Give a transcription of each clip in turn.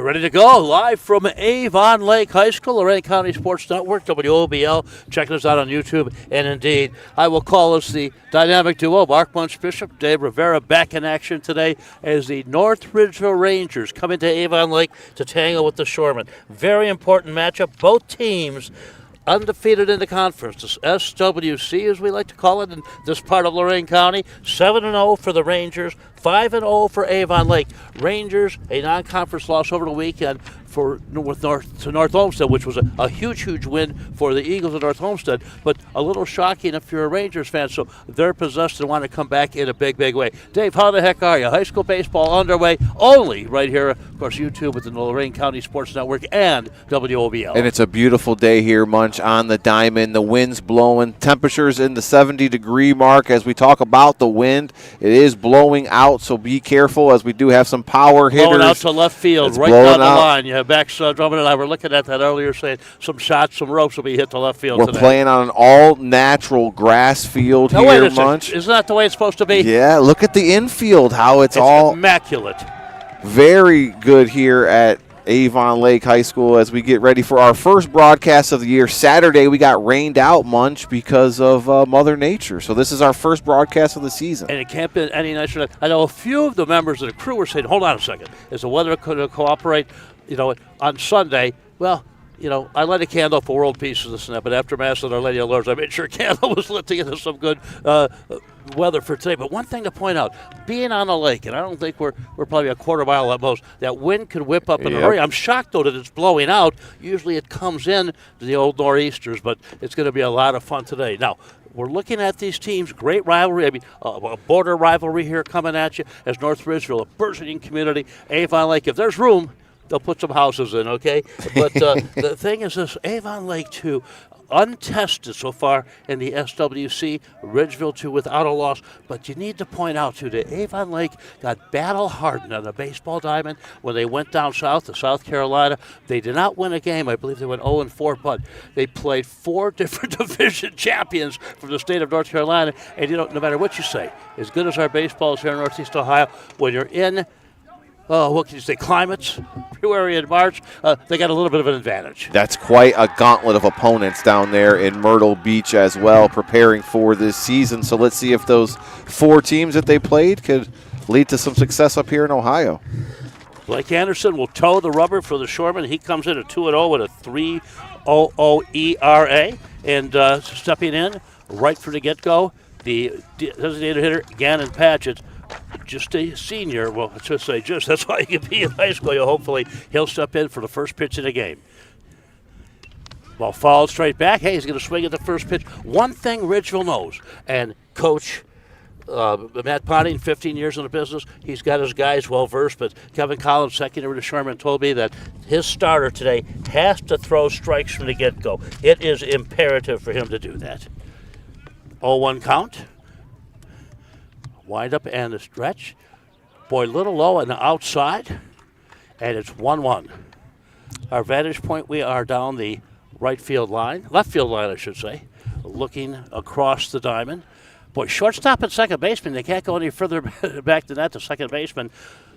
We're ready to go live from Avon Lake High School, Lorain County Sports Network, WOBL. Checking us out on YouTube. And indeed, I will call us the dynamic duo, Mark Munch-Bishop, Dave Rivera, back in action today as the North Ridgeville Rangers come into Avon Lake to tangle with the Shoremen. Very important matchup. Both teams undefeated in the conference, the SWC as we like to call it in this part of Lorain County. 7-0 for the Rangers, 5-0 for Avon Lake. Rangers, a non-conference loss over the weekend to North Olmsted, which was a huge win for the Eagles of North Olmsted, but a little shocking if you're a Rangers fan. So they're possessed and want to come back in a big way. Dave, how the heck are you? High school baseball underway only right here, of course, YouTube with the Lorain County Sports Network and WOBL. And it's a beautiful day here, Munch, on the diamond. The wind's blowing. Temperatures in the 70-degree mark. As we talk about the wind, it is blowing out, so be careful as we do have some power hitters. Blowing out to left field, right down the line. Yeah, Bax Drummond and I were looking at that earlier, saying some shots, some ropes will be hit to left field today. We're playing on an all-natural grass field here, Munch. Isn't that the way it's supposed to be? Yeah, look at the infield, how it's all immaculate. Very good here at Avon Lake High School as we get ready for our first broadcast of the year. Saturday, we got rained out, Munch, because of Mother Nature. So this is our first broadcast of the season. And it can't be any nicer. I know a few of the members of the crew were saying, hold on a second, is the weather going to cooperate? You know, on Sunday, well, you know, I lit a candle for world peace and this and that, but after Mass of Our Lady of Lourdes, I made sure a candle was lit to get us some good weather for today. But one thing to point out, being on the lake, and I don't think we're probably a quarter mile at most, that wind could whip up in a hurry. I'm shocked, though, that it's blowing out. Usually it comes in to the old nor'easters, but it's going to be a lot of fun today. Now, we're looking at these teams, great rivalry. I mean, a border rivalry here coming at you as North Ridgeville, a burgeoning community. Avon Lake, if there's room, they'll put some houses in, okay? But the thing is this, Avon Lake 2, untested so far in the SWC, Ridgeville 2 without a loss. But you need to point out, too, that Avon Lake got battle-hardened on the baseball diamond when they went down south to South Carolina. They did not win a game. I believe they went 0-4, but they played 4 different division champions from the state of North Carolina. And, you know, no matter what you say, as good as our baseball is here in Northeast Ohio, when you're in what can you say, climates, February and March, they got a little bit of an advantage. That's quite a gauntlet of opponents down there in Myrtle Beach as well, preparing for this season. So let's see if those 4 teams that they played could lead to some success up here in Ohio. Blake Anderson will toe the rubber for the Shoremen. He comes in at 2-0 with a 3.00 ERA. And stepping in right from the get-go, the designated hitter, Gannon Patchett, just a senior. Well, let's just say just. That's why he can be in high school. Hopefully he'll step in for the first pitch of the game. Ball fouled straight back. Hey, he's going to swing at the first pitch. One thing Ridgeville knows, and Coach Matt Potting, 15 years in the business, he's got his guys well-versed, but Kevin Collins, secondary to Sherman, told me that his starter today has to throw strikes from the get-go. It is imperative for him to do that. 0-1 count. Wind up and the stretch. Boy, little low on the outside, and it's 1-1. Our vantage point, we are down the left field line, I should say, looking across the diamond. Boy, shortstop and second baseman, they can't go any further back than that to second baseman.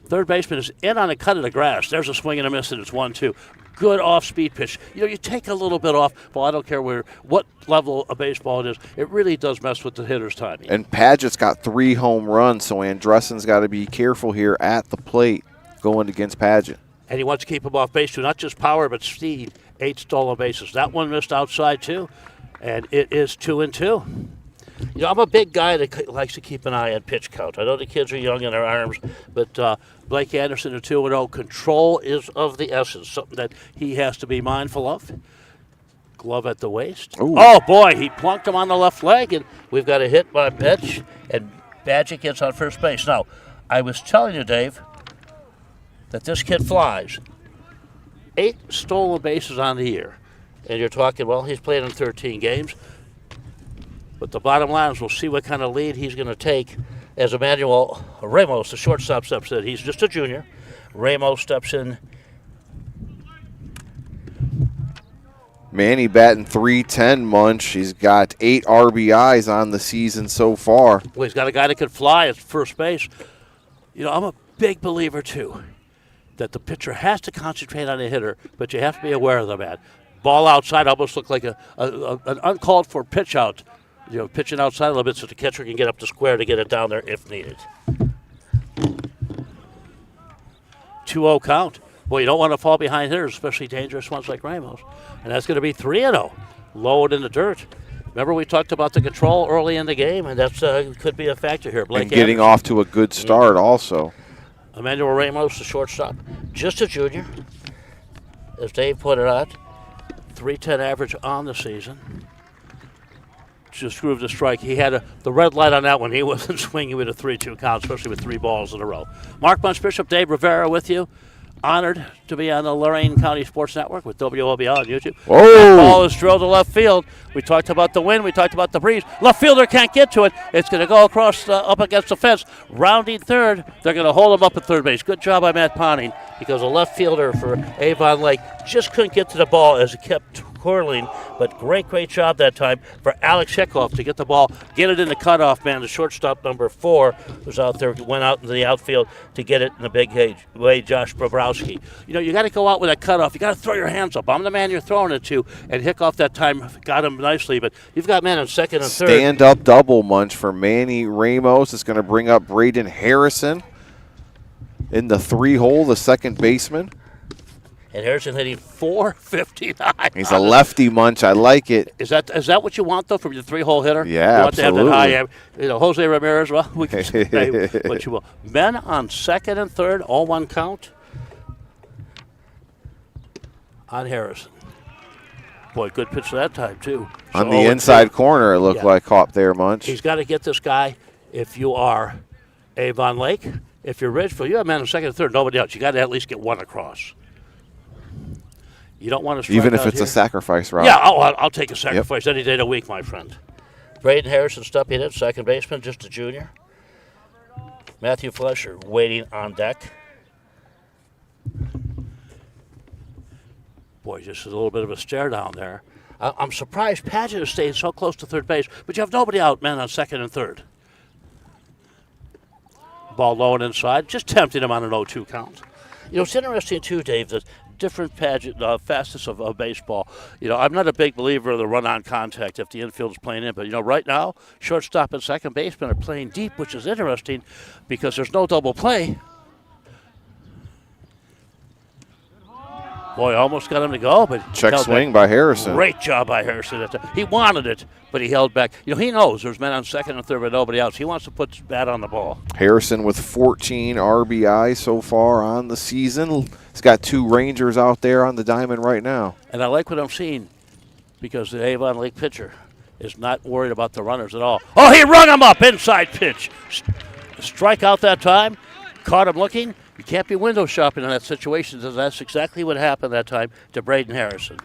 Third baseman is in on a cut of the grass. There's a swing and a miss, and it's 1-2. Good off-speed pitch. You know, you take a little bit off. Well, I don't care what level of baseball it is. It really does mess with the hitter's timing. And Padgett's got 3 home runs, so Andressen's got to be careful here at the plate going against Padgett. And he wants to keep him off base, too. Not just power, but speed. 8 stolen bases. That one missed outside, too. And it is 2-2. You know, I'm a big guy that likes to keep an eye on pitch count. I know the kids are young in their arms, but Blake Anderson at 2-0. Control is of the essence, something that he has to be mindful of. Glove at the waist. Ooh. Oh, boy, he plunked him on the left leg, and we've got a hit by pitch, and Badgett gets on first base. Now, I was telling you, Dave, that this kid flies. 8 stolen bases on the year. And you're talking, well, he's played in 13 games. But the bottom line is we'll see what kind of lead he's going to take as Emmanuel Ramos, the shortstop, steps in. He's just a junior. Ramos steps in. Manny batting .310, Munch. He's got 8 RBIs on the season so far. Well, he's got a guy that can fly at first base. You know, I'm a big believer, too. that the pitcher has to concentrate on the hitter, but you have to be aware of the bat. Ball outside almost looked like an uncalled for pitch out. Pitching outside a little bit so the catcher can get up the square to get it down there if needed. 2-0 count. Boy, you don't want to fall behind hitters, especially dangerous ones like Ramos. And that's going to be 3-0. Low it in the dirt. Remember we talked about the control early in the game, and that could be a factor here. Blake and getting Anderson. off to a good start also. Emmanuel Ramos, the shortstop, just a junior. As Dave put it out, 310 average on the season. Just grooved the strike. He had the red light on that one. He wasn't swinging with a 3-2 count, especially with 3 balls in a row. Mark Bunch Bishop, Dave Rivera with you. Honored to be on the Lorain County Sports Network with WOBL on YouTube. Whoa. That ball is drilled to left field. We talked about the wind. We talked about the breeze. Left fielder can't get to it. It's going to go across up against the fence. Rounding third. They're going to hold him up at third base. Good job by Matt Ponting because the left fielder for Avon Lake just couldn't get to the ball as it kept twirling. But great job that time for Alex Hickoff to get the ball, get it in the cutoff man. The shortstop number 4 was out there, went out into the outfield to get it in a big way, Josh Bobrowski. You got to go out with that cutoff. You got to throw your hands up. I'm the man you're throwing it to. And Hickoff that time got him nicely. But you've got men on second and third. Stand-up double, Munch, for Manny Ramos. It's going to bring up Braden Harrison in the 3-hole, the second baseman. And Harrison hitting .459. He's a lefty, Munch. I like it. Is that what you want, though, from your 3-hole hitter? Yeah, you want absolutely. to have that high, Jose Ramirez, well, we can say what you will. Men on second and third, all one count on Harrison. Boy, good pitch that time, too. On the inside corner, it looked like caught there, Munch. He's got to get this guy if you are Avon Lake. If you're Ridgeville, you have men on second and third, nobody else. You got to at least get one across. You don't want to strike even if out it's here. a sacrifice route. Yeah, I'll take a sacrifice any day of the week, my friend. Braden Harrison stepping in, second baseman, just a junior. Matthew Flesher waiting on deck. Boy, just a little bit of a stare down there. I'm surprised Padgett is staying so close to third base, but you have nobody out, man, on second and third. Ball low and inside, just tempting him on an 0-2 count. It's interesting, too, Dave, that different facets of baseball. I'm not a big believer of the run-on contact if the infield is playing in, but, right now, shortstop and second baseman are playing deep, which is interesting because there's no double play. Boy, almost got him to go, but check swing by Harrison. Great job by Harrison. He wanted it, but he held back. He knows there's men on second and third, but nobody else. He wants to put his bat on the ball. Harrison with 14 RBI so far on the season. He's got 2 Rangers out there on the diamond right now. And I like what I'm seeing because the Avon Lake pitcher is not worried about the runners at all. Oh, he rung him up, inside pitch. Strike out that time, caught him looking. You can't be window shopping in that situation, because that's exactly what happened that time to Braden Harrison.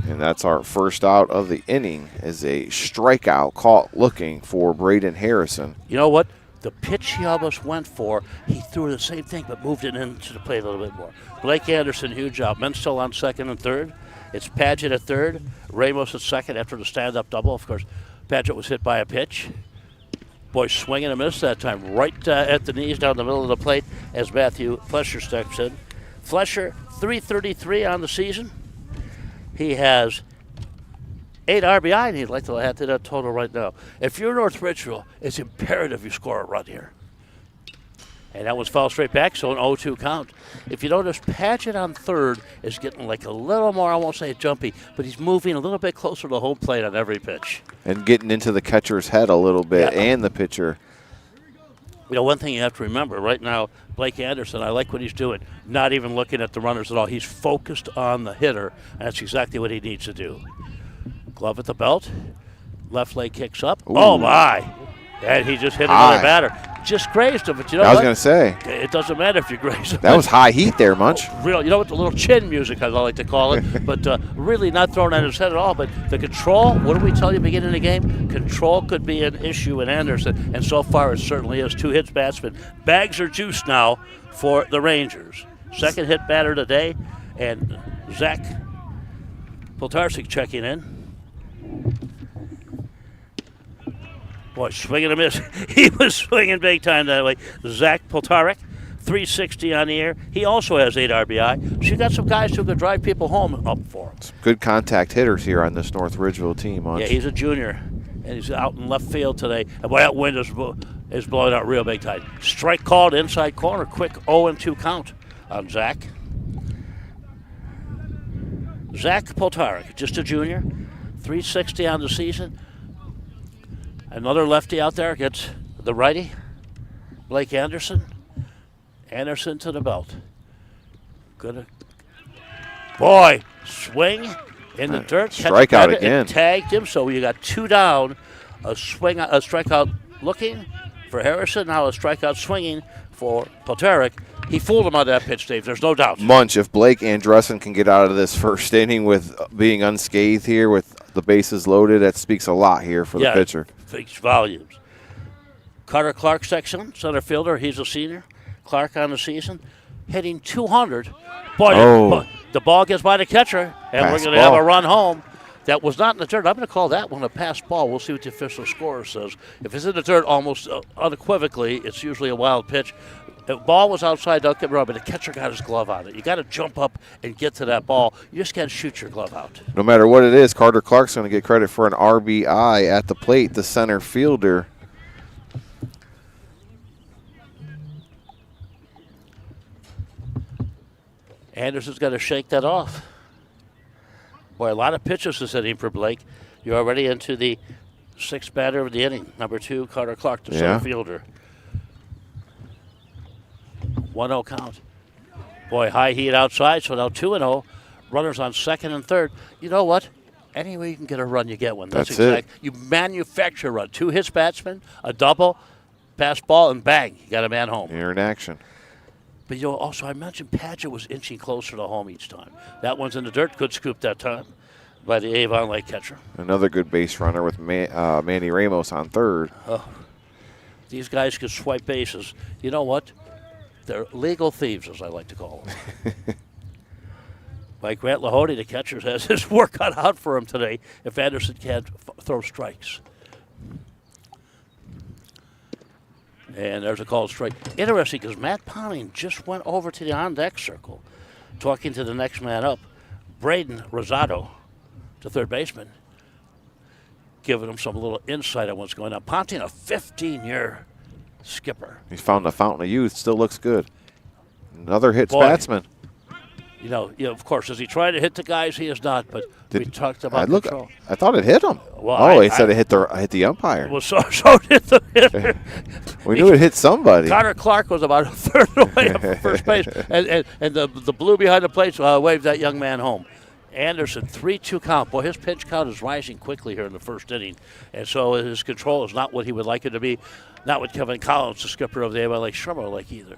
And that's our first out of the inning, is a strikeout caught looking for Braden Harrison. You know what? The pitch he almost went for, he threw the same thing but moved it into the plate a little bit more. Blake Anderson, huge out. Men still on second and third. It's Padgett at third, Ramos at second after the stand-up double. Of course, Padgett was hit by a pitch. Boy, swing and a miss that time, right at the knees down the middle of the plate as Matthew Flesher steps in. Flesher, .333 on the season. He has 8 RBI, and he'd like to add to that total right now. If you're North Ridgeville, it's imperative you score a run here. And that was foul straight back, so an 0-2 count. If you notice, Padgett on third is getting like a little more, I won't say jumpy, but he's moving a little bit closer to home plate on every pitch. And getting into the catcher's head a little bit, and the pitcher. One thing you have to remember, right now, Blake Anderson, I like what he's doing. Not even looking at the runners at all. He's focused on the hitter, and that's exactly what he needs to do. Glove at the belt. Left leg kicks up. Ooh. Oh, my. And he just hit another batter. Just grazed him, but you know what? I was going to say. It doesn't matter if you graze him. That was high heat there, Munch. Real, the little chin music, as I like to call it. But really not thrown at his head at all. But the control, what did we tell you at the beginning of the game? Control could be an issue in Anderson, and so far it certainly is. 2 hits batsman. Bags are juiced now for the Rangers. Second hit batter today, and Zach Poltarsik checking in. Boy, swing and a miss. He was swinging big time that way. Zach Poltarik 360 on the year. He also has 8 RBI. So you got some guys who could drive people home up for him. Some good contact hitters here on this North Ridgeville team. Yeah, he's a junior, and he's out in left field today. And boy, that wind is blowing out real big time. Strike called inside corner. Quick 0-2 count on Zach. Zach Poltarek, just a junior. 360 on the season. Another lefty out there gets the righty, Blake Anderson. Anderson to the belt. Good. Boy, swing in the dirt. Strikeout again. Tagged him, so you got 2 down. A strikeout looking for Harrison. Now a strikeout swinging for Poltarek. He fooled him on that pitch, Dave. There's no doubt. Munch, if Blake Andrussen can get out of this first inning with being unscathed here with the bases loaded, that speaks a lot here for the pitcher. Speaks volumes. Carter Clark, center fielder. He's a senior. Clark on the season, hitting 200. Boy, the ball gets by the catcher, and we're going to have a run home. That was not in the dirt. I'm going to call that one a pass ball. We'll see what the official scorer says. If it's in the dirt almost unequivocally, it's usually a wild pitch. The ball was outside, don't get me wrong, but the catcher got his glove on it. You got to jump up and get to that ball. You just can't shoot your glove out. No matter what it is, Carter Clark's going to get credit for an RBI at the plate, the center fielder. Anderson's got to shake that off. Boy, a lot of pitches this inning for Blake. You're already into the 6th batter of the inning. Number 2, Carter Clark, the center fielder. 1-0 count. Boy, high heat outside, so now 2-0. Runners on 2nd and 3rd. You know what? Any way you can get a run, you get one. That's it. You manufacture a run. 2 hits batsmen, a double, pass ball, and bang, you got a man home. You're in action. But also I mentioned Padgett was inching closer to home each time. That one's in the dirt. Good scoop that time by the Avon Lake catcher. Another good base runner with Manny Ramos on 3rd. These guys can swipe bases. You know what? They're legal thieves, as I like to call them. Like Grant Lahode, the catcher, has his work cut out for him today if Anderson can't throw strikes. And there's a called strike. Interesting, because Matt Ponting just went over to the on-deck circle, talking to the next man up, Braden Rosado, the third baseman, giving him some little insight on what's going on. Ponting, a 15-year skipper. He's found a fountain of youth. Still looks good. Another hits batsman. You know, of course, is he trying to hit the guys? He is not, but we talked about control. I thought it hit him. Well, it said it hit the umpire. Well, so did the hitter. We knew it hit somebody. Carter Clark was about a third away from first base, and the blue behind the plate waved that young man home. Anderson, 3-2 count. Boy, his pitch count is rising quickly here in the first inning, and so his control is not what he would like it to be. Not what Kevin Collins, the skipper of the Avon Lake Shermer, like either.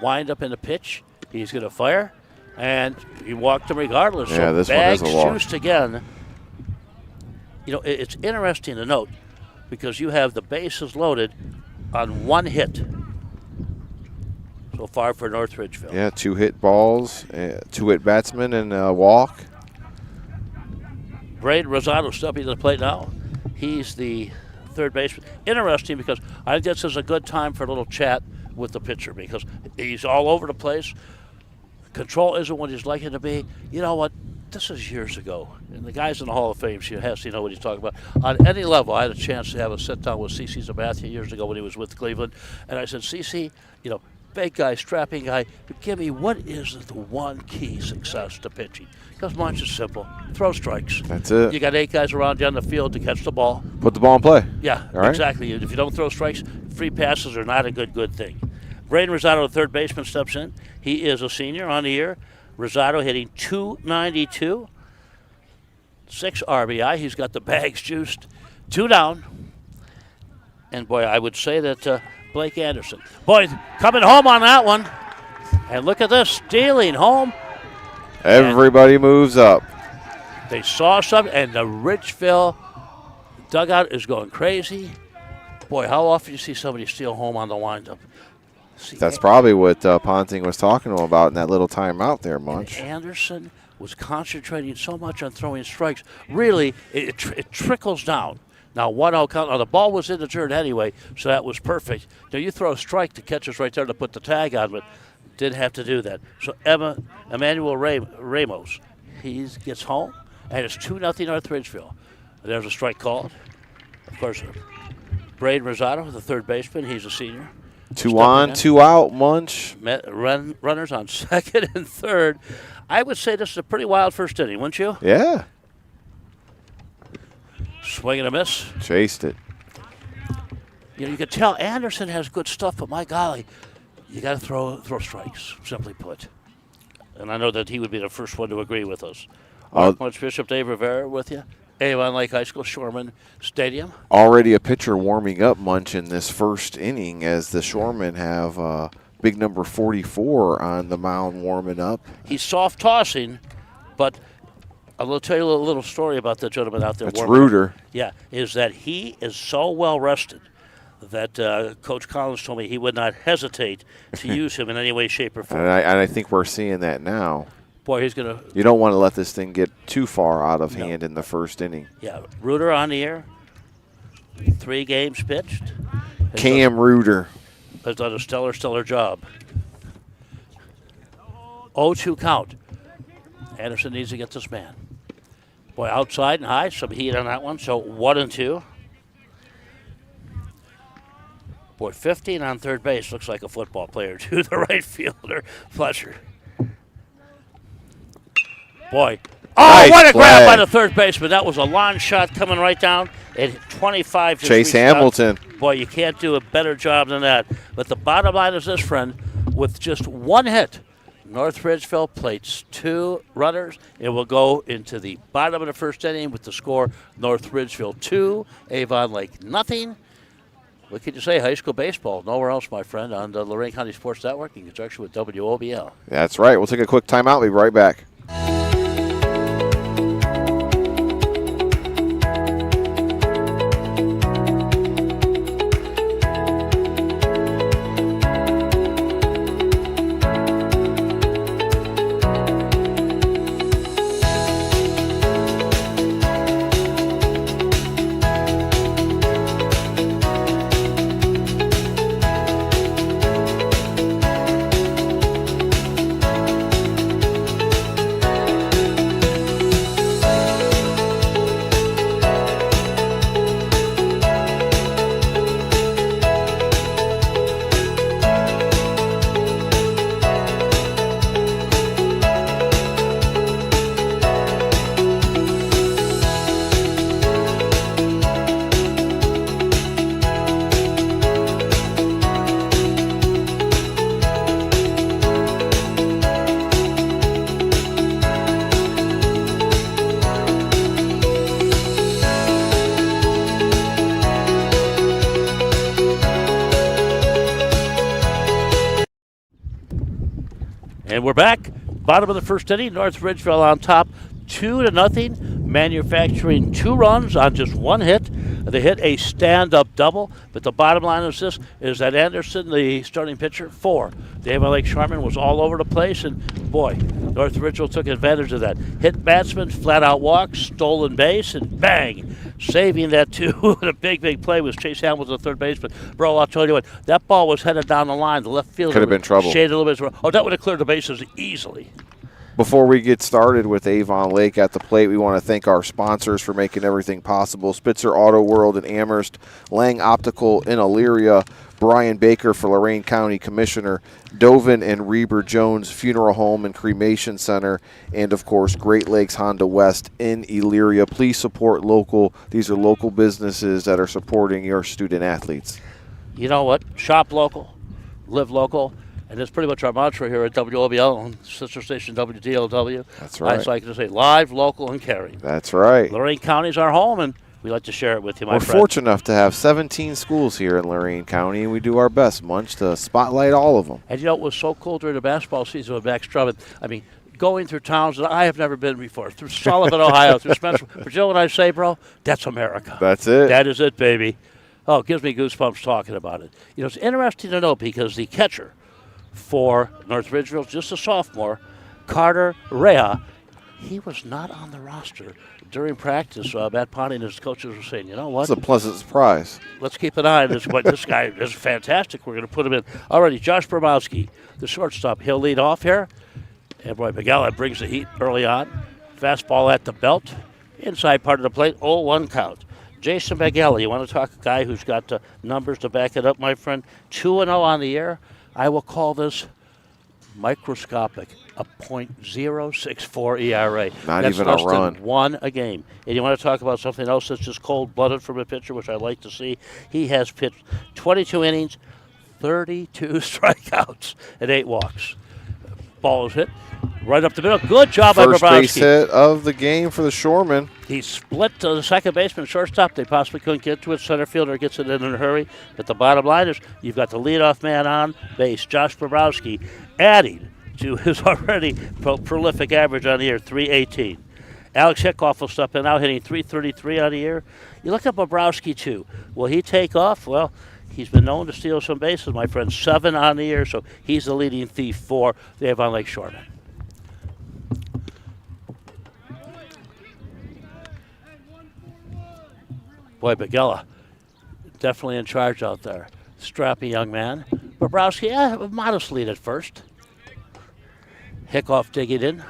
Wind up in the pitch. He's going to fire. And he walked him regardless. Yeah, so this Bags one is a walk. juiced again. You know, it's interesting to note because you have the bases loaded on 1 hit so far for North Ridgeville. Yeah, 2 hit balls, 2 hit batsmen, and a walk. Braden Rosado stepping to the plate now. He's the third baseman. Interesting because I think this is a good time for a little chat with the pitcher because he's all over the place. Control isn't what he's like it to be. You know what? This is years ago. And the guy's in the Hall of Fame, so you know what he's talking about. On any level, I had a chance to have a sit-down with C.C. Sabathia years ago when he was with Cleveland. And I said, C.C., you know, big guy, strapping guy, but give me what is the one key success to pitching? Because mine's just simple. Throw strikes. That's it. You got 8 guys around you on the field to catch the ball. Put the ball in play. Yeah, right. Exactly. If you don't throw strikes, free passes are not a good thing. Braden Rosado, the third baseman, steps in. He is a senior on the year. Rosado hitting .292, 6 RBI. He's got the bags juiced. 2 down. And, boy, I would say that Blake Anderson. Boy, coming home on that one. And look at this, stealing home. Everybody moves up. They saw something, and the Ridgeville dugout is going crazy. Boy, how often do you see somebody steal home on the windup? That's probably what Ponting was talking to him about in that little timeout there, Munch. Anderson was concentrating so much on throwing strikes. Really, it trickles down. Now 1-0 count. Now the ball was in the dirt anyway, so that was perfect. Now you throw a strike, the catcher's right there to put the tag on, but didn't have to do that. So Emmanuel Ramos, he gets home, and it's 2-0 North Ridgeville. There's a strike called. Of course, Braden Rosado, the third baseman, he's a senior. 2 on, 2 out, Munch. Runners on second and third. I would say this is a pretty wild first inning, wouldn't you? Yeah. Swing and a miss. Chased it. You could tell Anderson has good stuff, but my golly, you got to throw strikes, simply put. And I know that he would be the first one to agree with us. Munch Bishop, Dave Rivera with you. Avon Lake High School, Shoreman Stadium. Already a pitcher warming up, Munch, in this first inning as the Shoremen have big number 44 on the mound warming up. He's soft tossing, but I will tell you a little story about the gentleman out there. That's Reuter. Yeah, is that he is so well rested that Coach Collins told me he would not hesitate to use him in any way, shape, or form. And I think we're seeing that now. Boy, he's going to. You don't want to let this thing get too far out of hand in the first inning. Yeah, Reuter on the air. 3 games pitched. Cam Reuter has done a stellar job. 0-2 count. Anderson needs to get this man. Boy, outside and high, some heat on that one. So 1-2. Boy, 15 on third base looks like a football player to the right fielder, Fletcher. Boy. Oh, nice what a grab play by the third baseman. That was a long shot coming right down at 25. Chase Hamilton. Boy, you can't do a better job than that. But the bottom line is this, friend. With just 1 hit, North Ridgeville plates 2 runners. It will go into the bottom of the first inning with the score North Ridgeville 2, Avon Lake nothing. What can you say? High school baseball. Nowhere else, my friend, on the Lorain County Sports Network in conjunction with WOBL. That's right. We'll take a quick timeout. We'll be right back. And we're back. Bottom of the first inning, North Ridgeville on top, 2-0. Manufacturing 2 runs on just 1 hit. They hit a stand-up double, but the bottom line is this, is that Anderson, the starting pitcher, 4. David Lake Sharman was all over the place, and boy, North Ridgeville took advantage of that. Hit batsman, flat-out walk, stolen base, and bang! Saving that, too. The big play was Chase Hamilton, the third baseman. Bro, I'll tell you what, that ball was headed down the line. The left fielder could have been trouble. Shaded a little bit. Oh, that would have cleared the bases easily. Before we get started with Avon Lake at the plate, we want to thank our sponsors for making everything possible. Spitzer Auto World in Amherst, Lang Optical in Elyria, Brian Baker for Lorain County Commissioner, Dovin and Reber Jones Funeral Home and Cremation Center, and, of course, Great Lakes Honda West in Elyria. Please support local. These are local businesses that are supporting your student athletes. You know what? Shop local, live local. And that's pretty much our mantra here at WOBL and sister station WDLW. That's right. I like to say live, local, and caring. That's right. Lorain County is our home, and we like to share it with you, my friend. We're fortunate enough to have 17 schools here in Lorain County, and we do our best, Munch, to spotlight all of them. And you know, it was so cool during the basketball season with Max Drummond. I mean, going through towns that I have never been before, through Sullivan, Ohio, through Spencer. But you know what I say, bro? That's America. That's it. That is it, baby. Oh, it gives me goosebumps talking about it. You know, it's interesting to know because the catcher for North Ridgeville, just a sophomore, Carter Rea, He was not on the roster during practice. Matt Ponty and his coaches were saying, you know what? It's a pleasant surprise. Let's keep an eye on this. But this guy is fantastic. We're going to put him in. Already, Josh Brabowski, the shortstop. He'll lead off here. And boy, Begala brings the heat early on. Fastball at the belt. Inside part of the plate, 0-1 count. Jason Begala, you want to talk a guy who's got numbers to back it up, my friend? 2-0 on the year. I will call this microscopic, a .064 ERA. Not That's even a less run. than one a game. And you want to talk about something else that's just cold-blooded from a pitcher, which I like to see. He has pitched 22 innings, 32 strikeouts, and 8 walks. Ball is hit right up the middle. Good job by First base Brabowski. hit of the game for the Shoremen. He split to the second baseman, shortstop. They possibly couldn't get to it. Center fielder gets it in a hurry. But the bottom line is you've got the leadoff man on base, Josh Brabowski, adding to his already prolific average on the year, 318. Alex Hickoff will step in now, hitting 333 on the year. You look at Brabowski, too. Will he take off? Well, he's been known to steal some bases, my friend. 7 on the year, so he's the leading thief for the Avon Lake Shoremen. Boy, Begala, definitely in charge out there. Strappy young man. Brabowski, a modest lead at first. Hickoff digging in.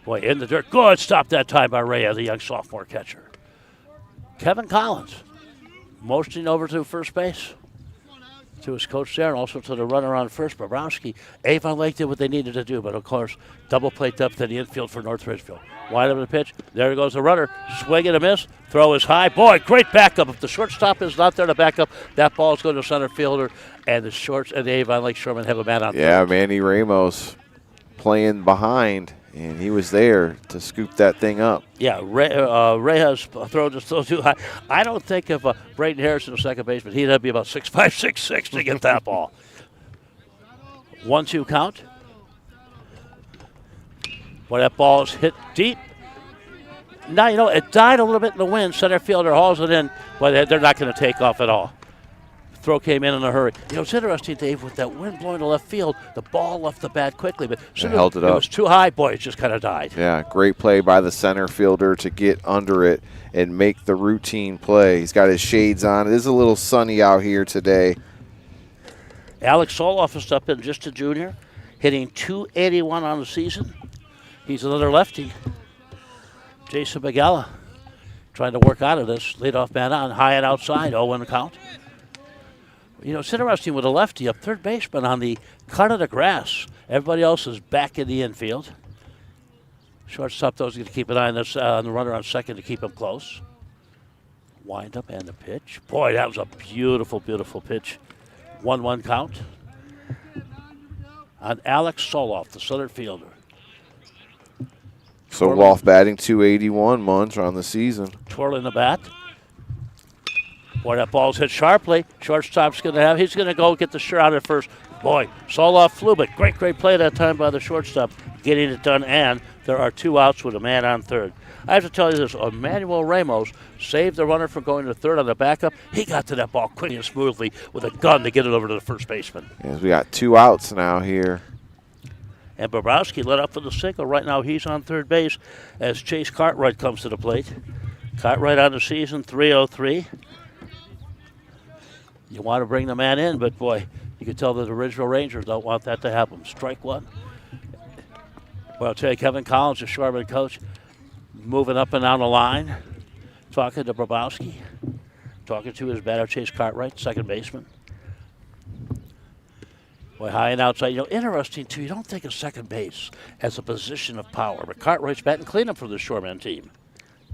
Boy, in the dirt. Good stop that time by Rhea, the young sophomore catcher. Kevin Collins motioning over to first base to his coach there and also to the runner on first, Brabowski. Avon Lake did what they needed to do, but of course, double play depth in the infield for North Ridgeville. Wide of the pitch. There goes the runner. Swing and a miss. Throw is high. Boy, great backup. If the shortstop is not there to back up, that ball's going to center fielder, and the shorts and the Avon Lake Shoremen have a man out there. Yeah, Manny Ramos playing behind, and he was there to scoop that thing up. Yeah, Reyes throw just so too high. I don't think if Braden Harrison was second baseman, he'd have to be about 6'5", 6'6" to get that ball. 1-2 count. Boy, that ball is hit deep. Now, you know, it died a little bit in the wind. Center fielder hauls it in, but they're not going to take off at all. Throw came in a hurry. You know, it's interesting, Dave, with that wind blowing to left field, the ball left the bat quickly, but as soon as held it up. It was too high, boy, it just kind of died. Yeah, great play by the center fielder to get under it and make the routine play. He's got his shades on. It is a little sunny out here today. Alex Soloff is up in just a junior, hitting .281 on the season. He's another lefty. Jason Begala trying to work out of this. Leadoff man on, high and outside, 0-1 count. You know, it's interesting with a lefty up third baseman on the cut of the grass. Everybody else is back in the infield. Shortstop, though, is going to keep an eye on this, on the runner on second to keep him close. Wind up and the pitch. Boy, that was a beautiful, beautiful pitch. 1-1 count on Alex Soloff, the center fielder. Soloff batting .281, Munch, on the season. Twirling the bat. Boy, that ball's hit sharply. Shortstop's going to have, he's going to go get the shirt out at first. Boy, Soloff flew, but great play that time by the shortstop, getting it done, and there are 2 outs with a man on third. I have to tell you this, Emmanuel Ramos saved the runner from going to third on the backup. He got to that ball quickly and smoothly with a gun to get it over to the first baseman. Yes, we got 2 outs now here. And Brabowski led up for the single. Right now he's on third base as Chase Cartwright comes to the plate. Cartwright on the season, 303. You want to bring the man in, but boy, you can tell that the Ridgeville Rangers don't want that to happen. Strike one. Well, I'll tell you, Kevin Collins, the Shoreman coach, moving up and down the line, talking to Brabowski, talking to his batter, Chase Cartwright, second baseman. Boy, high and outside. You know, interesting, too, you don't think of second base as a position of power, but Cartwright's batting cleanup for the Shoreman team.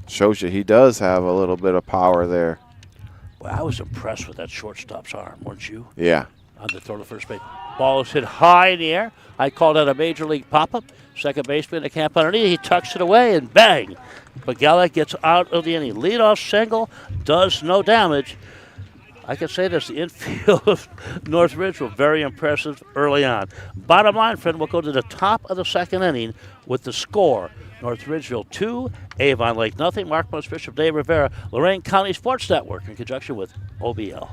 Shows you he does have a little bit of power there. Well, I was impressed with that shortstop's arm, weren't you? Yeah. On the throw to first base. Ball is hit high in the air. I call that a major league pop-up. Second baseman to camp underneath. He tucks it away and bang. Begala gets out of the inning. Leadoff single does no damage. I can say this, the infield of North Ridgeville, very impressive early on. Bottom line, friend, we'll go to the top of the second inning with the score. North Ridgeville 2, Avon Lake nothing. Mark Most Bishop, Dave Rivera, Lorain County Sports Network in conjunction with OBL.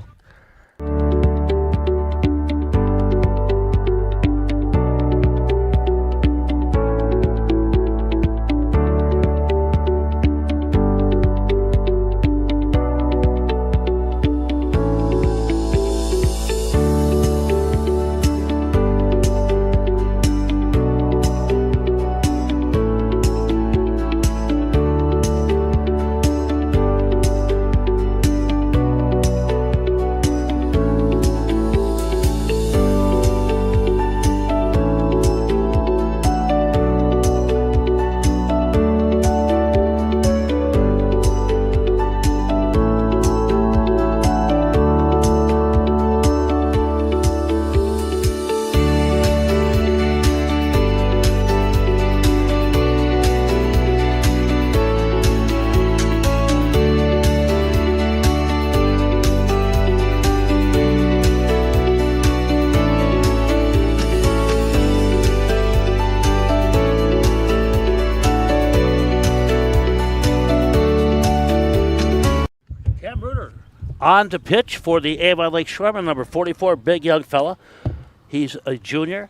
On to pitch for the Avon Lake Shoremen, number 44, big young fella. He's a junior.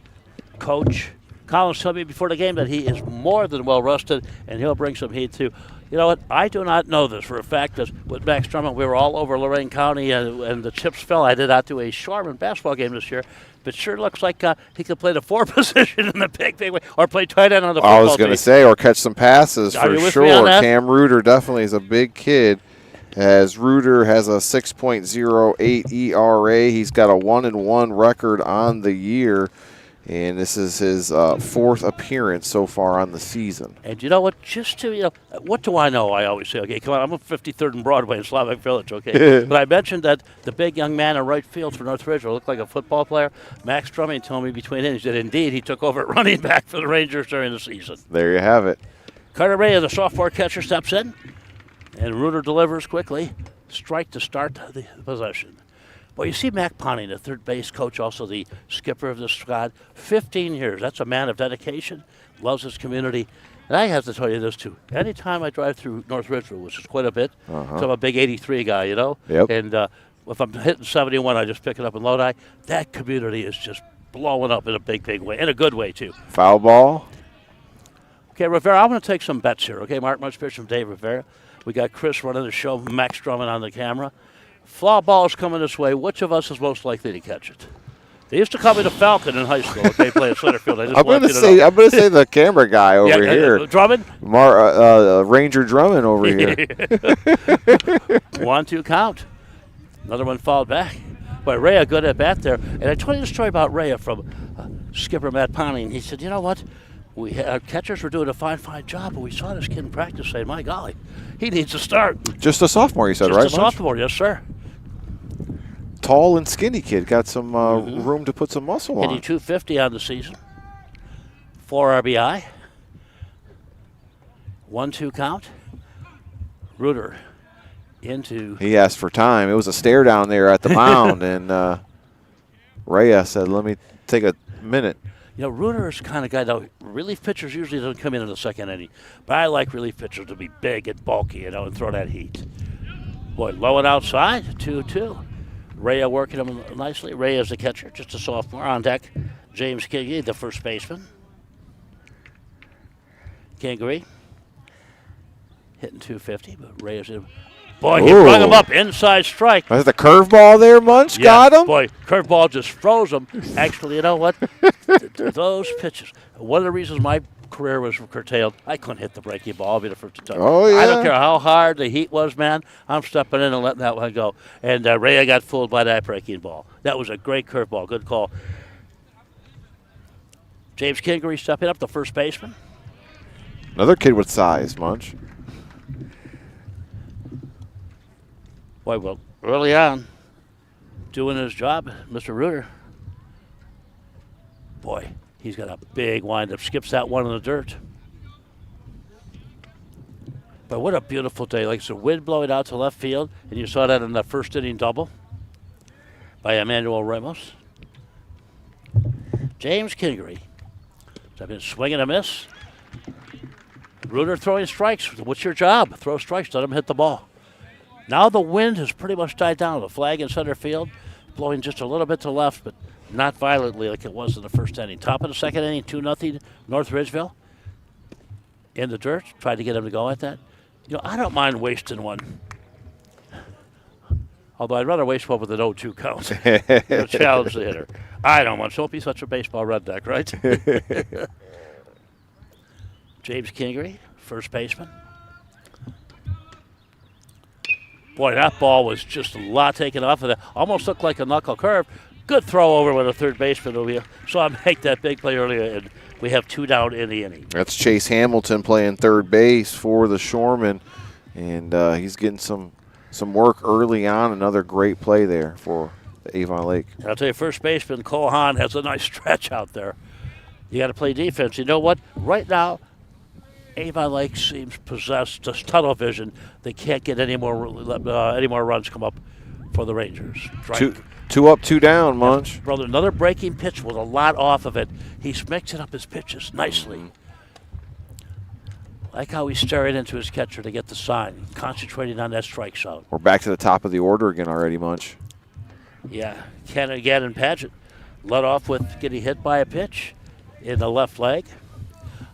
Coach Collins told me before the game that he is more than well rested, and he'll bring some heat too. You know what? I do not know this for a fact. That with Max Drummond, we were all over Lorain County, and the chips fell. I did not do a Shoreman basketball game this year, but sure looks like he could play the 4 position in the big way, or play tight end on the football team. I was going to say, or catch some passes for sure. Cam Reuter definitely is a big kid. As Reuter has a 6.08 ERA, he's got a 1-1 record on the year. And this is his 4th appearance so far on the season. And you know what? Just to, what do I know? I always say, okay, come on, I'm on 53rd and Broadway in Slavic Village, okay? But I mentioned that the big young man in right field for North Ridgeville looked like a football player. Max Drummond told me between innings that indeed he took over at running back for the Rangers during the season. There you have it. Carter Ray, the sophomore catcher, steps in, and Reuter delivers quickly. Strike to start the possession. Well, you see Mac Ponting, the third base coach, also the skipper of the squad, 15 years. That's a man of dedication, loves his community. And I have to tell you this, too. Anytime I drive through North Ridgeville, which is quite a bit, so I'm a big 83 guy, you know? Yep. And if I'm hitting 71, I just pick it up in Lodi. That community is just blowing up in a big, big way, in a good way, too. Foul ball. Okay, Rivera, I'm going to take some bets here, okay? Mark Munch pitch from Dave Rivera. We got Chris running the show, Max Drummond on the camera. Flaw ball is coming this way. Which of us is most likely to catch it? They used to call me the Falcon in high school. Okay, play at center field. I'm going to say the camera guy over here. Drummond. Ranger Drummond over here. 1-2 count. Another one fouled back. But Rhea, good at bat there. And I told you the story about Rhea from skipper Matt Ponting. He said, you know what? Our catchers were doing a fine job, but we saw this kid in practice saying, my golly, he needs to start. Just a sophomore, you said, right? Just a sophomore, yes, sir. Tall and skinny kid. Got some room to put some muscle on. Hitting 250 on the season. 4 RBI. 1-2 count. Reuter into. He asked for time. It was a stare down there at the mound, and Reyes said, let me take a minute. You know, Reuter is the kind of guy, though, relief pitchers usually don't come in the second inning. But I like relief pitchers to be big and bulky, you know, and throw that heat. Boy, low and outside, 2-2. Rhea working him nicely. Rhea is the catcher, just a sophomore. On deck, James Kingery, the first baseman. Kingery hitting 250, but Rhea's in. Boy, he brought him up, inside strike. Was the curveball there, Munch? Yeah, got him? Boy, curveball just froze him. Actually, you know what? Those pitches. One of the reasons my career was curtailed, I couldn't hit the breaking ball. I'll be the first to tell you. Oh, yeah. I don't care how hard the heat was, man. I'm stepping in and letting that one go. And Rhea got fooled by that breaking ball. That was a great curveball. Good call. James Kingery stepping up, the first baseman. Another kid with size, Munch. Boy, well, early on, doing his job, Mr. Reuter. Boy, he's got a big windup. Skips that one in the dirt. But what a beautiful day. Like, it's the wind blowing out to left field, and you saw that in that first inning double by Emmanuel Ramos. James Kingery. I've been swinging a miss. Reuter throwing strikes. What's your job? Throw strikes. Let him hit the ball. Now the wind has pretty much died down. The flag in center field, blowing just a little bit to left, but not violently like it was in the first inning. Top of the second inning, 2-0 North Ridgeville. In the dirt, tried to get him to go at that. You know, I don't mind wasting one. Although I'd rather waste one with an 0-2 count. Challenge the hitter. I don't want to. Don't be such a baseball redneck, right? James Kingery, first baseman. Boy, that ball was just a lot taken off of that. Almost looked like a knuckle curve. Good throw over with a third baseman over here. Saw him make that big play earlier, and we have 2 down in the inning. That's Chase Hamilton playing third base for the Shoremen, and he's getting some work early on. Another great play there for the Avon Lake. I'll tell you, first baseman Cole Hahn has a nice stretch out there. You got to play defense. You know what? Right now, Avon Lake seems possessed, just tunnel vision. They can't get any more runs come up for the Rangers. Two up, 2 down, Munch. Yeah, brother, another breaking pitch with a lot off of it. He's mixing up his pitches nicely. Like how he's staring into his catcher to get the sign, concentrating on that strike zone. We're back to the top of the order again already, Munch. Yeah, Ken again and Paget led off with getting hit by a pitch in the left leg.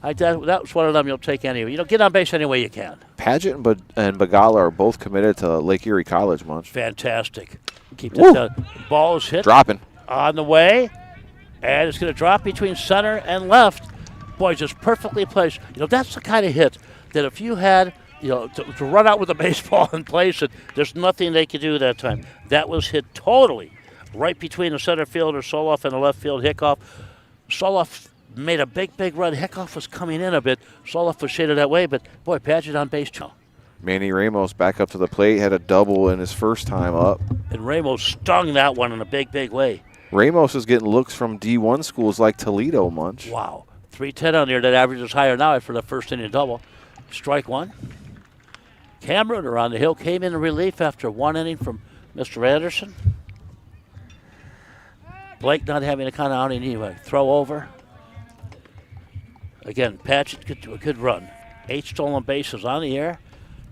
That was one of them you'll take anyway. Get on base any way you can. Paget and Bagala are both committed to Lake Erie College, Munch. Fantastic. Keep that ball is hit. Dropping. On the way, and it's going to drop between center and left. Boy, just perfectly placed. That's the kind of hit that if you had, to run out with a baseball and place it, there's nothing they could do that time. That was hit totally right between the center fielder, Soloff, and the left field, Hickoff. Soloff made a big run. Hickoff was coming in a bit. Soloff was shaded that way, but, boy, Paget on base. Manny Ramos back up to the plate, had a double in his first time up. And Ramos stung that one in a big way. Ramos is getting looks from D1 schools like Toledo, Munch. Wow. 310 on there. That average is higher now for the first inning double. Strike one. Cam Ruder on the hill came in relief after one inning from Mr. Anderson. Blake not having a kind of outing anyway. Throw over. Again, Paget could run. 8 stolen bases on the air.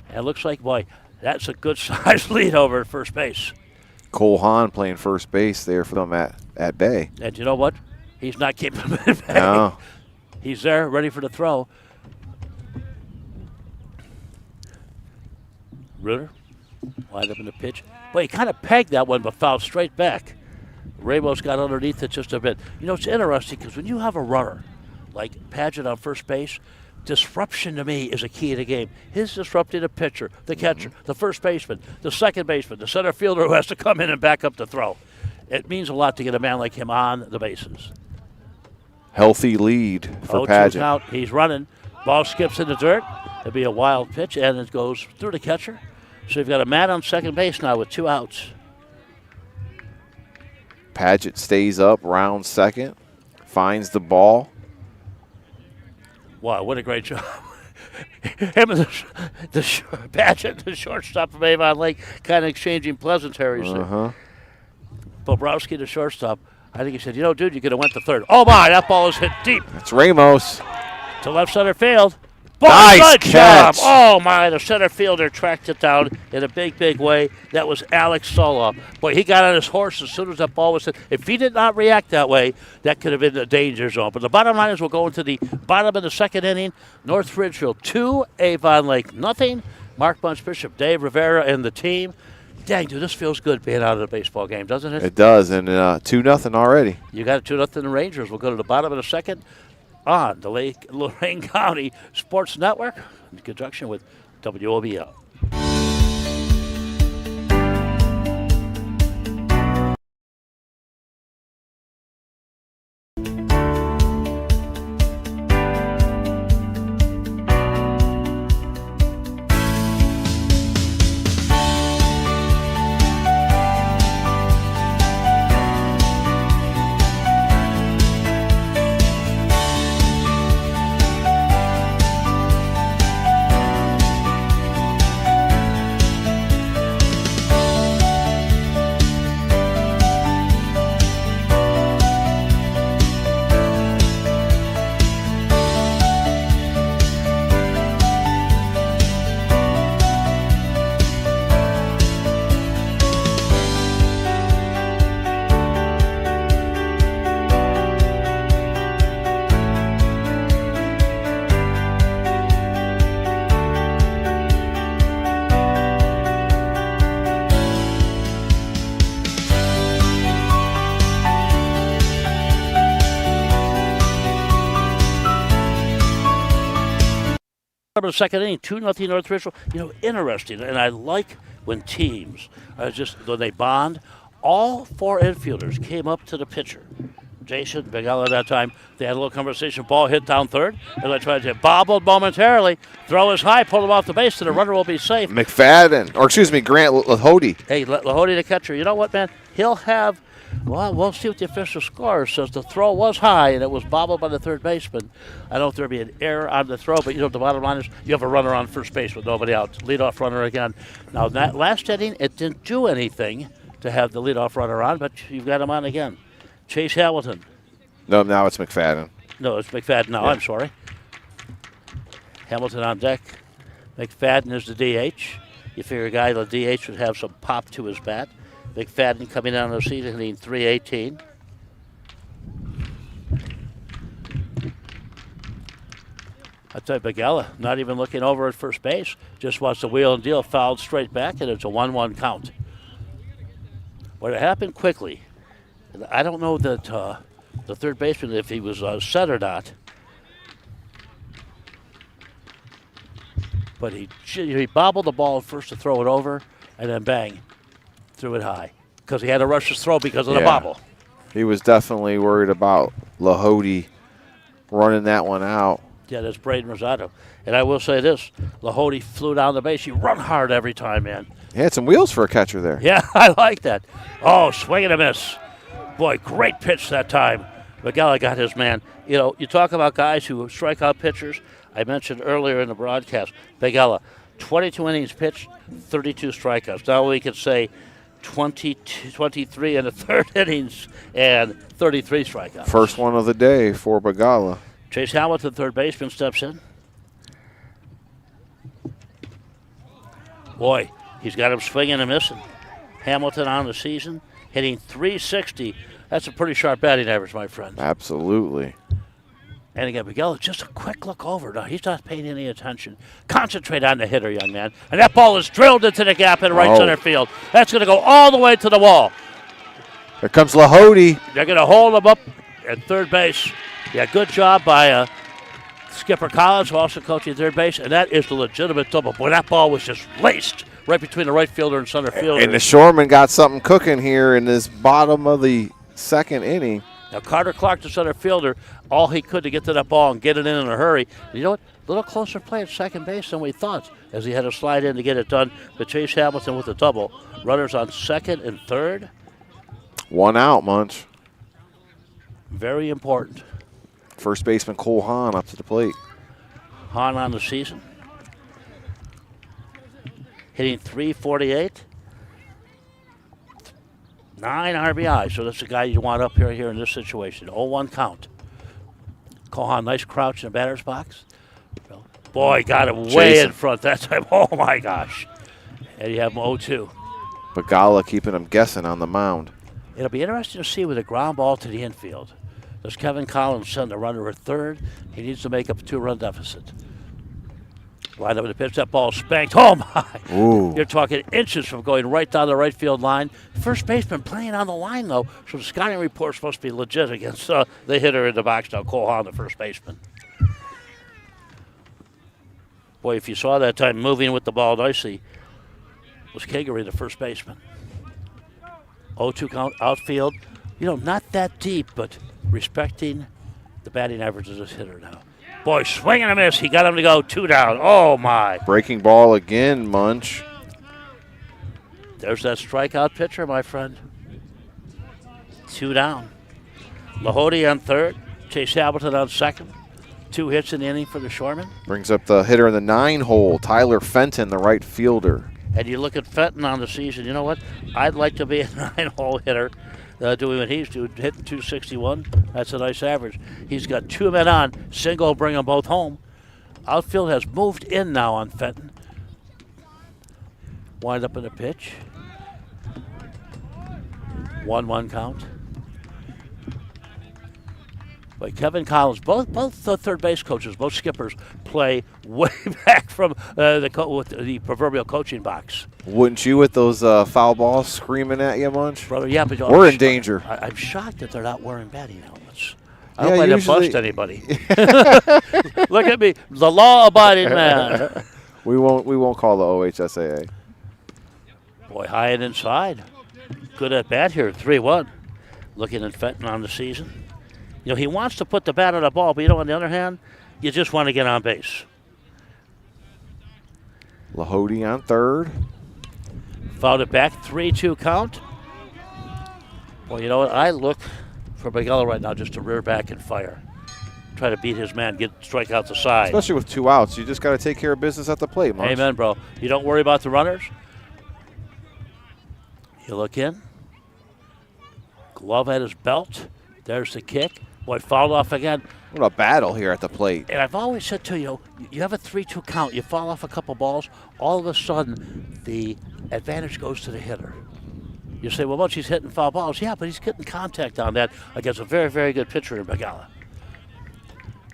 And it looks like, boy, that's a good-sized lead over at first base. Cole Hahn playing first base there for them at Bay. And you know what? He's not keeping him at bay. No. He's there, ready for the throw. Ruder, wide up in the pitch. Boy, he kind of pegged that one, but fouled straight back. Ramos got underneath it just a bit. It's interesting because when you have a runner like Paget on first base, disruption to me is a key to the game. His disrupting the pitcher, the catcher, the first baseman, the second baseman, the center fielder who has to come in and back up the throw. It means a lot to get a man like him on the bases. Healthy lead for 0-2 Paget. count. He's running. Ball skips in the dirt. It'll be a wild pitch, and it goes through the catcher. So you've got a man on second base now with 2 outs. Paget stays up, round second, finds the ball. Wow, what a great job. Him and Paget, the shortstop from Avon Lake, kind of exchanging pleasantries there. Bobrowski, the shortstop, I think he said, dude, you could have went to third. Oh, my, that ball is hit deep. That's Ramos. To left center field. Boy, nice good catch. job. Oh, my, the center fielder tracked it down in a big way. That was Alex Soloff. Boy, he got on his horse as soon as that ball was hit. If he did not react that way, that could have been the danger zone. But the bottom line is we'll go into the bottom of the second inning. North Ridgeville 2, Avon Lake nothing. Mark Bunch Bishop, Dave Rivera, and the team. Dang, dude, this feels good being out of the baseball game, doesn't it? It does, and 2-0 already. You got 2-0 the Rangers. We'll go to the bottom of the second on the Lorain County Sports Network in conjunction with WOBL. Of the second inning, 2-0 North Ridgeville. Interesting, and I like when teams when they bond. All 4 infielders came up to the pitcher. Jason Begala at that time, they had a little conversation. Ball hit down third, and I tried to bobbled momentarily. Throw is high, pull him off the base, and the runner will be safe. Grant Lahode. Hey, Lahode, the catcher. You know what, man? He'll have. Well, we'll see what the official score says. The throw was high, and it was bobbled by the third baseman. I don't know if there'll be an error on the throw, but the bottom line is you have a runner on first base with nobody out. Leadoff runner again. Now, that last inning, it didn't do anything to have the leadoff runner on, but you've got him on again. Chase Hamilton. No, now it's McFadden. No, it's McFadden now. Yeah. I'm sorry. Hamilton on deck. McFadden is the DH. You figure a guy, the DH, would have some pop to his bat. McFadden coming down the season hitting .318. I tell you, Begala, not even looking over at first base, just wants to wheel and deal, fouled straight back, and it's a 1-1 count. But it happened quickly. I don't know that the third baseman, if he was set or not, but he bobbled the ball first to throw it over, and then bang, threw it high because he had to rush his throw because of the bobble. He was definitely worried about Lahode running that one out. Yeah, that's Braden Rosado. And I will say this, Lahode flew down the base. He run hard every time, man. He had some wheels for a catcher there. Yeah, I like that. Oh, swing and a miss. Boy, great pitch that time. Begala got his man. You know, you talk about guys who strike out pitchers. I mentioned earlier in the broadcast, Begala, 22 innings pitched, 32 strikeouts. Now we could say 23 in the third innings and 33 strikeouts. First one of the day for Begala. Chase Hamilton, third baseman, steps in. Boy, he's got him swinging and missing. Hamilton on the season, hitting .360. That's a pretty sharp batting average, my friend. Absolutely. And again, Miguel, just a quick look over. Now, he's not paying any attention. Concentrate on the hitter, young man. And that ball is drilled into the gap in right center field. That's going to go all the way to the wall. Here comes Lahode. They're going to hold him up at third base. Yeah, good job by Skipper Collins, who also coaching third base. And that is the legitimate double. Boy, that ball was just laced right between the right fielder and center fielder. And the Shoreman got something cooking here in this bottom of the second inning. Now, Carter Clark, the center fielder, all he could to get to that ball and get it in a hurry. You know what? A little closer play at second base than we thought, as he had to slide in to get it done. But Chase Hamilton with a double. Runners on second and third. One out, Munch. Very important. First baseman Cole Hahn up to the plate. Hahn on the season. Hitting .348. 9 RBI, so that's the guy you want up here in this situation. 0-1 count. Cole Hahn, nice crouch in the batter's box. Boy, got him way in front that time. Oh, my gosh. And you have him 0-2. Begala keeping him guessing on the mound. It'll be interesting to see with a ground ball to the infield. Does Kevin Collins send the runner at third? He needs to make up a 2-run deficit. Line up with the pitch. That ball spanked. Oh, my. Ooh. You're talking inches from going right down the right field line. First baseman playing on the line, though, so the scouting report's supposed to be legit against the hitter in the box now, Cole Hahn, the first baseman. Boy, if you saw that time moving with the ball nicely, was Kegery, the first baseman. 0-2 count, outfield. You know, not that deep, but respecting the batting average of this hitter now. Boy, swing and a miss. He got him to go 2 down. Oh, my. Breaking ball again, Munch. There's that strikeout pitcher, my friend. 2 down. Lahode on third. Chase Hamilton on second. 2 hits in the inning for the Shoreman. Brings up the hitter in the 9-hole, Tyler Fenton, the right fielder. And you look at Fenton on the season, you know what? I'd like to be a 9-hole hitter. Doing what he's doing, hitting .261. That's a nice average. He's got 2 men on. Single, bring them both home. Outfield has moved in now on Fenton. Wind up in the pitch. 1-1 count. But Kevin Collins, both the third base coaches, both skippers, play way back from the proverbial coaching box. Wouldn't you with those foul balls screaming at you, Munch? Brother, yeah, but we're in danger. I'm shocked that they're not wearing batting helmets. I don't let them bust anybody. Look at me, the law-abiding man. We won't call the OHSAA. Boy, high and inside. Good at bat here, 3-1. Looking at Fenton on the season. You know, he wants to put the bat on the ball, but you know, on the other hand, you just want to get on base. Lahode on third. Fouled it back, 3-2 count. Well, you know what? I look for Begala right now just to rear back and fire. Try to beat his man, strike out the side. Especially with 2 outs. You just got to take care of business at the plate, Munch. Amen, bro. You don't worry about the runners. You look in. Glove at his belt. There's the kick. Boy, fouled off again. What a battle here at the plate. And I've always said to you, you have a 3-2 count. You fall off a couple balls. All of a sudden, the advantage goes to the hitter. You say, well, once he's hitting foul balls. Yeah, but he's getting contact on that against a very, very good pitcher in Begala.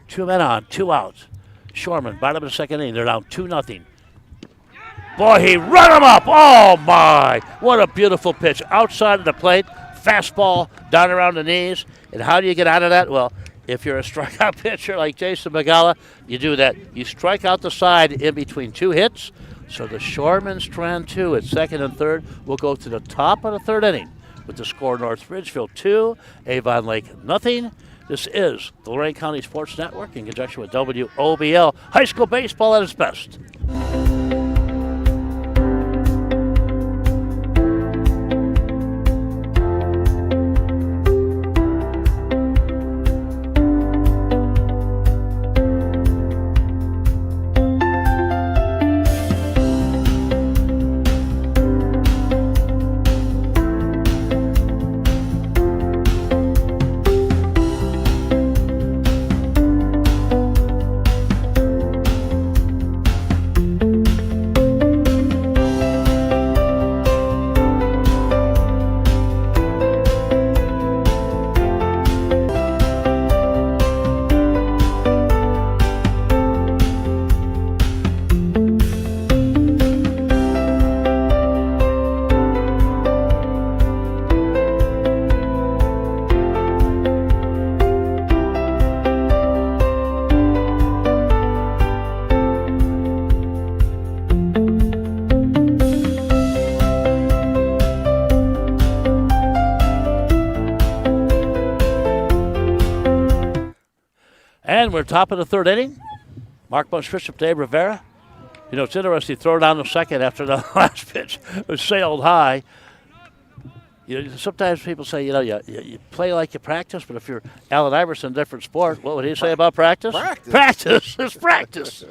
2 men on, 2 outs. Shorman, bottom of the second inning. They're down 2-0. Boy, he run him up. Oh, my. What a beautiful pitch. Outside of the plate, fastball down around the knees. And how do you get out of that? Well, if you're a strikeout pitcher like Jason Begala, you do that. You strike out the side in between 2 hits. So the Shorman strand 2 at second and third will go to the top of the third inning with the score North Ridgeville 2, Avon Lake nothing. This is the Lorain County Sports Network in conjunction with WOBL. High school baseball at its best. And we're top of the third inning. Mark Bunch, Bishop, Dave Rivera. You know, it's interesting. Throw down the second after the last pitch was sailed high. You know, sometimes people say, you know, you play like you practice, but if you're Allen Iverson, different sport, what would he say about practice? Practice. Practice. It's practice.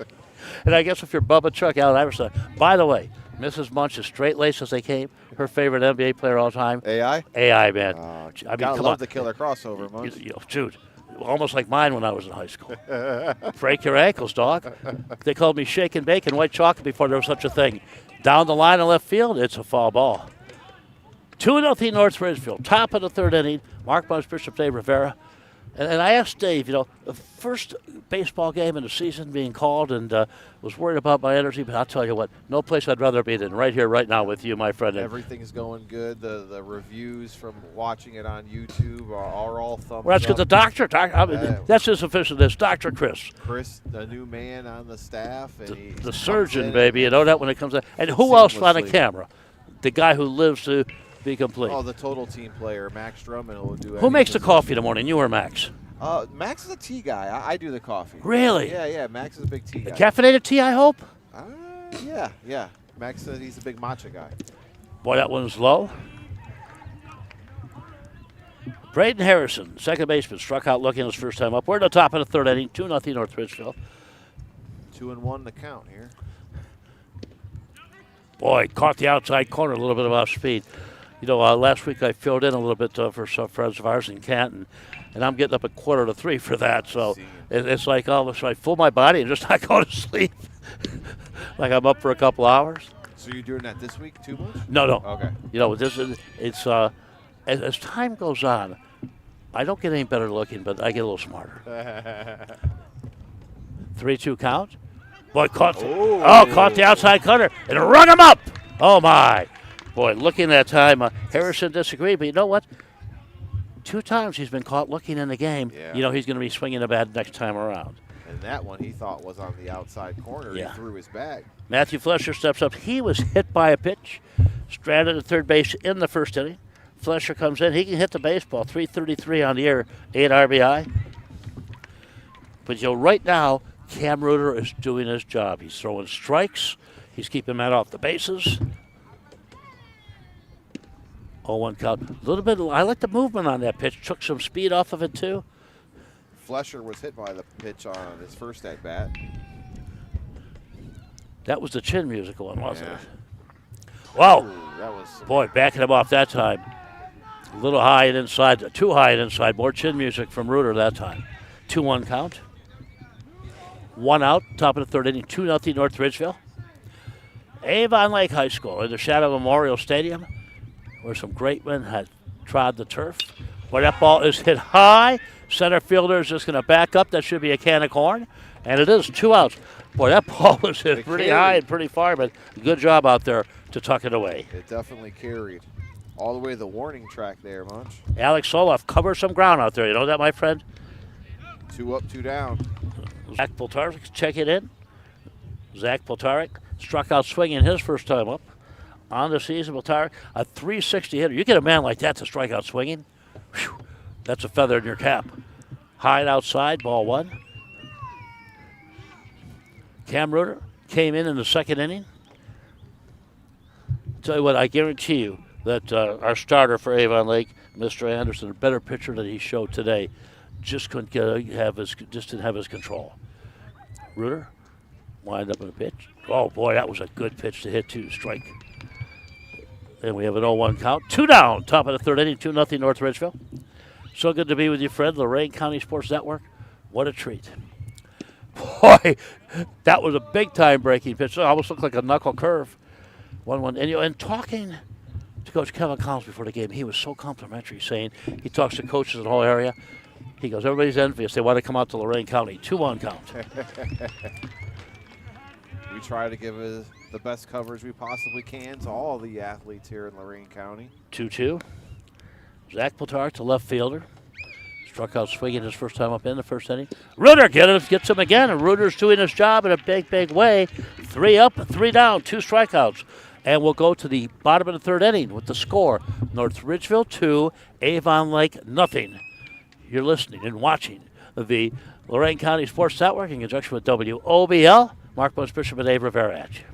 And I guess if you're Bubba Chuck, Allen Iverson. By the way, Mrs. Munch is straight-laced as they came. Her favorite NBA player all time. AI? AI, man. I mean, gotta come love on. the killer crossover, Munch. You know, dude, almost like mine when I was in high school. Break your ankles, dog. They called me shake and bake and white chocolate before there was such a thing. Down the line in left field, it's a foul ball. 2-0 North Ridgeville, top of the third inning. Mark Bunch, Bishop, Dave Rivera. And I asked Dave, you know, the first baseball game in the season being called, and was worried about my energy, but I'll tell you what, no place I'd rather be than right here, right now with you, my friend. Everything's going good. The reviews from watching it on YouTube are all thumbs up. Well, that's because the doctor, that's his official list, Dr. Chris. Chris, the new man on the staff. And the surgeon, baby, you know that when it comes out. And who else on the camera? The guy who lives to be complete. Oh, the total team player, Max Drummond, will do. Who makes the coffee in the morning, you or Max? Max is a tea guy. I do the coffee. Really? Yeah. Max is a big tea guy. Caffeinated tea, I hope? Yeah. Max said he's a big matcha guy. Boy, that one's low. Braden Harrison, second baseman, struck out looking his first time up. We're at the top of the third inning, 2-0 North Ridgeville. 2-1 the count here. Boy, caught the outside corner, a little bit of off speed. You know, last week I filled in a little bit for some friends of ours in Canton, and I'm getting up at 2:45 for that. So it's like almost I fool my body and just not go to sleep, like I'm up for a couple hours. So you're doing that this week too much? No. Okay. You know, it's as time goes on, I don't get any better looking, but I get a little smarter. 3-2 count. Boy, caught the outside cutter and rung him up. Oh, my. Boy, looking at that time, Harrison disagreed, but you know what? 2 times he's been caught looking in the game. Yeah. You know he's going to be swinging a bat next time around. And that one he thought was on the outside corner. Yeah. He threw his bag. Matthew Flesher steps up. He was hit by a pitch, stranded at third base in the first inning. Flesher comes in. He can hit the baseball. 333 on the year, 8 RBI. But, you know, right now, Cam Reuter is doing his job. He's throwing strikes. He's keeping Matt off the bases. 0-1 count. A little bit. I like the movement on that pitch. Took some speed off of it too. Flesher was hit by the pitch on his first at bat. That was the chin musical one, wasn't it? Wow. Ooh, that was boy, backing him off that time. A little high and inside, too high and inside. More chin music from Reuter that time. 2-1 count. 1 out, top of the third inning, 2-0 North Ridgeville. Avon Lake High School in the Shadow Memorial Stadium, where some great men had trod the turf. But that ball is hit high. Center fielder is just going to back up. That should be a can of corn. And it is 2 outs. Boy, that ball was hit pretty high and pretty far, but good job out there to tuck it away. It definitely carried. All the way to the warning track there, Munch. Alex Soloff covers some ground out there. You know that, my friend? 2 up, 2 down. Zach Poltarek, check it in. Zach Poltarek struck out swinging his first time up on the season. Poltarek, a 360 hitter. You get a man like that to strike out swinging, whew, that's a feather in your cap. High and outside, ball 1. Cam Reuter came in the second inning. Tell you what, I guarantee you that our starter for Avon Lake, Mr. Anderson, a better pitcher than he showed today, just couldn't didn't have his control. Reuter wind up in a pitch. Oh boy, that was a good pitch to hit to strike. And we have an 0-1 count. 2 down, top of the third inning, 2-0 North Ridgeville. So good to be with you, Fred. Lorain County Sports Network. What a treat. Boy, that was a big-time breaking pitch. It almost looked like a knuckle curve. 1-1. And talking to Coach Kevin Collins before the game, he was so complimentary, saying he talks to coaches in the whole area. He goes, everybody's envious. They want to come out to Lorain County. 2-1 count. We try to give the best coverage we possibly can to all the athletes here in Lorain County. 2-2. Zach Poltarek to left fielder. Struck out swinging his first time up in the first inning. Reuter gets him again, and Reuter's doing his job in a big, big way. 3 up, 3 down, 2 strikeouts. And we'll go to the bottom of the third inning with the score. North Ridgeville 2, Avon Lake 0. You're listening and watching the Lorain County Sports Network in conjunction with WOBL. Mark Bush, Bishop, and Dave Rivera at you.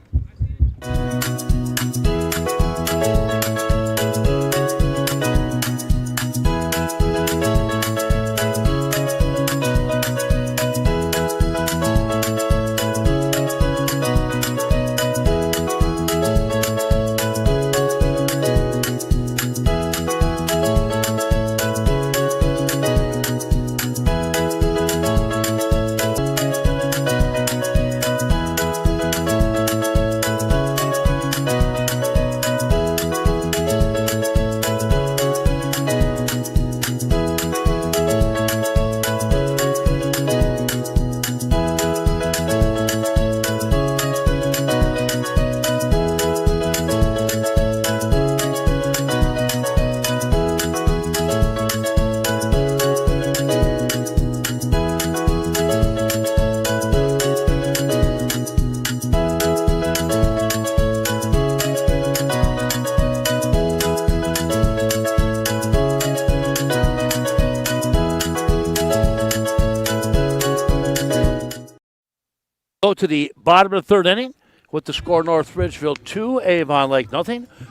Go to the bottom of the third inning with the score North Ridgeville 2, Avon Lake 0.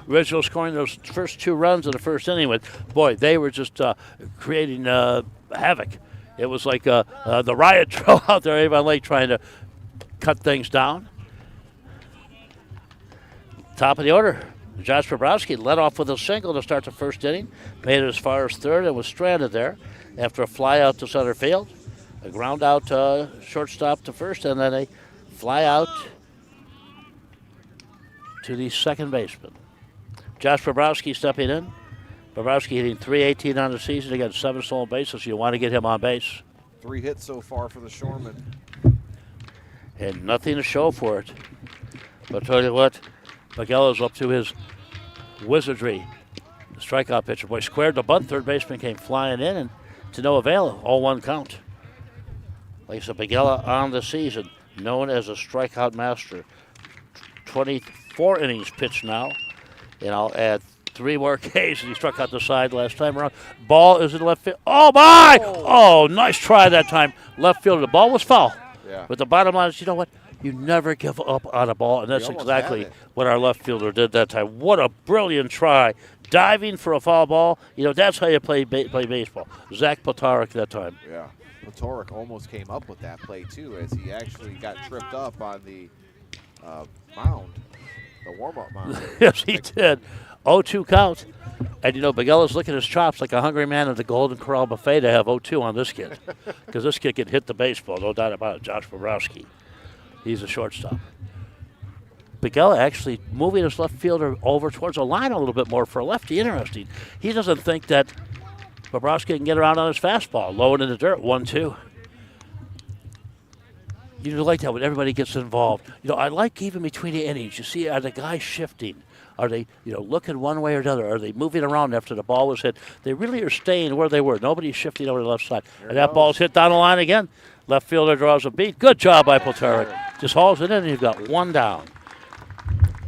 Ridgeville scoring those first 2 runs in the first inning with, boy, they were just creating havoc. It was like the riot drill out there, Avon Lake trying to cut things down. Top of the order, Josh Bobrowski led off with a single to start the first inning, made it as far as third and was stranded there after a fly out to center field. A ground out shortstop to first, and then a fly out to the second baseman. Josh Bobrowski stepping in. Bobrowski hitting .318 on the season. He got 7 stolen bases, so you want to get him on base. 3 hits so far for the Shoreman. And nothing to show for it. But tell you what, Miguelo's up to his wizardry. The strikeout pitcher, boy, squared the bunt. Third baseman came flying in, and to no avail. 0-1 count. Lisa Miguela on the season, known as a strikeout master. 24 innings pitched now, and I'll add 3 more Ks. He struck out the side last time around. Ball is in left field. Oh, my! Oh, nice try that time. Left field. The ball was foul. Yeah. But the bottom line is, you know what? You never give up on a ball, and that's exactly what our left fielder did that time. What a brilliant try. Diving for a foul ball. You know, that's how you play baseball. Zach Poltarek that time. Yeah. Poltarek almost came up with that play, too, as he actually got tripped up on the mound, the warm-up mound. Yes, he did. 0-2 count. And, Begella's licking his chops like a hungry man at the Golden Corral Buffet to have 0-2 on this kid. Because this kid can hit the baseball, no doubt about it. Josh Bobrowski. He's a shortstop. Begella actually moving his left fielder over towards the line a little bit more for a lefty. Interesting. He doesn't think that Bobrowski can get around on his fastball. Low and in the dirt, 1-2. You like that when everybody gets involved. I like even between the innings. You see, are the guys shifting? Are they, looking one way or the other? Are they moving around after the ball was hit? They really are staying where they were. Nobody's shifting over to the left side. And that ball's hit down the line again. Left fielder draws a beat. Good job by Polterek. Just hauls it in, and you've got one down.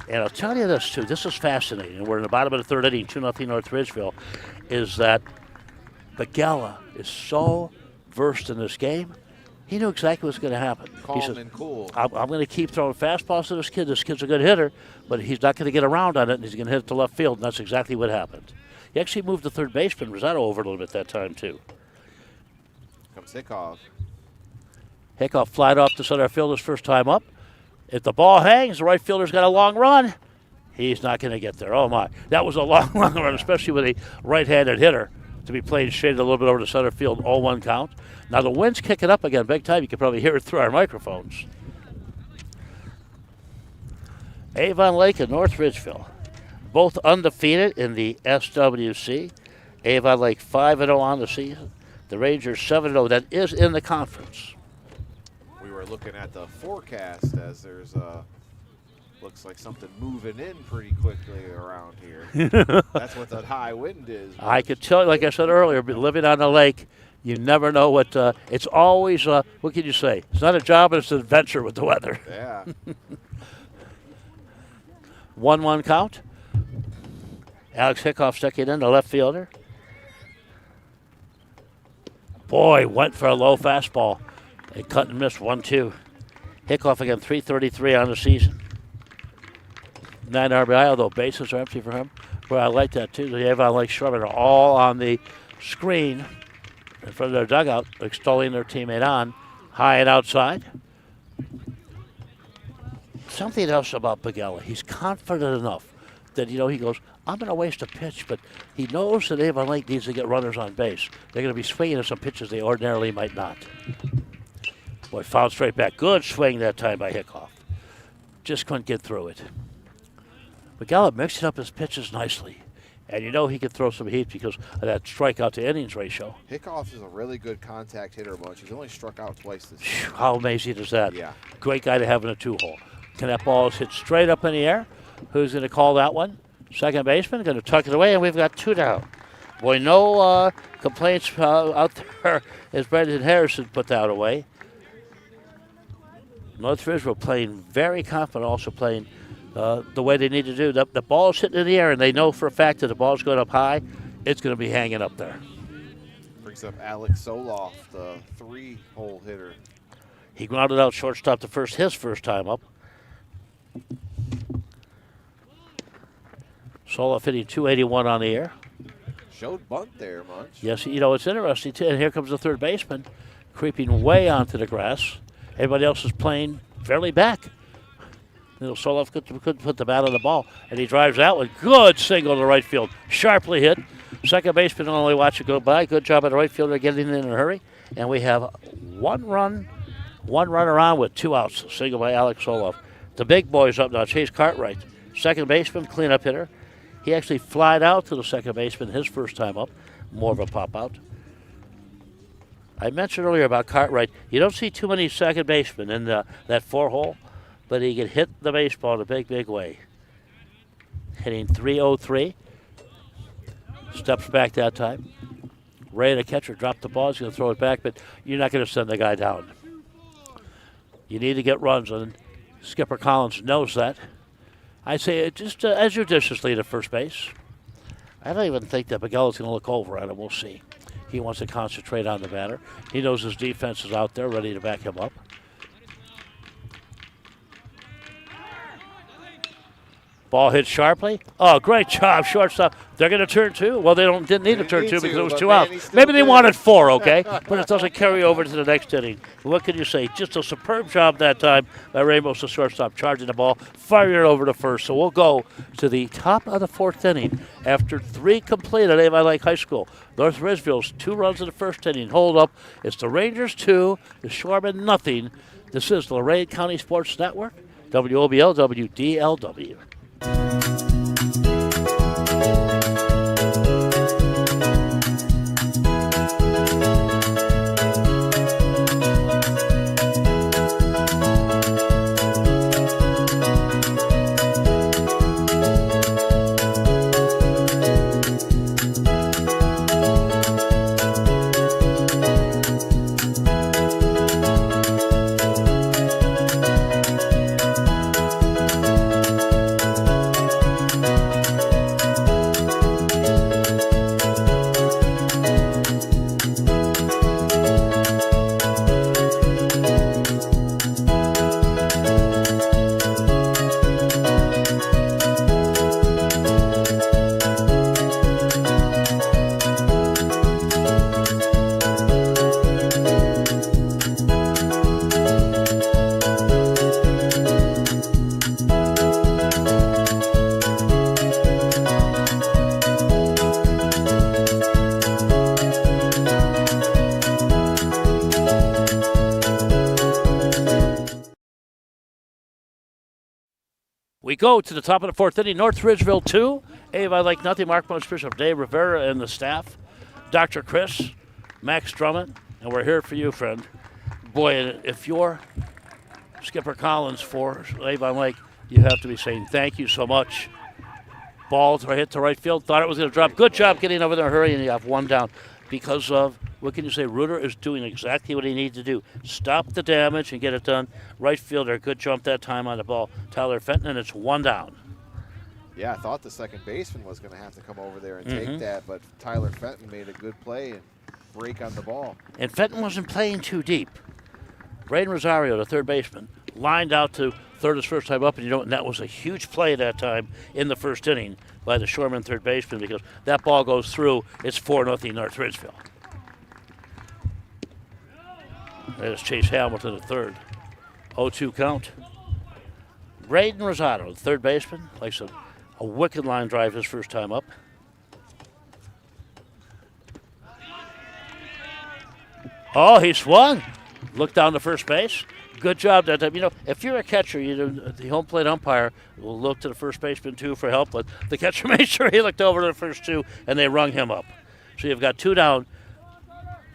And I'll tell you this, too. This is fascinating. We're in the bottom of the third inning, 2-0 North Ridgeville, is that Begella is so versed in this game. He knew exactly what's going to happen. Calm and cool. I'm going to keep throwing fastballs to this kid. This kid's a good hitter, but he's not going to get around on it, and he's going to hit it to left field, and that's exactly what happened. He actually moved the third baseman, Rosado, over a little bit that time, too. Comes Hickoff. Hickoff flied off to center field his first time up. If the ball hangs, the right fielder's got a long run. He's not going to get there. Oh, my. That was a long run, especially with a right-handed hitter to be playing shaded a little bit over to center field, 0-1 count. Now the wind's kicking up again big time. You can probably hear it through our microphones. Avon Lake and North Ridgeville, both undefeated in the SWC. Avon Lake 5-0 on the season. The Rangers 7-0. That is in the conference. We were looking at the forecast as there's looks like something moving in pretty quickly around here. That's what that high wind is. I could tell you, like I said earlier, living on the lake, you never know what. It's always, what can you say? It's not a job, it's an adventure with the weather. Yeah. 1-1 count. Alex Hickoff sticking in, the left fielder. Boy, went for a low fastball. They cut and missed 1-2. Hickoff again, 333 on the season. 9 RBI, although bases are empty for him. Well, I like that too. The Avon Lake Shrubber are all on the screen in front of their dugout, extolling their teammate on, high and outside. Something else about Begella. He's confident enough that, he goes, I'm going to waste a pitch, but he knows that Avon Lake needs to get runners on base. They're going to be swinging at some pitches they ordinarily might not. Boy, fouled straight back. Good swing that time by Hickoff. Just couldn't get through it. Begella mixed up his pitches nicely. And he could throw some heat because of that strikeout to innings ratio. Hickoff is a really good contact hitter, Munch. He's only struck out twice this year. How amazing is that? Yeah. Great guy to have in a 2-hole. Can that ball hit straight up in the air? Who's going to call that one? Second baseman going to tuck it away, and we've got 2 down. Boy, no complaints out there as Brendan Harrison put that away. North Ridgeville playing very confident, also playing the way they need to do. The ball's hitting in the air, and they know for a fact that the ball's going up high. It's going to be hanging up there. Brings up Alex Soloff, the 3-hole hitter. He grounded out shortstop his first time up. Soloff hitting 281 on the air. Showed bunt there, Munch. Yes, it's interesting, too. And here comes the third baseman, creeping way onto the grass. Everybody else is playing fairly back. Soloff couldn't put the bat on the ball, and he drives that one. Good single to right field. Sharply hit. Second baseman only watch it go by. Good job by the right fielder getting in a hurry. And we have one run around with 2 outs. Single by Alex Soloff. The big boy's up now. Chase Cartwright, second baseman, cleanup hitter. He actually flied out to the second baseman his first time up. More of a pop out. I mentioned earlier about Cartwright. You don't see too many second basemen in that 4-hole, but he can hit the baseball in a big, big way. Hitting 303. Steps back that time. Ray, the catcher, dropped the ball. He's going to throw it back, but you're not going to send the guy down. You need to get runs, and Skipper Collins knows that. I say just as judiciously to first base. I don't even think that Begella's going to look over at him. We'll see. He wants to concentrate on the batter. He knows his defense is out there ready to back him up. Ball hit sharply. Oh, great job, shortstop. They're going to turn two. Well, they didn't need to turn two because it was 2 outs. Maybe they wanted 4, okay? But it doesn't carry over to the next inning. What can you say? Just a superb job that time by Ramos, the shortstop, charging the ball, firing it over to first. So we'll go to the top of the 4th inning after 3 complete at Avon Lake High School. North Ridgeville's 2 runs in the 1st inning. Hold up. It's the Rangers 2, the Shoremen nothing. This is Lorain County Sports Network, WOBL, WDLW. We go to the top of the 4th inning. North Ridgeville 2, Avon Lake nothing. Mark Bishop, Dave Rivera, and the staff. Dr. Chris, Max Drummond, and we're here for you, friend. Boy, if you're Skipper Collins for Avon Lake, you have to be saying thank you so much. Ball hit to right field. Thought it was going to drop. Good job getting over there in a hurry, and you have 1 down. Because of, what can you say, Reuter is doing exactly what he needs to do. Stop the damage and get it done. Right fielder, good jump that time on the ball. Tyler Fenton, and it's 1 down. Yeah, I thought the second baseman was going to have to come over there and take that, but Tyler Fenton made a good play and break on the ball. And Fenton wasn't playing too deep. Braden Rosario, the third baseman, lined out to third his first time up, and that was a huge play that time in the 1st inning by the Shoreman third baseman because that ball goes through. It's 4-0 North Ridgeville. There's Chase Hamilton at third. 0-2 count. Braden Rosario, the third baseman, likes a wicked line drive his first time up. Oh, he swung. Looked down to first base. Good job that time. If you're a catcher, the home plate umpire will look to the first baseman, too, for help. But the catcher made sure he looked over to the first 2, and they rung him up. So you've got 2 down.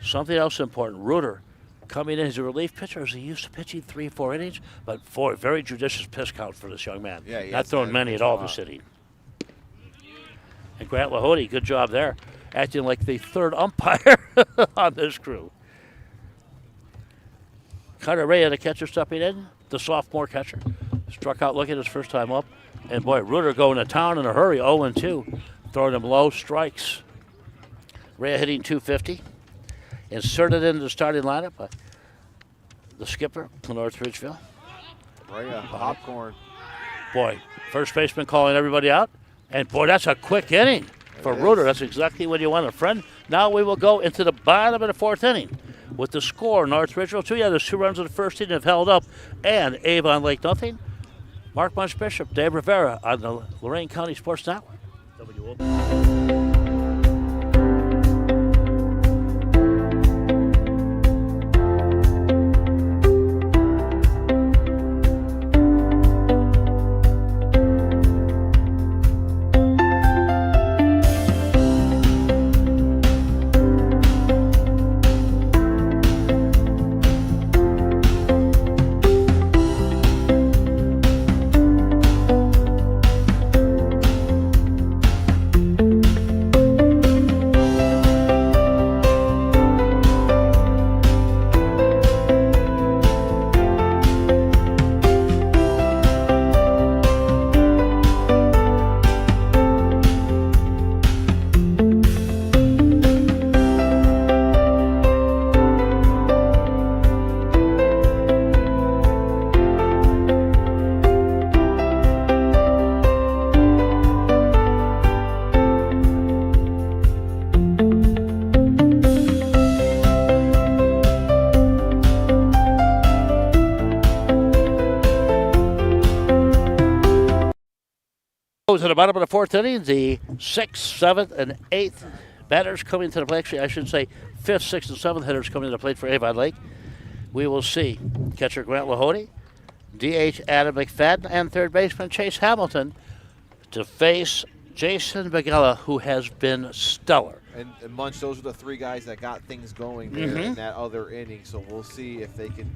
Something else important. Reuter coming in as a relief pitcher. Is he used to pitching 3-4 innings? But very judicious pitch count for this young man. Yeah, not throwing many at all this inning. And Grant Lahode, good job there, acting like the third umpire on this crew. Carter Rea, the catcher, stepping in, the sophomore catcher. Struck out looking his first time up. And, boy, Reuter going to town in a hurry, 0-2. Throwing him low strikes. Rea hitting .250. Inserted into the starting lineup by the skipper for North Ridgeville. Rea, popcorn. Boy, first baseman calling everybody out. And, boy, that's a quick inning for Reuter. That's exactly what you want, friend. Now we will go into the bottom of the 4th inning. With the score, North Ridgeville 2. Yeah, there's 2 runs in the 1st inning have held up. And Avon Lake nothing. Mark Bishop, Dave Rivera on the Lorain County Sports Network. to the bottom of the fourth inning. The 6th, 7th, and 8th batters coming to the plate. Actually, I should say 5th, 6th, and 7th hitters coming to the plate for Avon Lake. We will see catcher Grant Lahode, DH Adam McFadden, and third baseman Chase Hamilton to face Jason Bagella, who has been stellar. And Munch, those are the three guys that got things going there in that other inning. So we'll see if they can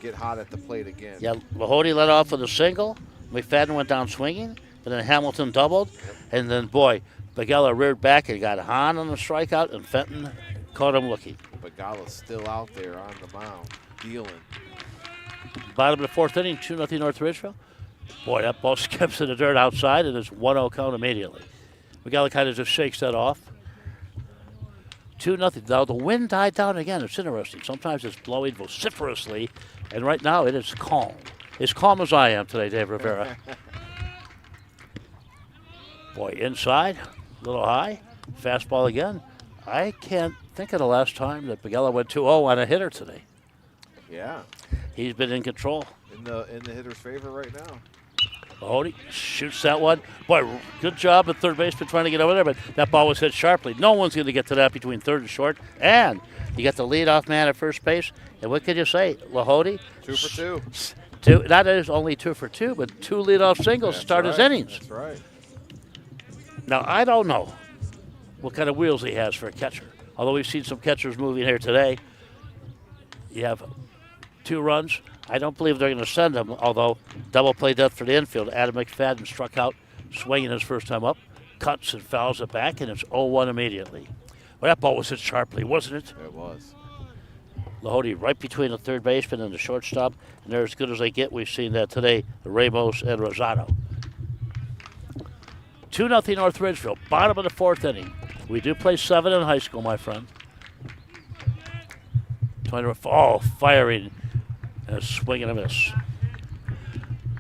get hot at the plate again. Yeah, Lahode led off with a single. McFadden went down swinging, but then Hamilton doubled. And then, boy, Bagella reared back and got Hahn on the strikeout, and Fenton caught him looking. Bagalla's still out there on the mound, dealing. Bottom of the fourth inning, 2-0 North Ridgeville. Boy, that ball skips in the dirt outside, and it's 1-0 count immediately. Bagella kind of just shakes that off. 2-0. Now, the wind died down again. It's interesting. Sometimes it's blowing vociferously, and right now it is calm. As calm as I am today, Dave Rivera. Boy, inside, a little high. Fastball again. I can't think of the last time that Bagella went 2-0 on a hitter today. Yeah. He's been in control. In the hitter's favor right now. Lahode shoots that one. Boy, good job at third baseman trying to get over there, but that ball was hit sharply. No one's going to get to that between third and short. And you got the leadoff man at first base. And what can you say? Lahode. 2 for 2. Not only 2 for 2, but 2 leadoff singles start his innings. That's right. Now, I don't know what kind of wheels he has for a catcher. Although we've seen some catchers moving here today. You have 2 runs. I don't believe they're going to send him, although double play death for the infield. Adam McFadden struck out swinging his first time up, cuts and fouls it back, and it's 0-1 immediately. Well, that ball was hit sharply, wasn't it? It was. Lahode right between the third baseman and the shortstop, and they're as good as they get. We've seen that today, Ramos and Rosado. 2-0 North Ridgeville, bottom of the fourth inning. We do play 7 in high school, my friend. Firing. And a swing and a miss.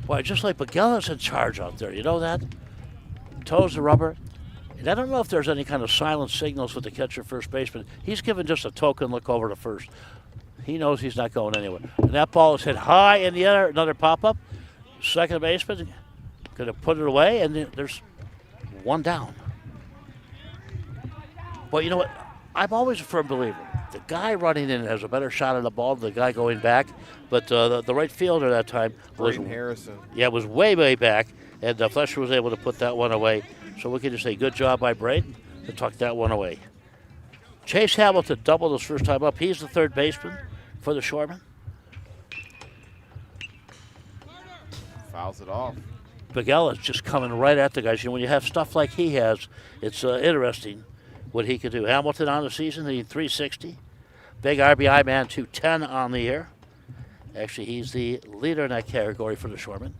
Boy, just like Bagella's in charge out there. You know that? Toes the rubber. And I don't know if there's any kind of silent signals with the catcher first baseman. He's given just a token look over to first. He knows he's not going anywhere. And that ball is hit high in the air. Another pop-up. Second baseman going to put it away, and there's one down. Well, you know what? I'm always a firm believer. The guy running in has a better shot at the ball than the guy going back. But the right fielder that time was Harrison. Yeah, was way, way back. And Flesher was able to put that one away. So we can just say good job by Braden to tuck that one away. Chase Hamilton doubled his first time up. He's the third baseman for the Shoremen. Fouls it off. Bagella's just coming right at the guys. You know, when you have stuff like he has, it's interesting what he could do. Hamilton on the season, he 360. Big RBI man, 210 on the year. Actually, he's the leader in that category for the Shoremen.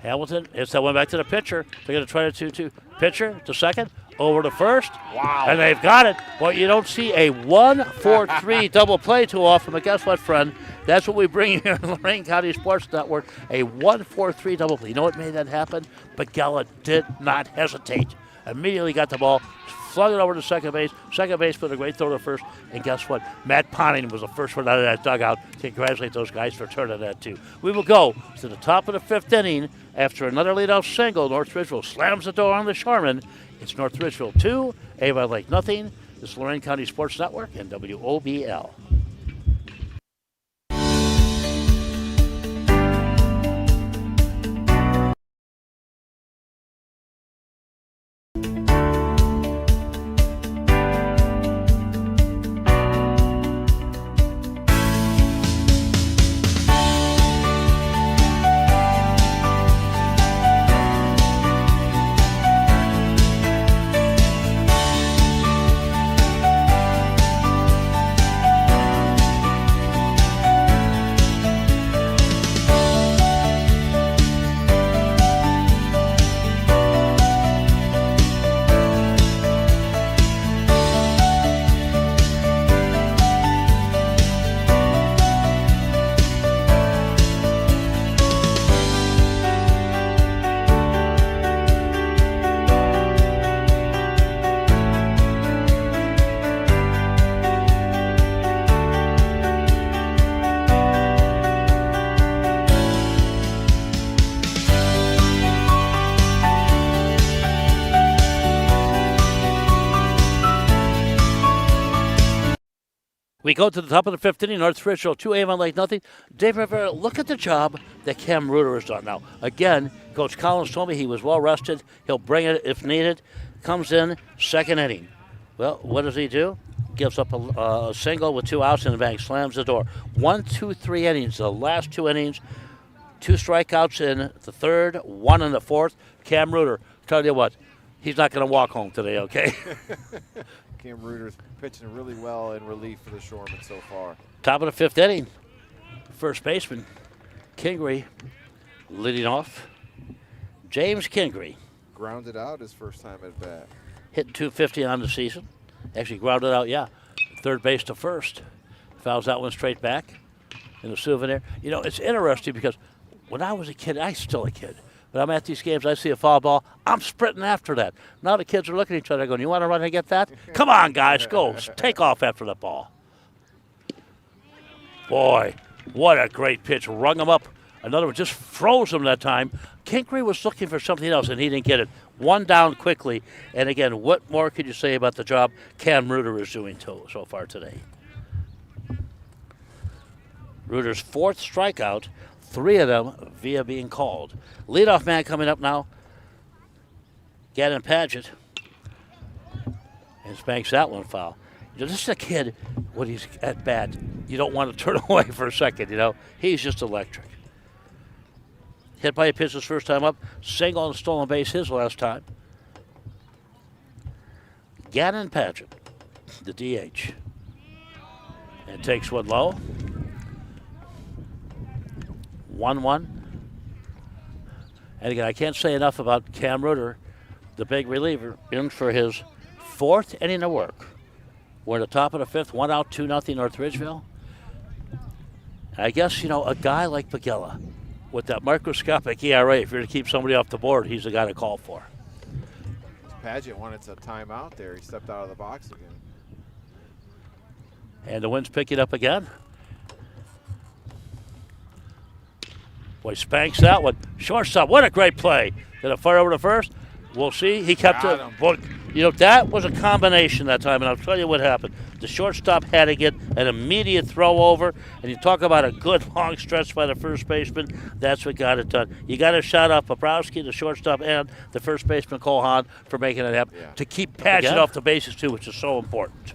Hamilton hits that one back to the pitcher. They're going to try to 2-2. Pitcher to second, over to first. Wow. And they've got it. Well, you don't see a 1-4-3 double play too often, but guess what, friend? That's what we bring here in Lorain County Sports Network, a 1-4-3 double play. You know what made that happen? Bagella did not hesitate. Immediately got the ball, flung it over to second base. Second base put a great throw to first. And guess what? Matt Ponning was the first one out of that dugout. Congratulate those guys for turning that too. We will go to the top of the fifth inning after another leadoff single. North Ridgeville slams the door on the Shoremen. It's North Ridgeville 2, Avon Lake nothing. This is Lorain County Sports Network and WOBL. We go to the top of the fifth inning. North Ridgeville 2, Avon Lake nothing. Dave Rivera, look at the job that Cam Reuter has done. Now, again, Coach Collins told me he was well rested. He'll bring it if needed. Comes in, second inning. Well, what does he do? Gives up a single with 2 outs in the bank, slams the door. 1, 2, 3 innings. The last 2 innings, 2 strikeouts in the third, 1 in the fourth. Cam Reuter, tell you what, he's not going to walk home today, okay? Cam Reuter's pitching really well in relief for the Shoremen so far. Top of the fifth inning. First baseman, Kingery, leading off. James Kingery. Grounded out his first time at bat. Hitting .250 on the season. Actually grounded out, third base to first. Fouls that one straight back in a souvenir. You know, it's interesting because when I was a kid, I was still a kid. But I'm at these games, I see a foul ball, I'm sprinting after that. Now the kids are looking at each other going, you want to run and get that? Come on, guys, go. Take off after the ball. Boy, what a great pitch. Rung him up. Another one just froze him that time. Kingery was looking for something else, and he didn't get it. One down quickly. And again, what more could you say about the job Cam Reuter is doing so far today? Reuter's 4th strikeout, 3 of them via being called. Leadoff man coming up now, Gannon Padgett. And spanks that one foul. You know, this is a kid, when he's at bat, you don't want to turn away for a second, you know. He's just electric. Hit by a pitch his first time up. Single and stolen base his last time. Gannon Padgett, the DH. And takes one low. 1-1. And again, I can't say enough about Cam Reuter, the big reliever, in for his 4th inning of work. We're at the top of the 5th, 1 out, 2-0 North Ridgeville. I guess, you know, a guy like Pagella, with that microscopic ERA, if you're to keep somebody off the board, he's the guy to call for. Padgett wanted a timeout there. He stepped out of the box again. And the wind's picking up again. Boy, spanks that one. Shortstop, what a great play. Did it fire over to first? We'll see. He kept it. Boy, you know, that was a combination that time, and I'll tell you what happened. The shortstop had to get an immediate throw over, and you talk about a good long stretch by the first baseman. That's what got it done. You got to shout out Poprowski, the shortstop, and the first baseman, Cole Hahn, for making it happen. To keep Padgett off the bases, too, which is so important.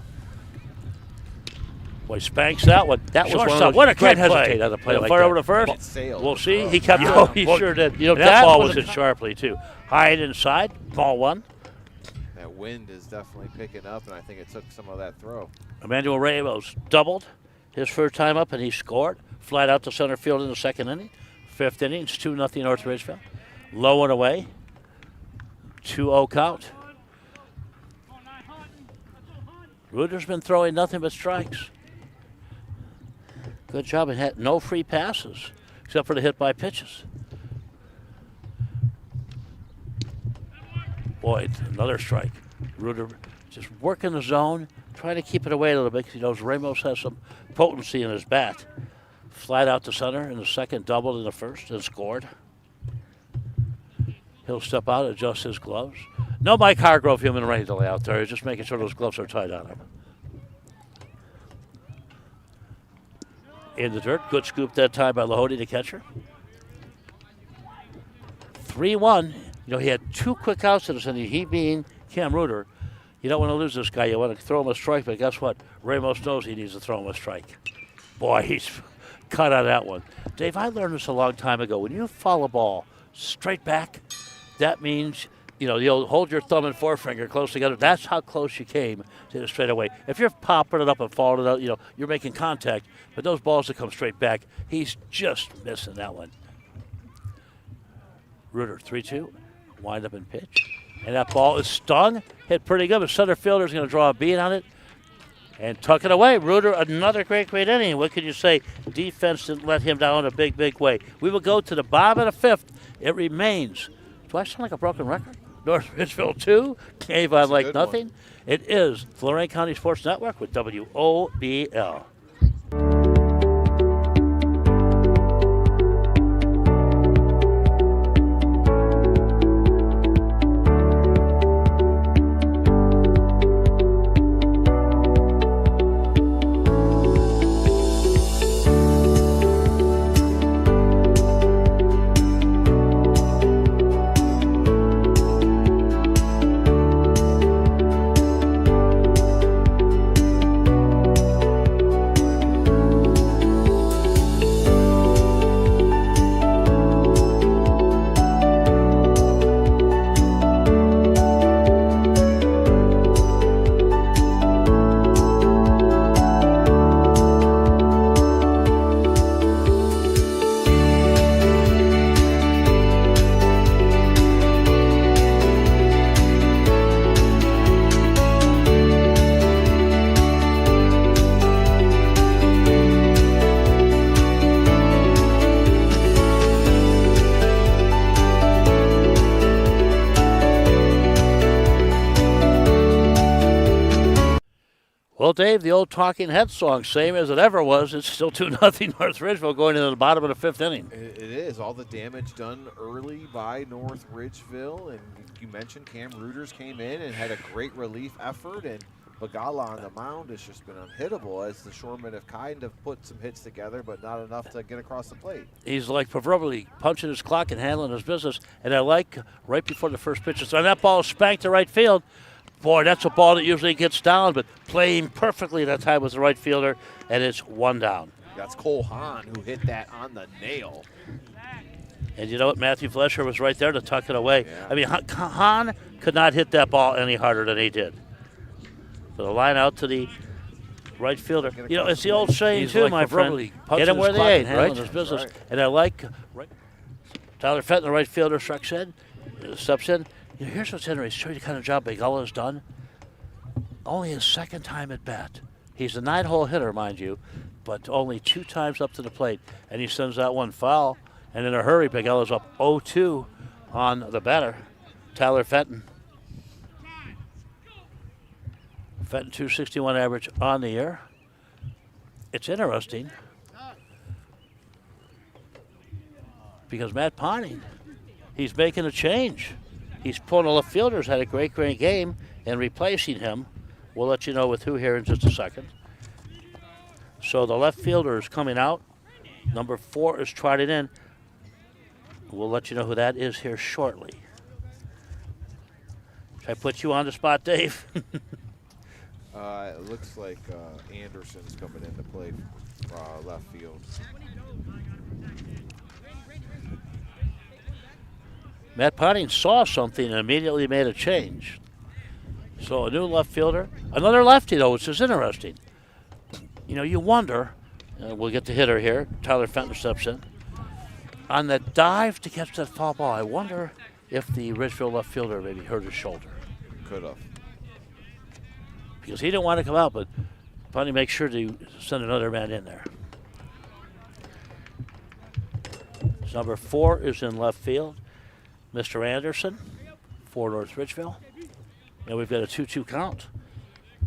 Boy, spanks that one. That was shortstop. What a great play. On a play like fire over to first. We'll see. He kept it. Oh, he sure did. You know, that ball was hit sharply, too. High and inside. Ball 1. That wind is definitely picking up, and I think it took some of that throw. Emmanuel Ramos doubled his first time up, and he scored. Flied out to center field in the second inning. 5th inning, it's 2-0 North Ridgeville. Low and away. 2-0 count. Reuter's been throwing nothing but strikes. Good job, and had no free passes except for the hit by pitches. Boy, another strike. Reuter just working the zone, trying to keep it away a little bit because he knows Ramos has some potency in his bat. Flat out to center in the second, doubled in the first, and scored. He'll step out, adjust his gloves. No Mike Hargrove, human rain delay out there. He's just making sure those gloves are tight on him. In the dirt, good scoop that time by Lahode, the catcher. 3-1. You know, he had 2 quick outs in this inning, he being Cam Reuter. You don't want to lose this guy. You want to throw him a strike, but guess what? Ramos knows he needs to throw him a strike. Boy, he's cut on that one. Dave, I learned this a long time ago. When you foul a ball straight back, that means, you know, you'll hold your thumb and forefinger close together. That's how close you came to the straightaway. If you're popping it up and falling it out, you know, you're making contact. But those balls that come straight back, he's just missing that one. Reuter, 3-2. Wind up and pitch. And that ball is stung. Hit pretty good, but center fielder's going to draw a bead on it and tuck it away. Reuter, another great inning. What could you say? Defense didn't let him down in a big way. We will go to the bottom of the 5th. It remains. Do I sound like a broken record? North Ridgeville 2, Avon Lake nothing. It is the Lorain County Sports Network with WOBL. Well, Dave, the old Talking Head song, same as it ever was. It's still 2-0 North Ridgeville going into the bottom of the fifth inning. It is. All the damage done early by North Ridgeville. And you mentioned Cam Reuters came in and had a great relief effort. And Bagala on the mound has just been unhittable as the Shoremen have kind of put some hits together, but not enough to get across the plate. He's like proverbially punching his clock and handling his business. And I like right before the first pitch, and that ball spanked to right field. Boy, that's a ball that usually gets down, but playing perfectly that time with the right fielder, and it's one down. That's Cole Hahn who hit that on the nail. And you know what? Matthew Flesher was right there to tuck it away. Yeah. I mean, Hahn could not hit that ball any harder than he did. But the line out to the right fielder. You know, it's the old saying, He's too, like my friend. Get him where they ain't, right? handling his business. Right. And I like Tyler Fenton, the right fielder, steps in. You know, here's what's interesting. Show you the kind of job Bagala's done. Only his second time at bat. He's a 9-hole hitter, mind you, but only 2 times up to the plate. And he sends that one foul. And in a hurry, Bagala's up 0-2 on the batter, Tyler Fenton. Fenton 261 average on the year. It's interesting because Matt Ponting, he's making a change. He's pulling the left fielders, had a great game, and replacing him. We'll let you know with who here in just a second. So the left fielder is coming out. Number 4 is trotting in. We'll let you know who that is here shortly. Should I put you on the spot, Dave? It looks like Anderson's coming into play left field. Matt Ponting saw something and immediately made a change. So a new left fielder. Another lefty, though, which is interesting. You know, you wonder, we'll get the hitter here. Tyler Fenton steps in. On that dive to catch that foul ball, I wonder if the Ridgeville left fielder maybe hurt his shoulder. Could have. Because he didn't want to come out, but Ponting makes sure to send another man in there. So number 4 is in left field. Mr. Anderson for North Ridgeville. And we've got a 2-2 count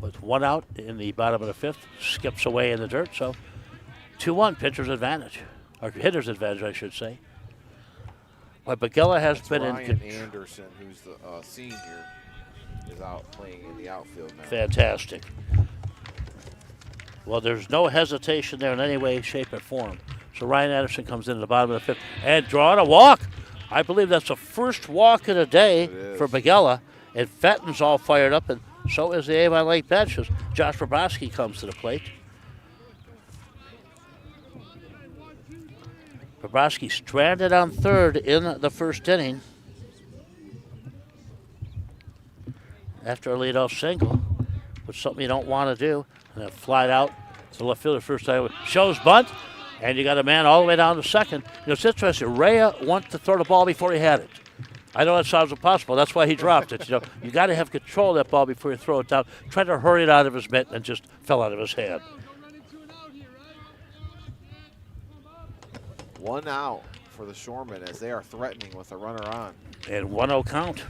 with 1 out in the bottom of the 5th. Skips away in the dirt, so 2-1, pitcher's advantage. Or hitter's advantage, I should say. But Bagala has That's been Ryan Anderson, who's the senior, is out playing in the outfield now. Fantastic. Well, there's no hesitation there in any way, shape, or form. So Ryan Anderson comes in at the bottom of the 5th and drawing a walk. I believe that's the first walk of the day for Bagala. And Fenton's all fired up, and so is the Avon Lake bench as Josh Bobrovsky comes to the plate. Bobrovsky stranded on third in the first inning after a leadoff single, which is something you don't want to do. And then flied out to the left fielder first time. Shows bunt, and you got a man all the way down to second. You know, it's interesting. Rhea wanted to throw the ball before he had it. I know that sounds impossible. That's why he dropped it. You know, you got to have control of that ball before you throw it down. Tried to hurry it out of his mitt and just fell out of his hand. 1 out for the Shoremen as they are threatening with a runner on. And 1-0 count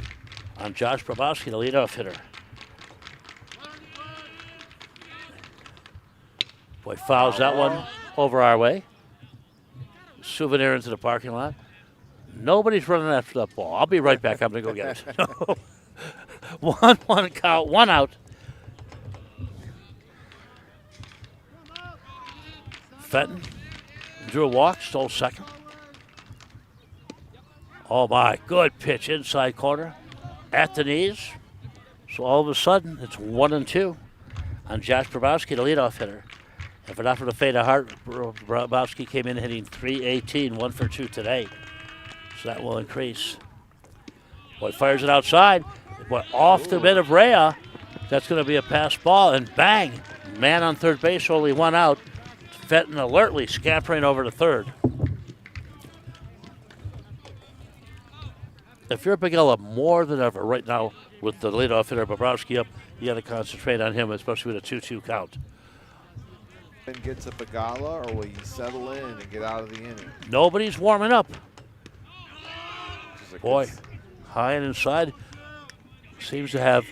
on Josh Bobrovsky, the leadoff hitter. Boy, fouls that one over our way. Souvenir into the parking lot. Nobody's running after that ball. I'll be right back. I'm going to go get it. 1-1 count, 1 out. Fenton drew a walk, stole second. Oh, my. Good pitch inside corner at the knees. So all of a sudden, it's 1-2 on Josh Bobrovsky, the leadoff hitter. If not for the fade of heart, Bobrovsky came in hitting .318, 1 for 2 today. So that will increase. Boy, fires it outside. Boy, off the mid of Rhea. That's going to be a pass ball, and bang! Man on third base, only 1 out. Fenton alertly scampering over to third. If you're Bagala more than ever right now with the leadoff hitter Bobrovsky up, you got to concentrate on him, especially with a 2-2 count. And get to Bagala, or will you settle in and get out of the inning? Nobody's warming up. Boy, high and inside, seems to have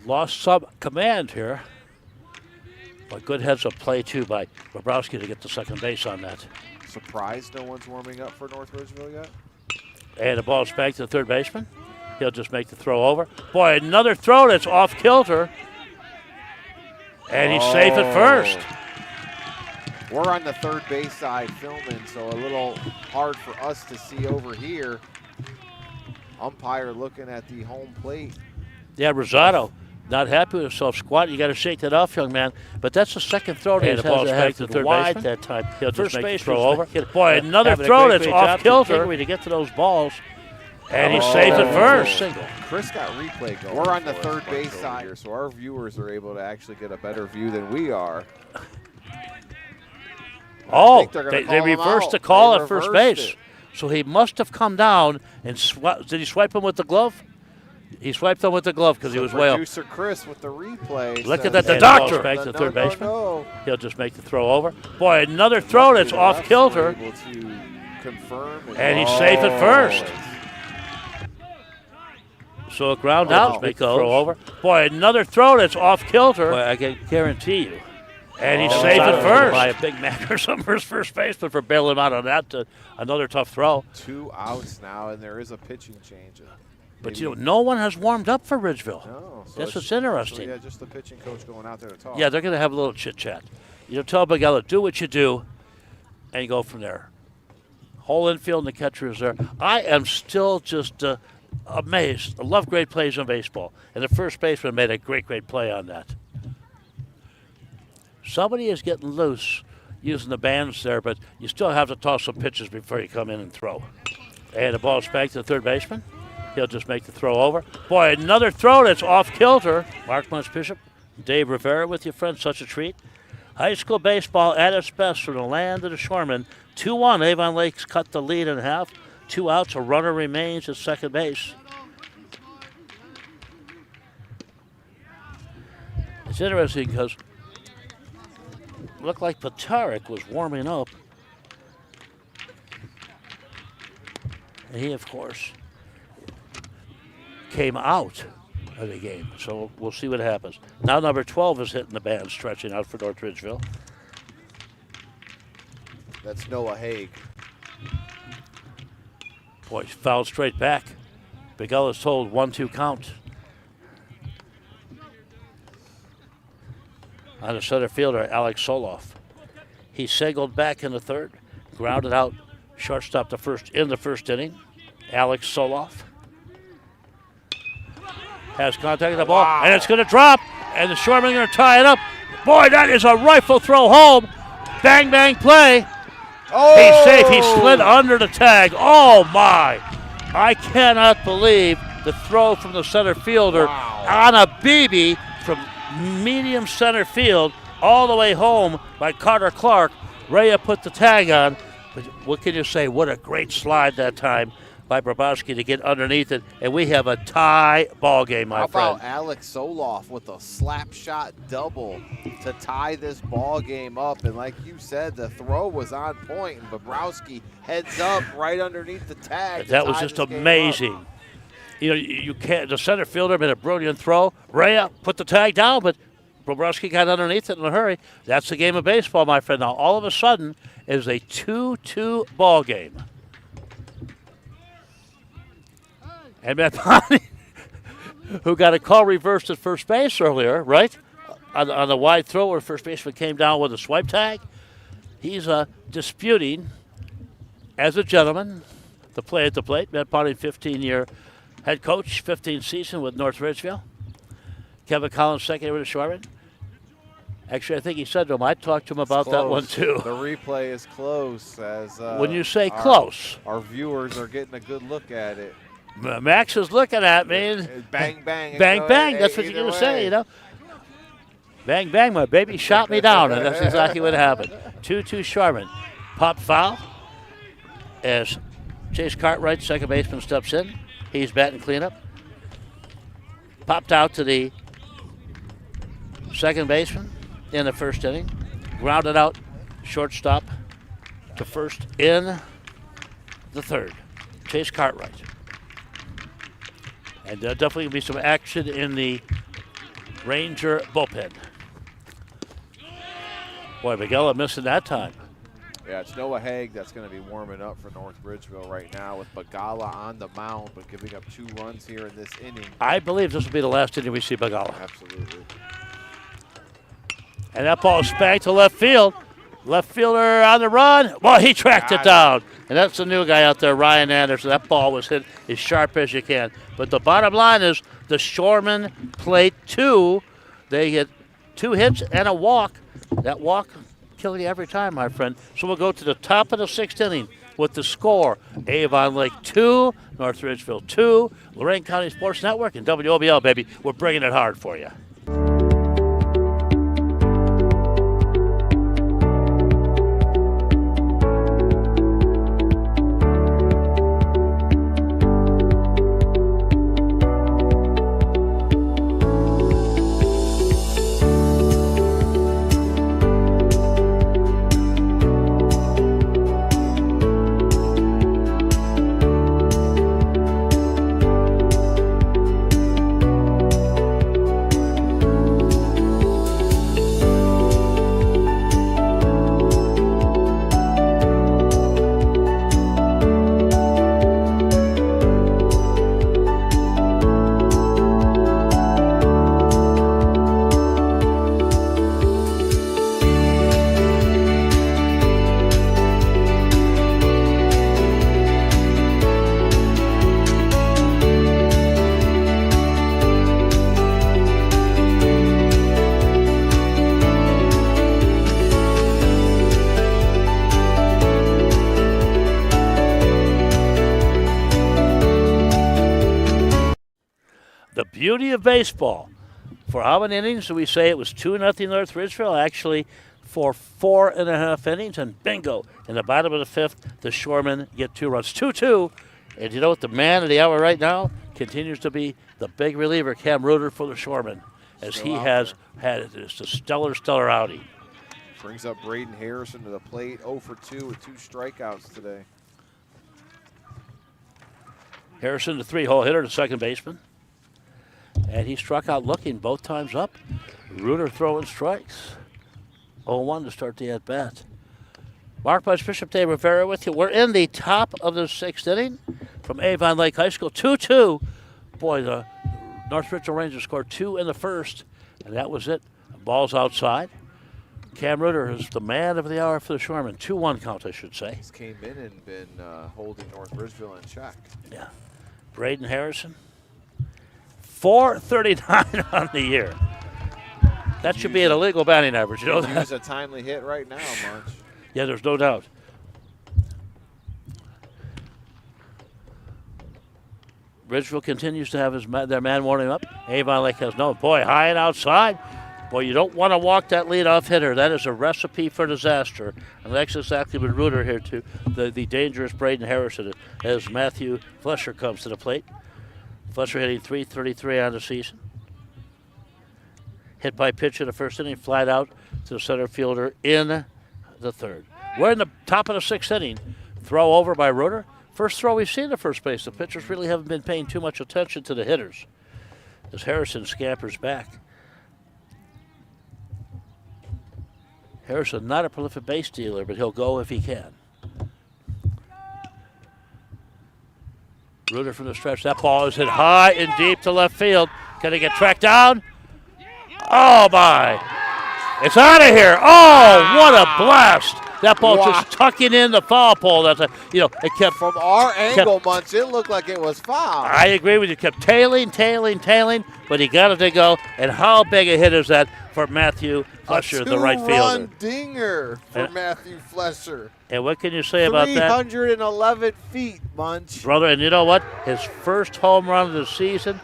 lost some command here. But good heads-up play, too, by Bobrowski to get to second base on that. Surprised no one's warming up for North Ridgeville yet? And the ball's back to the third baseman. He'll just make the throw over. Boy, another throw that's off kilter. And he's safe at first. We're on the third base side filming, so a little hard for us to see over here. Umpire looking at the home plate. Yeah, Rosado not happy with himself. Squat, you got to shake that off, young man. But that's the second throw. And the ball's back to the third baseman. That time. He'll just make the throw over. Boy, another throw that's off kilter. To get to those balls. And he's safe at first. Single. Chris got replay going. We're on the third base side here, so our viewers are able to actually get a better view than we are. Oh, they reversed the call at first base. So he must have come down and did he swipe him with the glove? He swiped him with the glove because he was way up. Producer Chris with the replay. Look at that, the doctor. Back to the third baseman. He'll just make the throw over. Boy, another throw that's off kilter. Able to confirm and he's safe at first. So a ground out, make the throw over. Boy, another throw that's off kilter. Boy, I can guarantee you. And he's safe at first. By a big man or something for his first baseman for bailing him out on that. Another tough throw. 2 outs now, and there is a pitching change. But, you know, no one has warmed up for Ridgeville. No. So that's what's interesting. So, yeah, just the pitching coach going out there to talk. Yeah, they're going to have a little chit-chat. You know, tell Big Ella, do what you do, and you go from there. Whole infield and the catcher is there. I am still just amazed. I love great plays in baseball. And the first baseman made a great play on that. Somebody is getting loose using the bands there, but you still have to toss some pitches before you come in and throw. And the ball's back to the third baseman. He'll just make the throw over. Boy, another throw that's off kilter. Mark Munch-Bishop, Dave Rivera with you, friends. Such a treat. High school baseball at its best from the land of the shoremen. 2-1. Avon Lakes cut the lead in half. 2 outs. A runner remains at second base. It's interesting because it looked like Patarik was warming up. And he, of course, came out of the game. So we'll see what happens. Now number 12 is hitting the band, stretching out for North Ridgeville. That's Noah Haig. Boy, fouled straight back. Big L is told 1-2 count. On the center fielder, Alex Soloff. He singled back in the third, grounded out, shortstop in the first inning. Alex Soloff has contact with the ball, and it's going to drop, and the shoremen are going to tie it up. Boy, that is a rifle throw home. Bang, bang play. Oh! He's safe. He slid under the tag. Oh, my. I cannot believe the throw from the center fielder on a BB from medium center field all the way home by Carter Clark. Rhea put the tag on, but what can you say? What a great slide that time by Bobrowski to get underneath it, and we have a tie ball game, my friend. How about Alex Soloff with a slap shot double to tie this ball game up? And like you said, the throw was on point, and Bobrowski heads up right underneath the tag. That was just amazing. You know, you can't. The center fielder made a brilliant throw. Rhea put the tag down, but Bobrowski got underneath it in a hurry. That's the game of baseball, my friend. Now, all of a sudden, it is a 2-2 ball game. And Matt Bonnie, who got a call reversed at first base earlier, right? On the wide throw where first baseman came down with a swipe tag. He's disputing, as a gentleman, the play at the plate. Matt Bonnie, 15-year head coach, 15th season with North Ridgeville. Kevin Collins, second year with the Shoremen. Actually, I think he said to him, I talked to him about that one too. The replay is close. As when you say close, our viewers are getting a good look at it. Max is looking at me. Bang, bang. Bang, bang. That's what you're going to say, you know. Bang, bang, my baby shot me down, and that's exactly what happened. 2-2 Sharman. Pop foul as Chase Cartwright, second baseman, steps in. He's batting cleanup. Popped out to the second baseman in the first inning. Grounded out, shortstop to first in the third. Chase Cartwright. And there'll definitely be some action in the Ranger bullpen. Boy, Magella missing that time. Yeah, it's Noah Haig that's going to be warming up for North Ridgeville right now with Bagala on the mound, but giving up 2 runs here in this inning. I believe this will be the last inning we see Bagala. Absolutely. And that ball is spanked to left field. Left fielder on the run. Well, he tracked it down. And that's the new guy out there, Ryan Anderson. That ball was hit as sharp as you can. But the bottom line is the Shoreman played 2. They get 2 hits and a walk. That walk kill you every time, my friend. So we'll go to the top of the 6th inning with the score. Avon Lake 2, North Ridgeville 2, Lorraine County Sports Network, and WOBL, baby. We're bringing it hard for you. The beauty of baseball. For how many innings do we say it was 2-0 North Ridgeville? Actually, for 4.5 innings, and bingo. In the bottom of the 5th, the Shoremen get 2 runs. 2-2. And you know what? The man of the hour right now continues to be the big reliever, Cam Reuter, for the Shoremen, as he has had just a stellar outing. Brings up Braden Harrison to the plate, 0 for 2 with 2 strikeouts today. Harrison, the 3-hole hitter, the second baseman. And he struck out looking both times up. Reuter throwing strikes. 0-1 to start the at-bat. Mark Budge, Bishop Dave Rivera with you. We're in the top of the 6th inning from Avon Lake High School. 2-2. Boy, the North Ridgeville Rangers scored 2 in the first, and that was it. Ball's outside. Cam Reuter is the man of the hour for the Shoremen. 2-1 count, I should say. He's came in and been holding North Ridgeville in check. Yeah. Braden Harrison. 439 on the year. That should be an illegal batting average. You know that? Use a timely hit right now, Munch. Yeah, there's no doubt. Ridgeville continues to have their man warming up. Avon Lake has no. Boy, high and outside. Boy, you don't want to walk that leadoff hitter. That is a recipe for disaster. And that's exactly what Reuter here to the dangerous Braden Harrison as Matthew Flesher comes to the plate. Flesher hitting .333 on the season. Hit by pitch in the first inning, flat out to the center fielder in the third. We're in the top of the 6th inning. Throw over by Reuter. First throw we've seen at first base. The pitchers really haven't been paying too much attention to the hitters as Harrison scampers back. Harrison, not a prolific base stealer, but he'll go if he can. Reuter from the stretch. That ball is hit high and deep to left field. Can he get tracked down? Oh, my. It's out of here. Oh, what a blast. That ball just tucking in the foul pole. That's it kept. From our angle, Munch, it looked like it was foul. I agree with you. Kept tailing, but he got it to go. And how big a hit is that for Matthew Flesher, the right fielder? A 2-run dinger for Matthew Flesher. And what can you say about that? 311 feet, Munch. Brother, and you know what? His first home run of the season.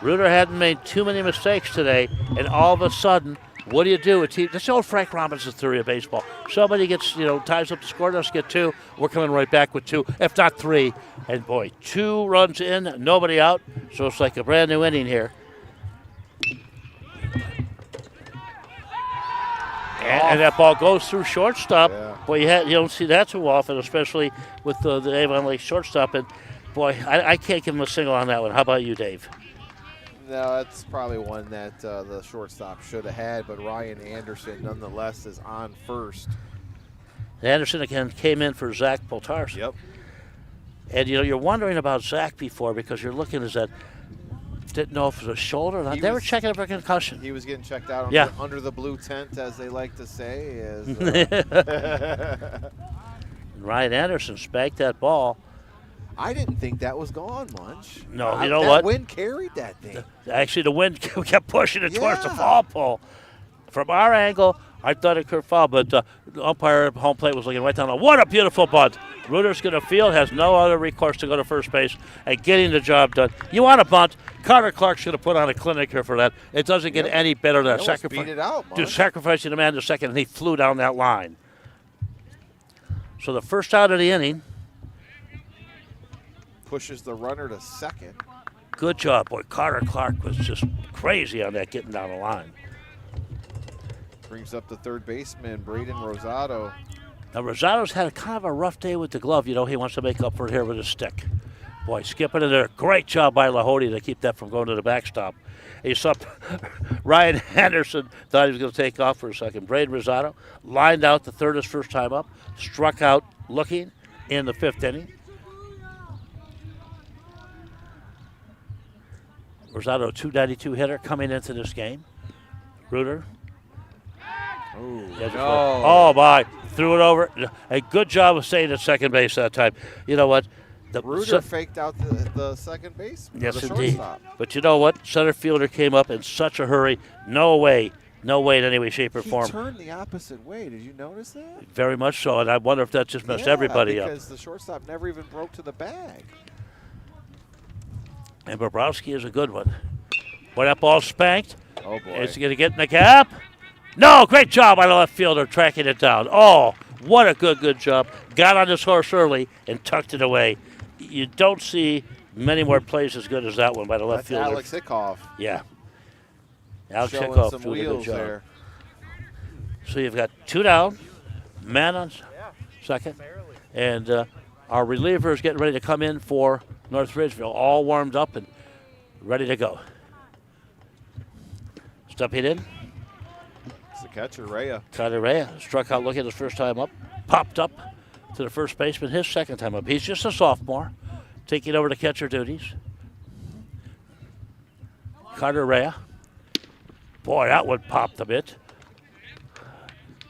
Reuter hadn't made too many mistakes today, and all of a sudden, what do you do? That's the old Frank Robinson theory of baseball. Somebody gets, ties up the score, doesn't get 2. We're coming right back with 2, if not 3. And boy, 2 runs in, nobody out, so it's like a brand new inning here. And that ball goes through shortstop. Yeah. Boy, you don't see that too often, especially with the Avon Lake shortstop. And boy, I can't give him a single on that one. How about you, Dave? No, that's probably one that the shortstop should have had, but Ryan Anderson nonetheless is on first. Anderson again came in for Zach Poltarski. Yep. And you're wondering about Zach before because you're looking at that. Didn't know if it was a shoulder or not. They were checking for concussion. He was getting checked out under the blue tent, as they like to say. Ryan Anderson spanked that ball. I didn't think that was gone, Munch. No, you know that what? The wind carried that thing. Actually, the wind kept pushing it towards the foul pole. From our angle, I thought it could fall, but the umpire at home plate was looking right down. What a beautiful bunt. Reuter's going to field, has no other recourse to go to first base and getting the job done. You want a bunt? Carter Clark's going to put on a clinic here for that. It doesn't get any better than that. Beat it out, sacrificing the man to second, and he flew down that line. So the first out of the inning. Pushes the runner to second. Good job, boy. Carter Clark was just crazy on that getting down the line. Brings up the third baseman, Braden Rosado. Now, Rosado's had kind of a rough day with the glove. He wants to make up for it here with his stick. Boy, skipping in there. Great job by Lahode to keep that from going to the backstop. He saw Ryan Anderson, thought he was going to take off for a second. Braden Rosado lined out the third his first time up, struck out looking in the fifth inning. Rosado, 292 hitter coming into this game. Reuter. Oh, my. Threw it over. A good job of staying at second base that time. You know what? Reuter faked out the second base. Yes, indeed. But you know what? Center fielder came up in such a hurry. No way in any way, shape, or form. He turned the opposite way. Did you notice that? Very much so, and I wonder if that just messed everybody up. Because the shortstop never even broke to the bag. And Bobrovsky is a good one. Boy, that ball spanked. Oh, boy. Is he going to get in the gap? No, great job by the left fielder tracking it down. Oh, what a good job. Got on this horse early and tucked it away. You don't see many more plays as good as that one by the left fielder. Alex Hickhoff. Yeah. Alex Showing Hickhoff some doing a good wheels job. there. So you've got two down, man on second, and our reliever is getting ready to come in for North Ridgeville, all warmed up and ready to go. Stepping in. It's the catcher, Rhea. Carter Rhea struck out looking his first time up, popped up to the first baseman his second time up. He's just a sophomore, taking over the catcher duties. Carter Rhea. Boy, that one popped a bit.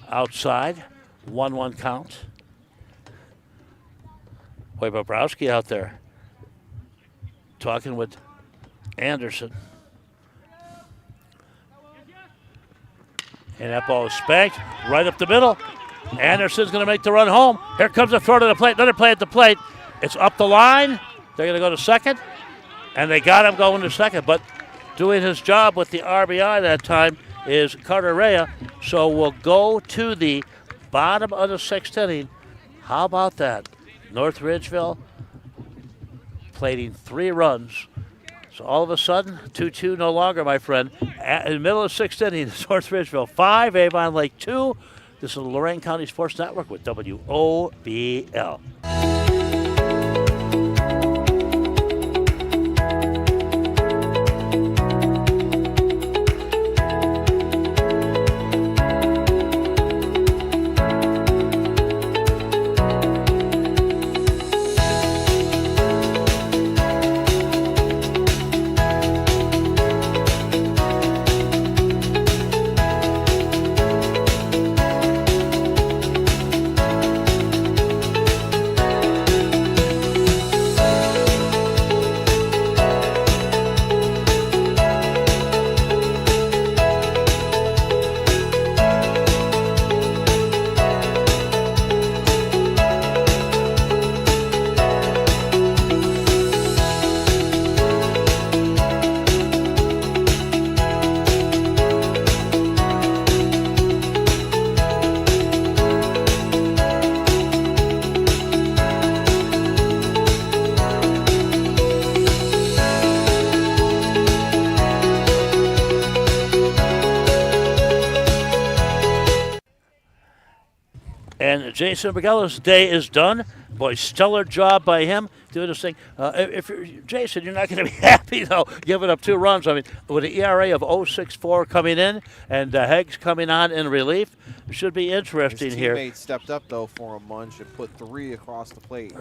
Outside, 1-1 count. Boy, Bobrovsky out there talking with Anderson. And that ball is spanked right up the middle. Anderson's going to make the run home. Here comes a throw to the plate. Another play at the plate. It's up the line. They're going to go to second. And they got him going to second. But doing his job with the RBI that time is Carter Rhea. So we'll go to the bottom of the sixth inning. How about that? North Ridgeville plating 3 runs. So all of a sudden, 2-2 no longer, my friend. In the middle of the sixth inning, North Ridgeville 5, Avon Lake 2. This is the Lorain County Sports Network with WOBL. And Jason Magella's day is done. Boy, stellar job by him. doing this thing. If you're Jason, you're not going to be happy, though, giving up 2 runs. I mean, with an ERA of 0.64 coming in and Haig's coming on in relief, it should be interesting His here. teammate stepped up, though, for him, Munch, and put 3 across the plate.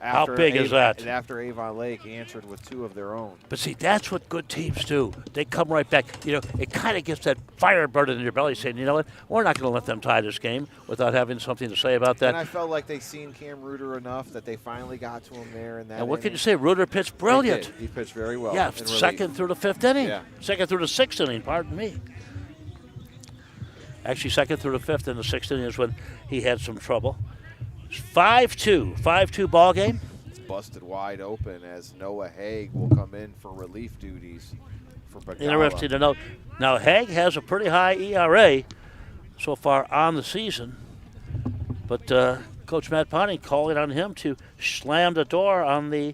How big is that? And after Avon Lake answered with 2 of their own. But see, that's what good teams do. They come right back. You know, it kind of gets that fire burning in your belly saying, you know what, we're not going to let them tie this game without having something to say about that. And I felt like they seen Cam Reuter enough that they finally got to him there. In that and what can inning. you say? Reuter pitched brilliant. He pitched very well. Yeah, in second relief. through the 5th inning. Yeah. Second through the 6th inning, pardon me. Actually, second through the 5th and the 6th inning is when he had some trouble. 5-2 ball game. Busted wide open as Noah Haig will come in for relief duties for Bagala. Interesting to note. Now, Haig has a pretty high ERA so far on the season, but Coach Matt Ponting calling on him to slam the door on the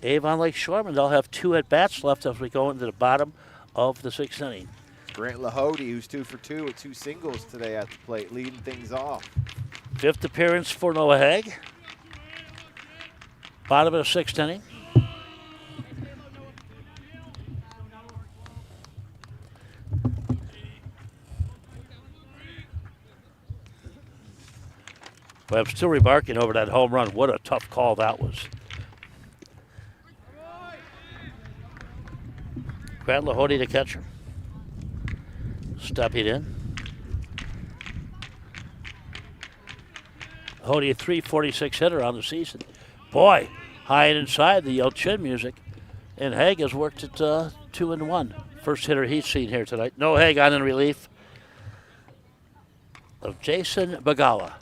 Avon Lake Shoremen. They'll have 2 at-bats left as we go into the bottom of the 6th inning. Grant Lahode, who's 2 for 2 with 2 singles today at the plate, leading things off. 5th appearance for Noah Haig. Bottom of the 6th inning. But I'm still remarking over that home run. What a tough call that was. Grant Lahode, the catcher. Stepping in. Lahode, a .346 hitter on the season. Boy, high and inside the yell chin music. And Haig has worked at 2-1. First hitter he's seen here tonight. No Haig on in relief of Jason Bagala.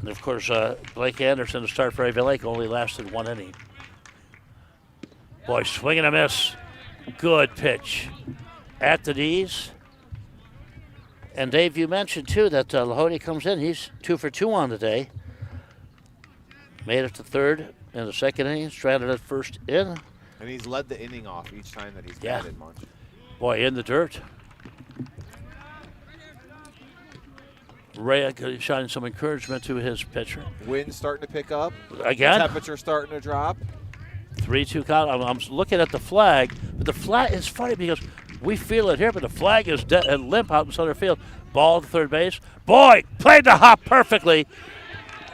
And of course, Blake Anderson to start for Avon Lake only lasted 1 inning. Boy, swing and a miss. Good pitch. At the knees. And Dave, you mentioned too that Lahode comes in. He's 2 for 2 on the day. Made it to 3rd in the 2nd inning, stranded at 1st in. And he's led the inning off each time that he's Yeah. batted, Munch. Boy, in the dirt. Ray shining some encouragement to his pitcher. Wind's starting to pick up. Again, Temperature starting to drop. 3-2 count. I'm looking at the flag, but the flag is funny because we feel it here, but the flag is limp out in center field. Ball to third base. Boy, played the hop perfectly.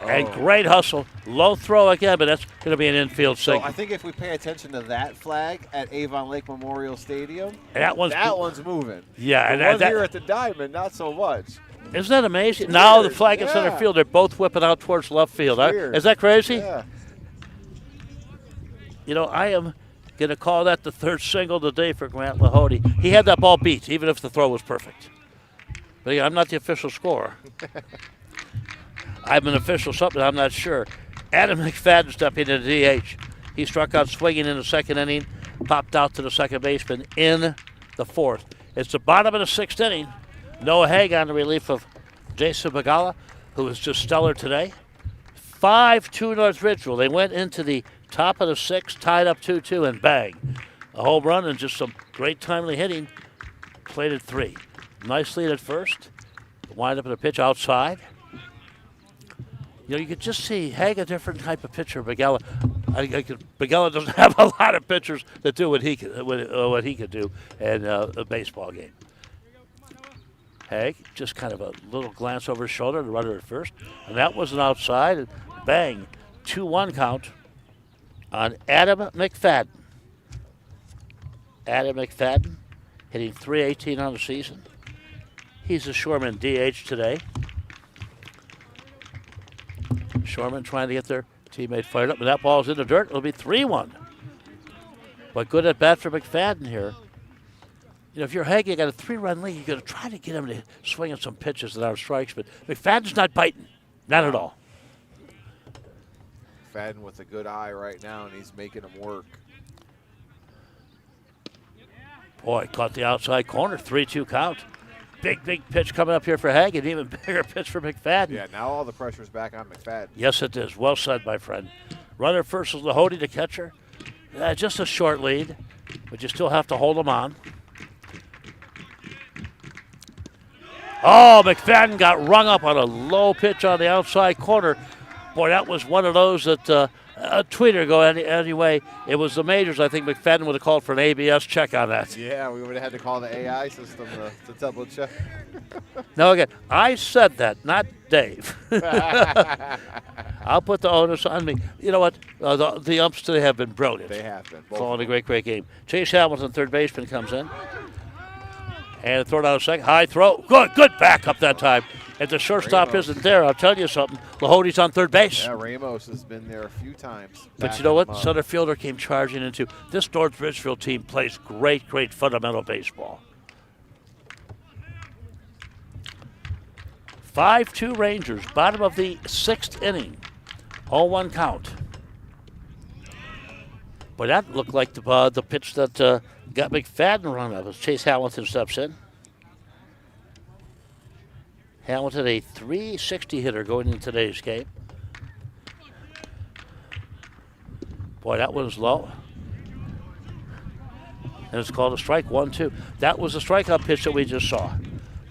And great hustle. Low throw again, but that's going to be an infield So signal. I think if we pay attention to that flag at Avon Lake Memorial Stadium, that one's moving. Yeah, The and one that, here at the Diamond, not so much. isn't that amazing? It's Now the weird, flag in center yeah. field, they're both whipping out towards left field. Weird. Is that crazy? Yeah. You know, I am going to call that the 3rd single today for Grant Lahode. He had that ball beat, even if the throw was perfect. But yeah, I'm not the official scorer. I'm an official something, I'm not sure. Adam McFadden stepping into DH. He struck out swinging in the 2nd inning, popped out to the second baseman in the 4th. It's the bottom of the 6th inning. Noah Haig on the relief of Jason Bagala, who was just stellar today. 5-2 North Ridgeville. They went into the top of the 6th, tied up 2-2, and bang. A home run and just some great timely hitting. Played at 3. Nice lead at first. Wind up in a pitch outside. You know, you could just see Haig a different type of pitcher. Bagala doesn't have a lot of pitchers that do what he could do in a baseball game. Haig just kind of a little glance over his shoulder, the runner at first, and that was an outside. And bang, 2-1 count on Adam McFadden. Adam McFadden hitting .318 on the season. He's a Shoreman DH today. Shoreman trying to get their teammate fired up, and that ball's in the dirt. It'll be 3-1. But good at bat for McFadden here. You know, if you're Haig, you got a 3-run lead. You're going to try to get him to swing at some pitches that are strikes, but McFadden's not biting. Not at all. Fadden with a good eye right now, and he's making them work. Boy, caught the outside corner. 3-2 count. Big pitch coming up here for Haig, and even bigger pitch for McFadden. Yeah, now all the pressure's back on McFadden. Yes, it is. Well said, my friend. Runner first is Lahode, the catcher. Just a short lead, but you still have to hold him on. Oh, McFadden got rung up on a low pitch on the outside corner. Boy, that was one of those that a tweeter go anyway. It was the majors. I think McFadden would have called for an ABS check on that. Yeah, we would have had to call the AI system to double check. No, again, I said that, not Dave. I'll put the onus on me. You know what? The umps today have been brilliant. They have been. Calling a great, great game. Chase Hamilton, third baseman, comes in. And throw down a second. High throw. Good backup that time. If the shortstop isn't there, I'll tell you something. Lahode's on third base. Yeah, Ramos has been there a few times. But you know what? Center fielder came charging into. This North Ridgeville team plays great, great fundamental baseball. 5-2 Rangers, bottom of the 6th inning. 0-1 count. Boy, that looked like the pitch that got McFadden run up as Chase Hamilton steps in. Hamilton, a .360 hitter going into today's game. Boy, that one's low. And it's called a strike, 1-2. That was the strikeout pitch that we just saw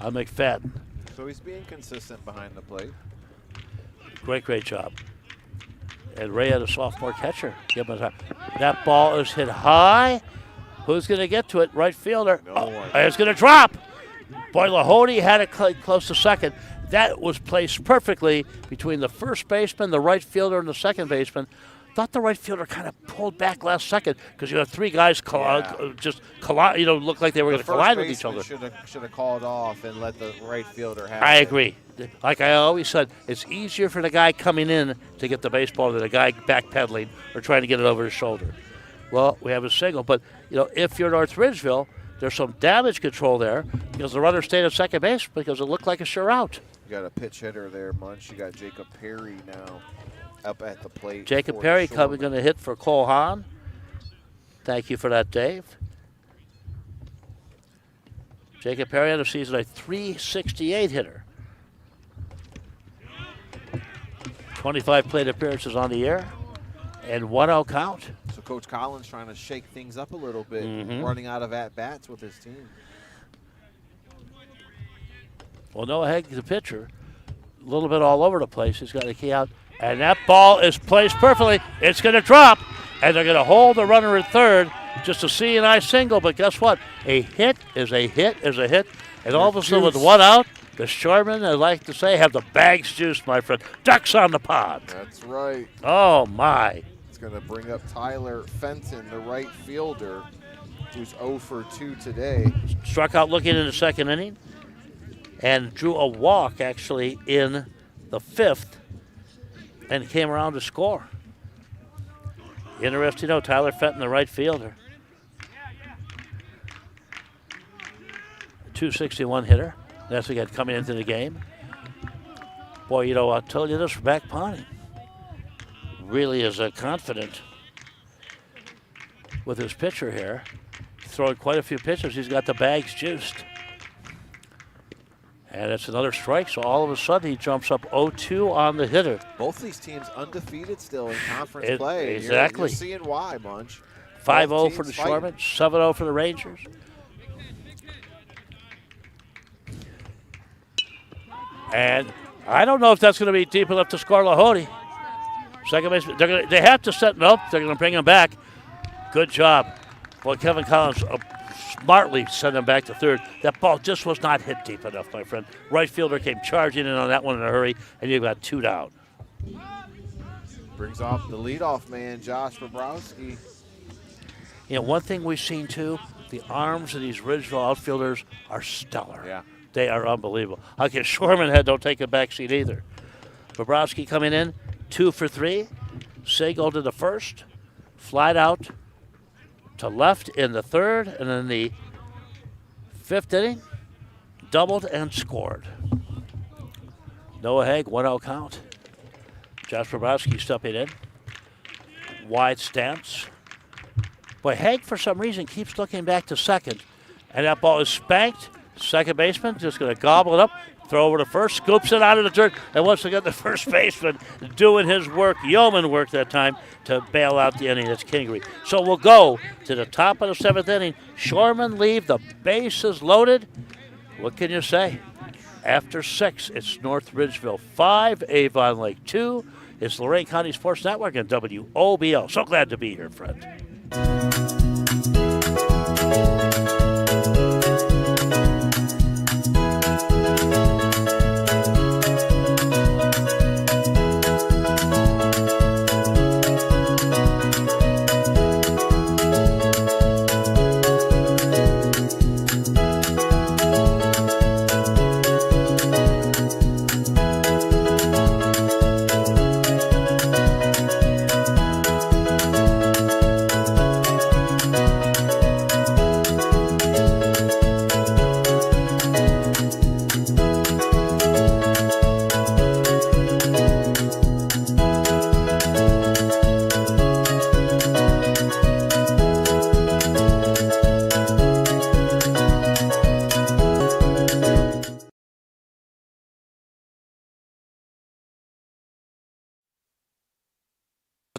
on McFadden. So he's being consistent behind the plate. Great, great job. And Ray had a sophomore catcher. Give him a time. That ball is hit high. Who's going to get to it? Right fielder. No one. It's going to drop. Boy, Lahode had it close to second. That was placed perfectly between the first baseman, the right fielder, and the second baseman. Thought the right fielder kind of pulled back last second because you had three guys just collide. Looked like they were going to collide with each other. Should have called off and let the right fielder have it. I agree. Like I always said, it's easier for the guy coming in to get the baseball than the guy backpedaling or trying to get it over his shoulder. Well, we have a single, but if you're North Ridgeville, there's some damage control there because the runner stayed at second base because it looked like a sure out. You got a pitch hitter there, Munch. You got Jacob Perry now up at the plate. Jacob Perry going to hit for Cole Hahn. Thank you for that, Dave. Jacob Perry had a season a .368 hitter. 25 plate appearances on the year and 1-0 count. So Coach Collins trying to shake things up a little bit, running out of at-bats with his team. Well, Noah Haig, the pitcher, a little bit all over the place. He's got the key out. And that ball is placed perfectly. It's going to drop, and they're going to hold the runner at third. Just a C&I single, but guess what? A hit is a hit is a hit. And all of a sudden, with one out, the Shoremen, I like to say, have the bags juiced, my friend. Ducks on the pond. That's right. Oh, my. It's going to bring up Tyler Fenton, the right fielder, who's 0 for 2 today. Struck out looking in the second inning and drew a walk, actually, in the 5th. And came around to score. Interesting, Tyler Fenton, the right fielder. 261 hitter. That's what we got coming into the game. Boy, I'll tell you this, Mac Ponting really is confident with his pitcher here. Throwing quite a few pitches. He's got the bags juiced. And it's another strike, so all of a sudden he jumps up 0-2 on the hitter. Both these teams undefeated still in conference play. Exactly. You're seeing why, Munch. 5-0 for the Shoremen, 7-0 for the Rangers. And I don't know if that's going to be deep enough to score Lahode. Second base, they have to set it up. They're going to bring him back. Good job. Boy, Kevin Collins smartly sent him back to third. That ball just was not hit deep enough, my friend. Right fielder came charging in on that one in a hurry, and you've got 2 down. Brings off the leadoff man, Josh Bobrowski. One thing we've seen, too, the arms of these Ridgeville outfielders are stellar. Yeah. They are unbelievable. I guess Shoreman don't take a backseat either. Bobrowski coming in, 2 for 3. Sago to the first. Flied out to left in the third, and in the 5th inning, doubled and scored. Noah Haig, 1-0 count. Josh Bobrowski stepping in. Wide stance. Boy, Haig, for some reason, keeps looking back to second, and that ball is spanked. Second baseman just going to gobble it up, throw over to first, scoops it out of the dirt, and once again, the first baseman doing his work, yeoman work that time, to bail out the inning. That's Kingery. So we'll go to the top of the 7th inning. Shoremen leave, the bases loaded. What can you say? After 6, it's North Ridgeville 5, Avon Lake 2. It's Lorraine County Sports Network and WOBL. So glad to be here, friend.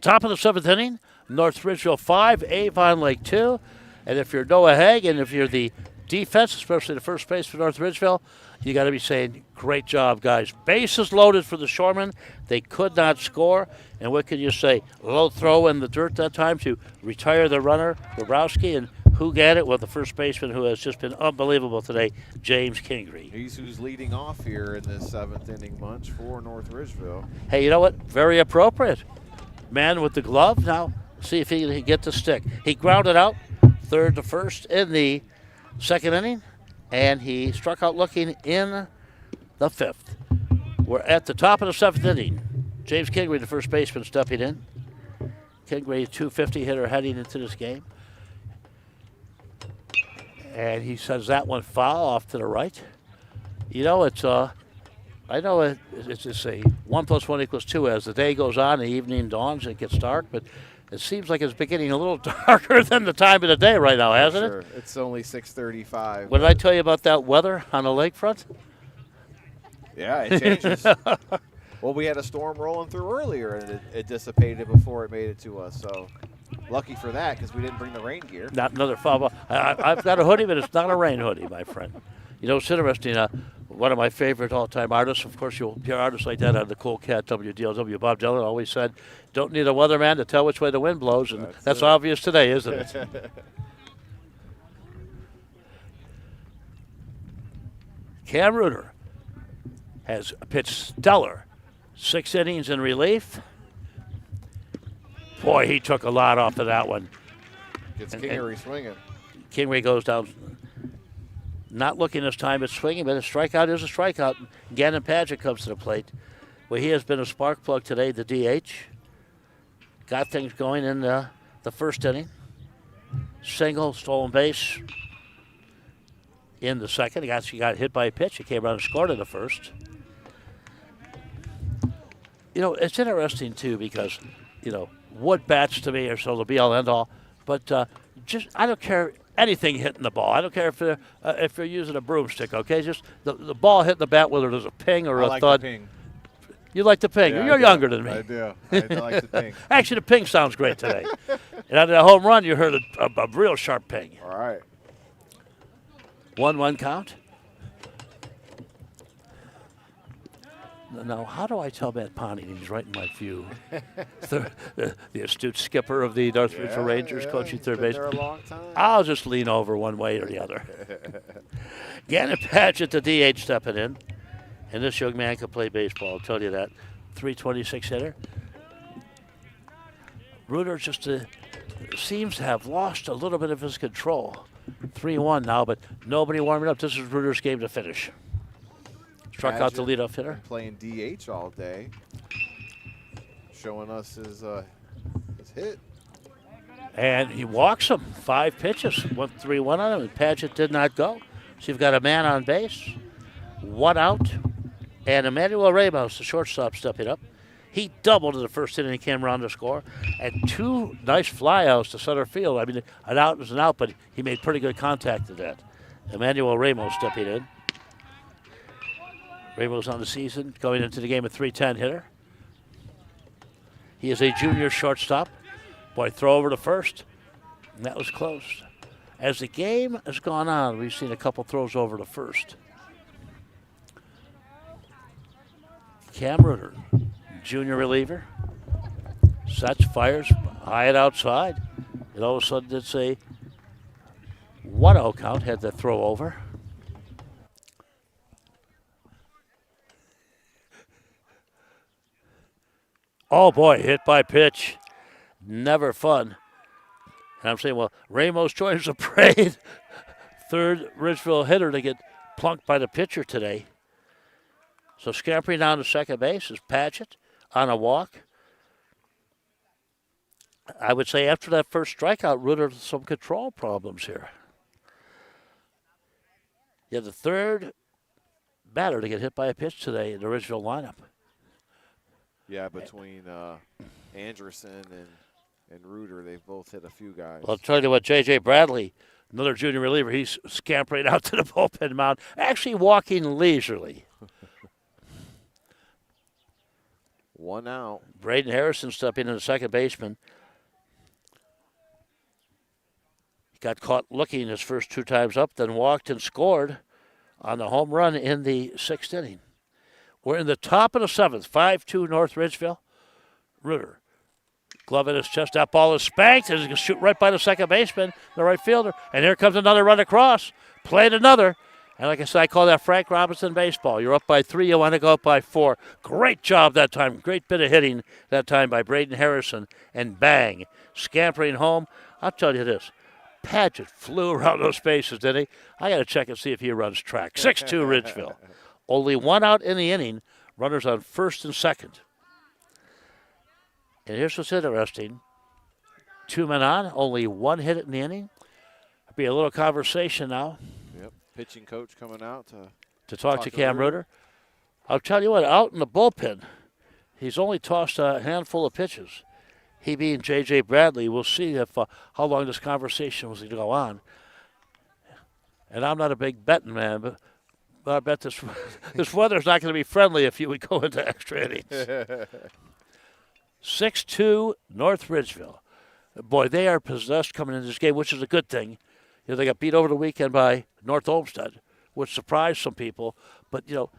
Top of the 7th inning, North Ridgeville 5, Avon Lake 2. And if you're Noah Haig and if you're the defense, especially the first base for North Ridgeville, you got to be saying, great job, guys. Bases loaded for the Shoremen. They could not score. And what can you say? Low throw in the dirt that time to retire the runner, Borowski, and who got it? Well, the first baseman who has just been unbelievable today, James Kingery. He's who's leading off here in this 7th inning bunch for North Ridgeville. Hey, you know what? Very appropriate. Man with the glove. Now, see if he can get the stick. He grounded out 3rd to 1st in the 2nd inning, and he struck out looking in the 5th. We're at the top of the 7th inning. James Kingery, the first baseman, stepping in. Kingery, 250 hitter heading into this game. And he sends that one foul off to the right. You know, it's I know it's just a 1 + 1 = 2 as the day goes on, the evening dawns, it gets dark, but it seems like it's beginning a little darker than the time of the day right now, hasn't it? It's only 6:35. What did I tell you about that weather on the lakefront? Yeah, it changes. Well, we had a storm rolling through earlier, and it dissipated before it made it to us, so lucky for that because we didn't bring the rain gear. Not another foul ball. I've got a hoodie, but it's not a rain hoodie, my friend. You know, it's interesting. One of my favorite all-time artists, of course, you'll hear artists like that on the Cool Cat WDLW. Bob Dylan always said, don't need a weatherman to tell which way the wind blows, and that's obvious today, isn't it? Cam Reuter has pitched stellar. 6 innings in relief. Boy, he took a lot off of that one. Gets Kingery swinging. Kingery goes down. Not looking this time at swinging, but a strikeout is a strikeout. Gannon Padgett comes to the plate. Well, he has been a spark plug today, the DH. Got things going in the 1st inning. Single, stolen base in the 2nd. He got hit by a pitch. He came around and scored in the 1st. You know, it's interesting, too, because, you know, wood bats to me are so the be-all, end-all. But I don't care anything hitting the ball. I don't care if you're using a broomstick, okay? Just the ball hitting the bat, whether there's a ping or a thud. The ping. You like the ping. Yeah, You're younger than me. I do. I like the ping. Actually, the ping sounds great today. And on the home run, you heard a real sharp ping. All right. 1-1 count. Now, how do I tell Matt Ponting he's right in my view? the astute skipper of the North Ridgeville Rangers, coaching third base. Been there a long time. I'll just lean over one way or the other. Gannon Padgett, the DH, stepping in. And this young man can play baseball, I'll tell you that. 326 hitter. Reuter just seems to have lost a little bit of his control. 3-1 now, but nobody warming up. This is Reuter's game to finish. Struck out the leadoff hitter. Playing DH all day. Showing us his hit. And he walks him. 5 pitches. 3-1 on him, and Padgett did not go. So you've got a man on base. 1 out. And Emmanuel Ramos, the shortstop, stepping up. He doubled in the 1st inning and came around to score. And 2 nice flyouts to center field. I mean, an out was an out, but he made pretty good contact at that. Emmanuel Ramos stepping in. Ramos on the season, going into the game a .310 hitter. He is a junior shortstop. Boy, throw over to first, and that was close. As the game has gone on, we've seen a couple throws over to first. Cam Reuter junior reliever. Sets, fires, high and outside. And all of a sudden it's a 1-0 count, had to throw over. Oh boy, hit by pitch. Never fun. And I'm saying, well, Ramos joins the parade. Third Ridgeville hitter to get plunked by the pitcher today. So scampering down to second base is Padgett on a walk. I would say after that first strikeout, Reuter some control problems here. Yeah, the third batter to get hit by a pitch today in the Ridgeville lineup. Yeah, between Anderson and Reuter, they've both hit a few guys. Well, I'll tell you what, J.J. Bradley, another junior reliever, he's scampering out to the bullpen mound, actually walking leisurely. 1 out. Braden Harrison stepping in the second baseman. He got caught looking his first 2 times up, then walked and scored on the home run in the 6th inning. We're in the top of the 7th, 5-2 North Ridgeville. Reuter, glove in his chest, that ball is spanked, and he's going to shoot right by the second baseman, the right fielder. And here comes another run across, played another. And like I said, I call that Frank Robinson baseball. You're up by 3, you want to go up by 4. Great job that time, great bit of hitting that time by Braden Harrison. And bang, scampering home. I'll tell you this, Padgett flew around those bases, didn't he? I got to check and see if he runs track. 6-2 Ridgeville. Only 1 out in the inning, runners on first and second. And here's what's interesting. 2 men on, only 1 hit in the inning. There'll be a little conversation now. Yep, pitching coach coming out to talk to Cam Reuter. I'll tell you what, out in the bullpen, he's only tossed a handful of pitches. He being J.J. Bradley, we'll see if how long this conversation was going to go on. And I'm not a big betting man, but I bet this weather's not going to be friendly if you would go into extra innings. 6-2 North Ridgeville. Boy, they are possessed coming into this game, which is a good thing. You know, they got beat over the weekend by North Olmsted, which surprised some people. But, you know,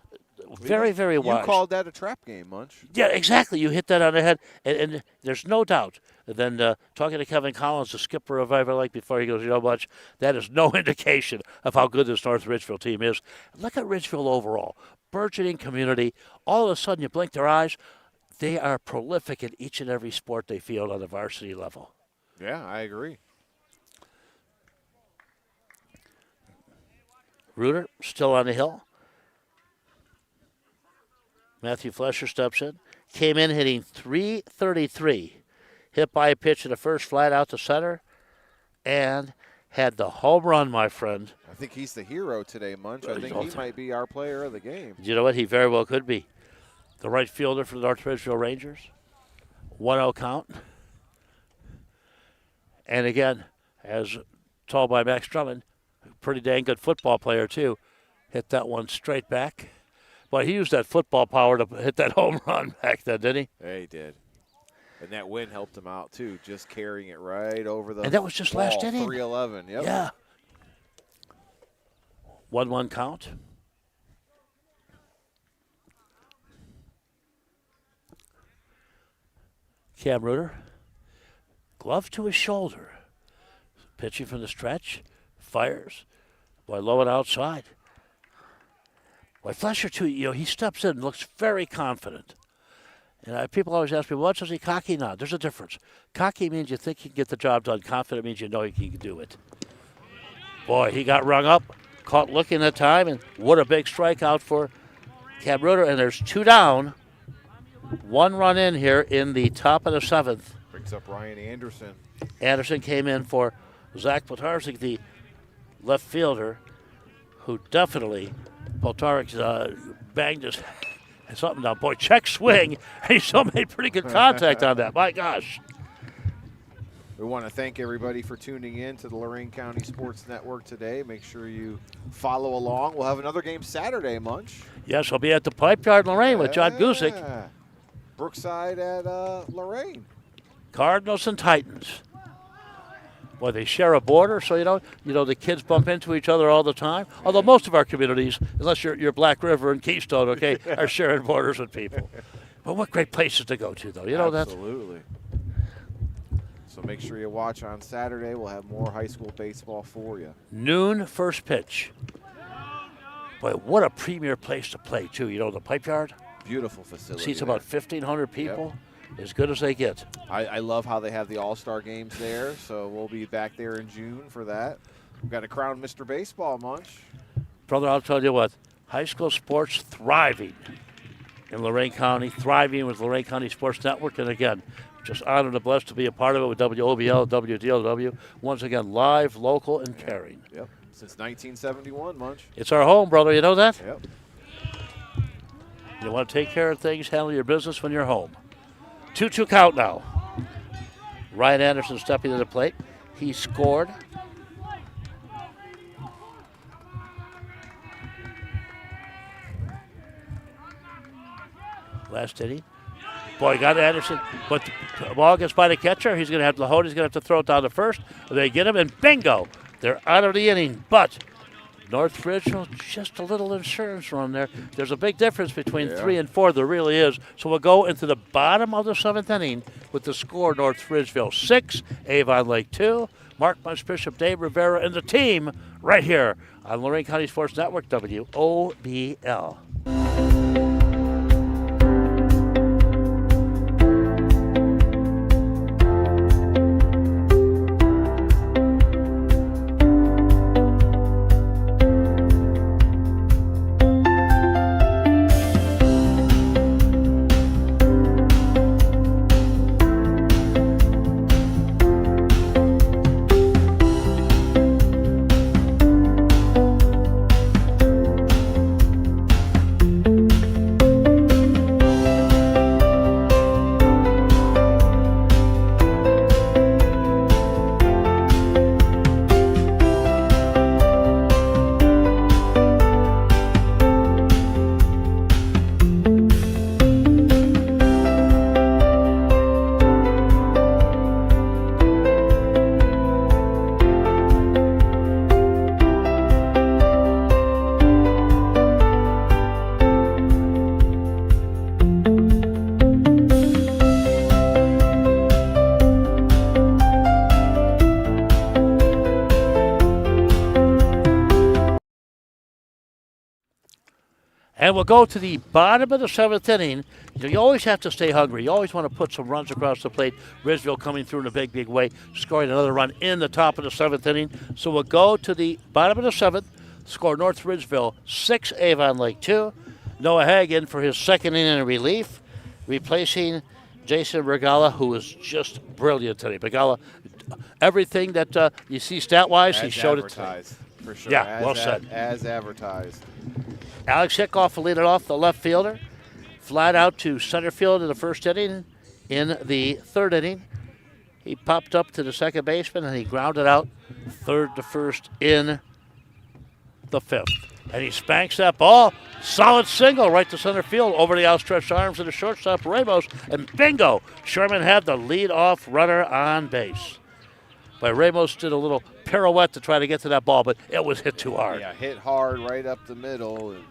very, very wise. You called that a trap game, Munch. Yeah, exactly. You hit that on the head. And there's no doubt. And then talking to Kevin Collins, the skipper of Ivor Lake, before he goes, you know, Munch, that is no indication of how good this North Ridgeville team is. Look at Ridgeville overall. Burgeoning community. All of a sudden, you blink their eyes. They are prolific in each and every sport they field on the varsity level. Yeah, I agree. Reuter still on the hill. Matthew Flesher steps in. Came in hitting .333. Hit by a pitch in the first, flat out to center. And had the home run, my friend. I think he's the hero today, Munch. I think he might be our player of the game. You know what? He very well could be. The right fielder for the North Ridgeville Rangers. 1-0 count. And again, as told by Max Drummond, pretty dang good football player too. Hit that one straight back. But he used that football power to hit that home run back then, didn't he? Yeah, he did. And that win helped him out too, just carrying it right over the And that was just wall, last inning. 3-11, yep. Yeah. 1-1 count. Cam Reuter, glove to his shoulder. Pitching from the stretch, fires. Boy, low and outside. Boy, Flesher, too, you know, he steps in and looks very confident. And people always ask me, what does he cocky now? There's a difference. Cocky means you think you can get the job done. Confident means you know you can do it. Boy, he got rung up, caught looking at time, and what a big strikeout for Cam Reuter. And there's 2 down. 1 run in here in the top of the 7th. Brings up Ryan Anderson. Anderson came in for Zach Poltarczyk, the left fielder, who definitely, Poltarczyk banged his something down. Boy, check swing, and he still made pretty good contact on that. My gosh. We want to thank everybody for tuning in to the Lorain County Sports Network today. Make sure you follow along. We'll have another game Saturday, Munch. Yes, we'll be at the Pipe Yard Lorain with John Guzik. Brookside at Lorain. Cardinals and Titans. Boy, they share a border, so you know the kids bump into each other all the time. Although most of our communities, unless you're Black River and Keystone, okay, are sharing borders with people. But what great places to go to, though. You know that? Absolutely. So make sure you watch on Saturday. We'll have more high school baseball for you. Noon first pitch. Boy, what a premier place to play, too. You know, the Pipe Yard? Beautiful facility. Seats about 1,500 people. Yep. As good as they get. I love how they have the All-Star games there, so we'll be back there in June for that. We've got to crown Mr. Baseball, Munch. Brother, I'll tell you what. High school sports thriving in Lorain County, thriving with Lorain County Sports Network. And again, just honored and blessed to be a part of it with WOBL, WDLW. Once again, live, local, and caring. Yep. Since 1971, Munch. It's our home, brother. You know that? Yep. You want to take care of things, handle your business when you're home. 2-2 count now. Ryan Anderson stepping to the plate. He scored. Last inning. Boy, got Anderson, but the ball gets by the catcher. He's going to have to hold. He's going to have to throw it down to first. They get him, and bingo, they're out of the inning. But North Ridgeville, just a little insurance run there. There's a big difference between 3 and 4. There really is. So we'll go into the bottom of the 7th inning with the score: North Ridgeville 6, Avon Lake 2. Mark Bishop, Dave Rivera, and the team right here on Lorain County Sports Network, WOBL. And we'll go to the bottom of the 7th inning. You always have to stay hungry. You always want to put some runs across the plate. Ridgeville coming through in a big, big way, scoring another run in the top of the 7th inning. So we'll go to the bottom of the 7th, score North Ridgeville 6, Avon Lake 2. Noah Hagan for his 2nd inning in relief, replacing Jason Regala, who was just brilliant today. Regala, everything that you see stat-wise, he showed it today. For sure. Yeah, well said. As advertised. Alex Hickoff will lead it off, the left fielder. Flat out to center field in the 1st inning. In the 3rd inning, he popped up to the second baseman and he grounded out 3rd to 1st in the 5th. And he spanks that ball. Solid single right to center field over the outstretched arms of the shortstop, Ramos. And bingo, Sherman had the lead-off runner on base. But Ramos did a little pirouette to try to get to that ball, but it was hit too hard. Yeah, hit hard right up the middle. And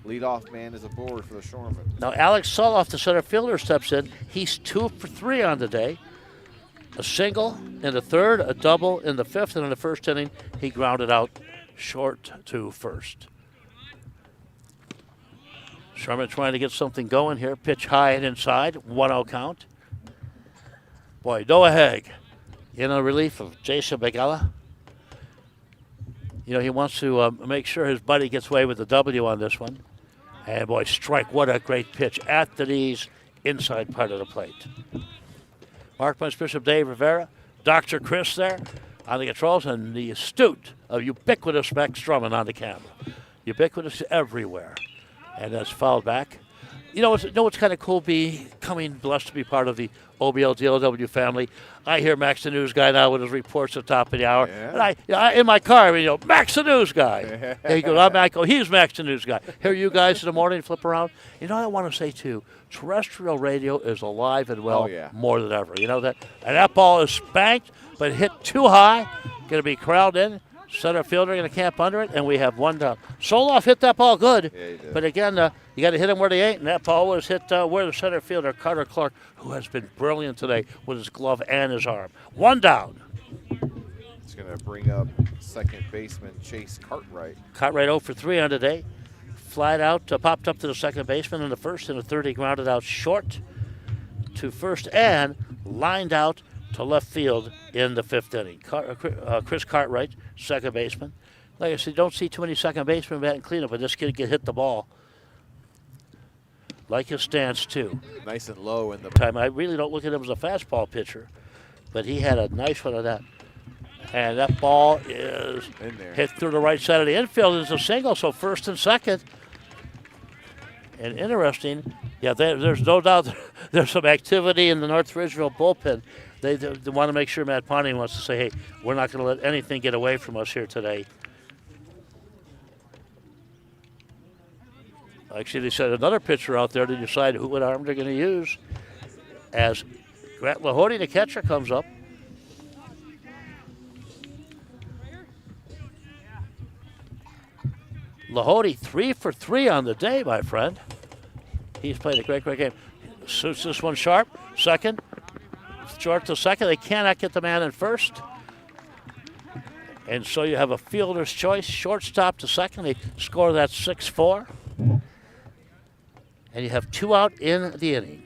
leadoff man is aboard for the Shoremen. Now, Alex Soloff, the center fielder, steps in. He's 2 for 3 on the day. A single in the 3rd, a double in the 5th, and in the 1st inning, he grounded out short to 1st. Sherman trying to get something going here. Pitch high and inside, 1-0 count. Boy, Noah Haig in a relief of Jason Begala. You know, he wants to make sure his buddy gets away with the W on this one. And, boy, strike, what a great pitch at the knees, inside part of the plate. Mark Bishop, Dave Rivera, Dr. Chris there on the controls, and the astute, ubiquitous Max Drummond on the camera. Ubiquitous everywhere. And that's fouled back. You know what's kind of cool becoming blessed to be part of the OBL DLW family. I hear Max the News Guy now with his reports at the top of the hour. Yeah. And I in my car, Max the News Guy. There he goes. I go, he's Max the News Guy. Hear you guys in the morning flip around. You know what I want to say, too? Terrestrial radio is alive and well more than ever. You know that? And that ball is spanked, but hit too high. Going to be corralled in. Center fielder going to camp under it, and we have one down. Soloff hit that ball good, Yeah, he did. but again, you got to hit him where they ain't, and that ball was hit where the center fielder, Carter Clark, who has been brilliant today with his glove and his arm. One down. It's going to bring up second baseman Chase Cartwright. Cartwright 0 for 3 on today. Flied out, popped up to the second baseman in the first, and the third he grounded out short to first and lined out to left field in the fifth inning. Chris Cartwright, second baseman. Like I said, don't see too many second basemen batting cleanup, but this kid can hit the ball. Like his stance, too. Nice and low in the Time. I really don't look at him as a fastball pitcher, but he had a nice one of that. And that ball is in there. Hit through the right side of the infield. It's a single, so first and second. And interesting, there's no doubt there's some activity in the North Ridgeville bullpen. They want to make sure Matt Ponting wants to say, hey, we're not going to let anything get away from us here today. Actually, they said another pitcher out there to decide what arm they're going to use as Grant Lahody, the catcher, comes up. Lahody 3 for 3 on the day, my friend. He's played a great game. Suits this one sharp. Second. Short to second. They cannot get the man in first. And so you have a fielder's choice. Shortstop to second. They score that 6-4. And you have 2 out in the inning.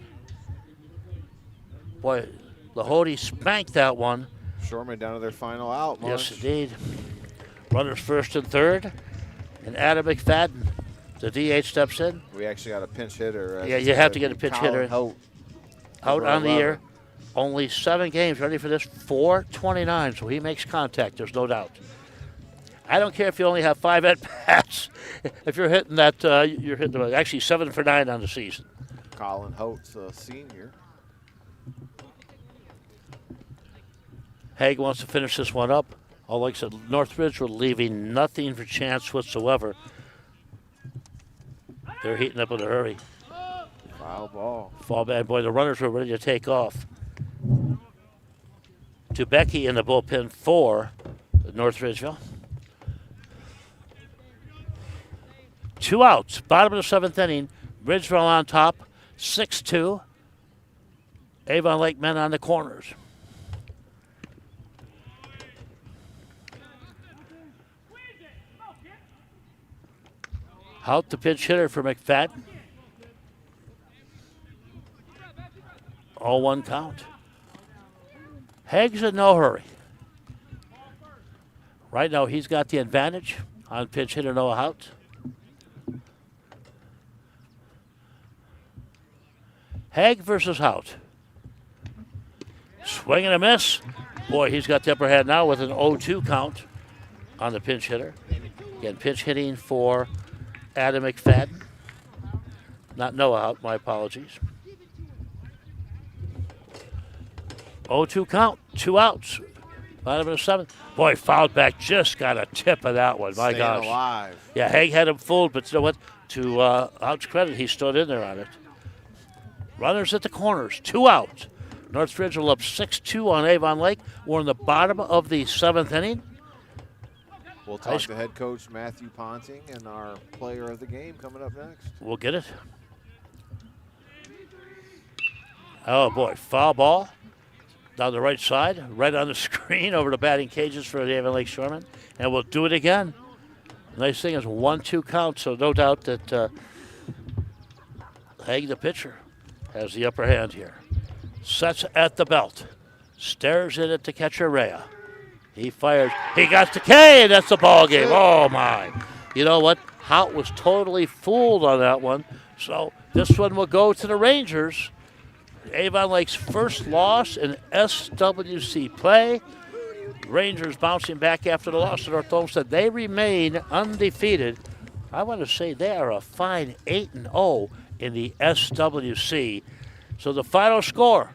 Boy, Lahody spanked that one. Shortman down to their final out. Yes, indeed. Runners first and third. And Adam McFadden, the DH, steps in. We actually got a pinch hitter. Yeah, you have to get a pinch hitter. Out on the year. Only 7 games ready for this. 429, so he makes contact, there's no doubt. I don't care if you only have 5 at-bats. If you're hitting that, you're hitting actually 7 for 9 on the season. Colin Holtz, a senior. Haig wants to finish this one up. All like I said, Northridge were leaving nothing for chance whatsoever. They're heating up in a hurry. Foul ball. Fall bad. Boy, the runners were ready to take off. To Becky in the bullpen for North Ridgeville. 2 outs. Bottom of the 7th inning. Ridgeville on top. 6-2. Avon Lake men on the corners. Out the pinch hitter for McFadden. 0-1 count. Haig's in no hurry. Right now he's got the advantage on pinch hitter Noah Hout. Haig versus Hout. Swing and a miss. Boy, he's got the upper hand now with an 0-2 count on the pinch hitter. Again, pinch hitting for Adam McFadden. Not Noah Hout, my apologies. 0-2 count, 2 outs. Bottom of the 7th. Boy, fouled back, just got a tip of that one. My Staying gosh. alive. Yeah, Haig had him fooled, but you know what? To Hout's credit, he stood in there on it. Runners at the corners, 2 outs. North Ridgeville up 6-2 on Avon Lake. We're in the bottom of the 7th inning. We'll talk to head coach Matthew Ponting and our player of the game coming up next. We'll get it. Oh, boy, foul ball down the right side, right on the screen over the batting cages for the Avon Lake Shoremen. And we'll do it again. The nice thing is 1-2 count, so no doubt that Haig, the pitcher, has the upper hand here. Sets at the belt. Stares in at the catcher, Rhea. He fires. He got the K, and that's the ball game. Oh, my. You know what? Hout was totally fooled on that one. So this one will go to the Rangers. Avon Lake's first loss in SWC play. Rangers bouncing back after the loss to North Olmsted. They remain undefeated. I want to say they are a fine 8-0 in the SWC. So the final score,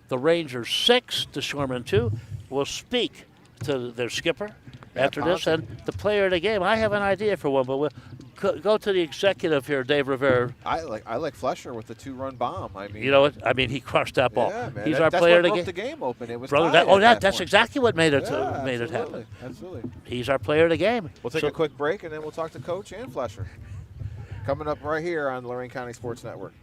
the Rangers 6, the Shoremen 2. We'll speak to their skipper after this, and the player of the game. I have an idea for one, but go to the executive here, Dave Rivera. I like Flesher with the 2-run bomb. I mean, You know what? I mean, he crushed that ball. yeah, man. He's That- our that's player what of the broke game. the game open. It was Brother, tied at that that's point. exactly what made it Yeah, made it happen. Absolutely. He's our player of the game. We'll take So- a quick break, and then we'll talk to Coach and Flesher. Coming up right here on Lorraine County Sports Network.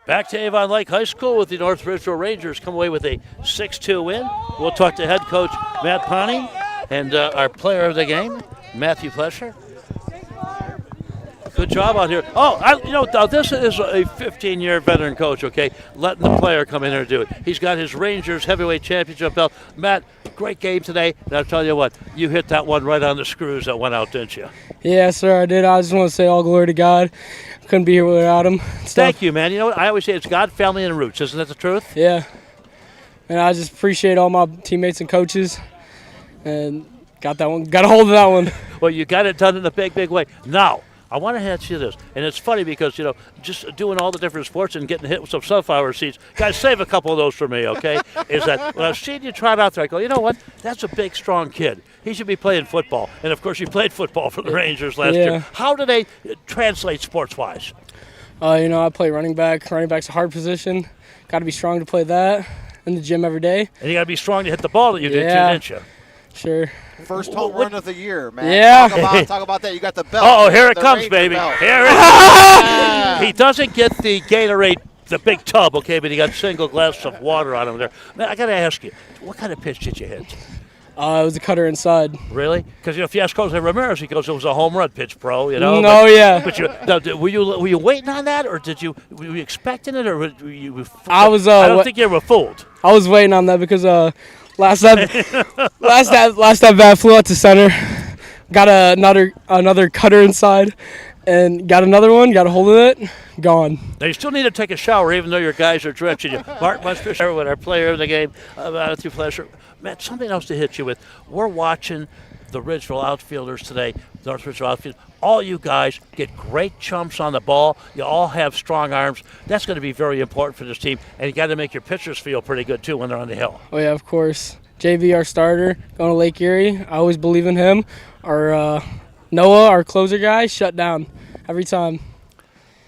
Back to Avon Lake High School with the North Ridgeville Rangers come away with a 6-2 win. We'll talk to head coach Matt Ponting and our player of the game, Matthew Flesher. Good job out here. Now this is a 15-year veteran coach, okay, letting the player come in here and do it. He's got his Rangers heavyweight championship belt. Matt, great game today. And I'll tell you what, you hit that one right on the screws that went out, didn't you? Yeah, sir, I did. I just want to say all glory to God. Couldn't be here without him. Thank you, man. You know what? I always say it's God, family, and roots. Isn't that the truth? Yeah. And I just appreciate all my teammates and coaches. And got that one. Got a hold of that one. Well, you got it done in a big, big way. Now, I want to ask you this, and it's funny because, just doing all the different sports and getting hit with some sunflower seeds, guys, save a couple of those for me, okay? Is that when I've seen you trot out there, I go, you know what? That's a big, strong kid. He should be playing football. And, of course, you played football for the Rangers last year. How do they translate sports-wise? I play running back. Running back's a hard position. Got to be strong to play that in the gym every day. And you got to be strong to hit the ball that you did, too, didn't you? Sure. First home run of the year, man. Yeah. Talk about that. You got the belt. Oh, here it the comes, Ranger baby. belt. Here it is. He doesn't get the Gatorade, the big tub, okay, but he got single glass of water on him there. Man, I got to ask you, what kind of pitch did you hit? It was a cutter inside. Really? Because if you ask Jose Ramirez, he goes, it was a home run pitch, bro. You know. No, yeah. But were you waiting on that, or were you expecting it, or were you? I was. I don't think you were fooled. I was waiting on that because last that bat flew out to center, got another cutter inside, and got another one. Got a hold of it. Gone. Now you still need to take a shower, even though your guys are drenching you. Mark Musfish, our player of the game, Matthew Flesher. Matt, something else to hit you with. We're watching the Ridgeville outfielders today, North Ridgeville outfielders. All you guys get great chumps on the ball. You all have strong arms. That's going to be very important for this team, and you got to make your pitchers feel pretty good too when they're on the hill. Oh yeah, of course. JV, our starter, going to Lake Erie. I always believe in him. Our Noah, our closer guy, shut down every time.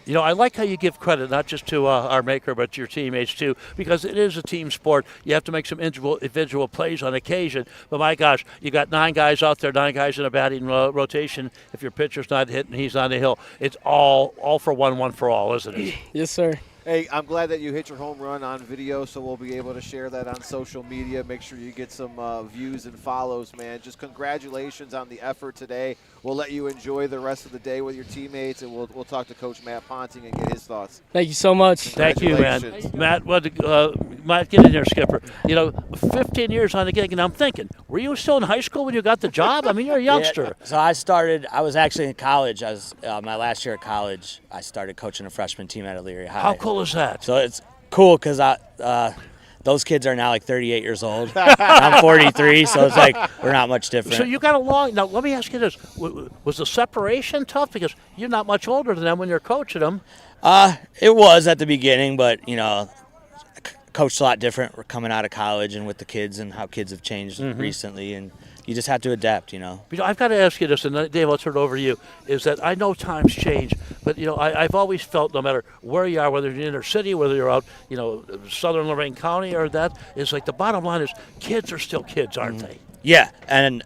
You know, I like how you give credit not just to our maker, but to your teammates too, because it is a team sport. You have to make some individual plays on occasion. But my gosh, you got 9 guys out there, 9 guys in a batting rotation. If your pitcher's not hitting, he's on the hill. It's all for one for all, isn't it? Yes, sir. Hey, I'm glad that you hit your home run on video, so we'll be able to share that on social media. Make sure you get some views and follows, man. Just congratulations on the effort today. We'll let you enjoy the rest of the day with your teammates, and we'll talk to Coach Matt Ponting and get his thoughts. Thank you so much. Thank you, man. Matt, Matt, get in there, Skipper. 15 years on the gig, and I'm thinking, were you still in high school when you got the job? I mean, you're a youngster. Yeah, so I was actually in college. I was my last year at college. I started coaching a freshman team at Elyria High. How cool is that? So it's cool because those kids are now like 38 years old. I'm 43, so it's like we're not much different. So you got along. Now, let me ask you this. Was the separation tough? Because you're not much older than them when you're coaching them. It was at the beginning, but, coached a lot different. We're coming out of college and with the kids and how kids have changed recently, and you just have to adapt, I've got to ask you this, and Dave, I'll turn it over to you, is that I know times change, but, I've always felt no matter where you are, whether you're in inner city, whether you're out, southern Lorain County or that, is like the bottom line is kids are still kids, aren't they? Yeah, and,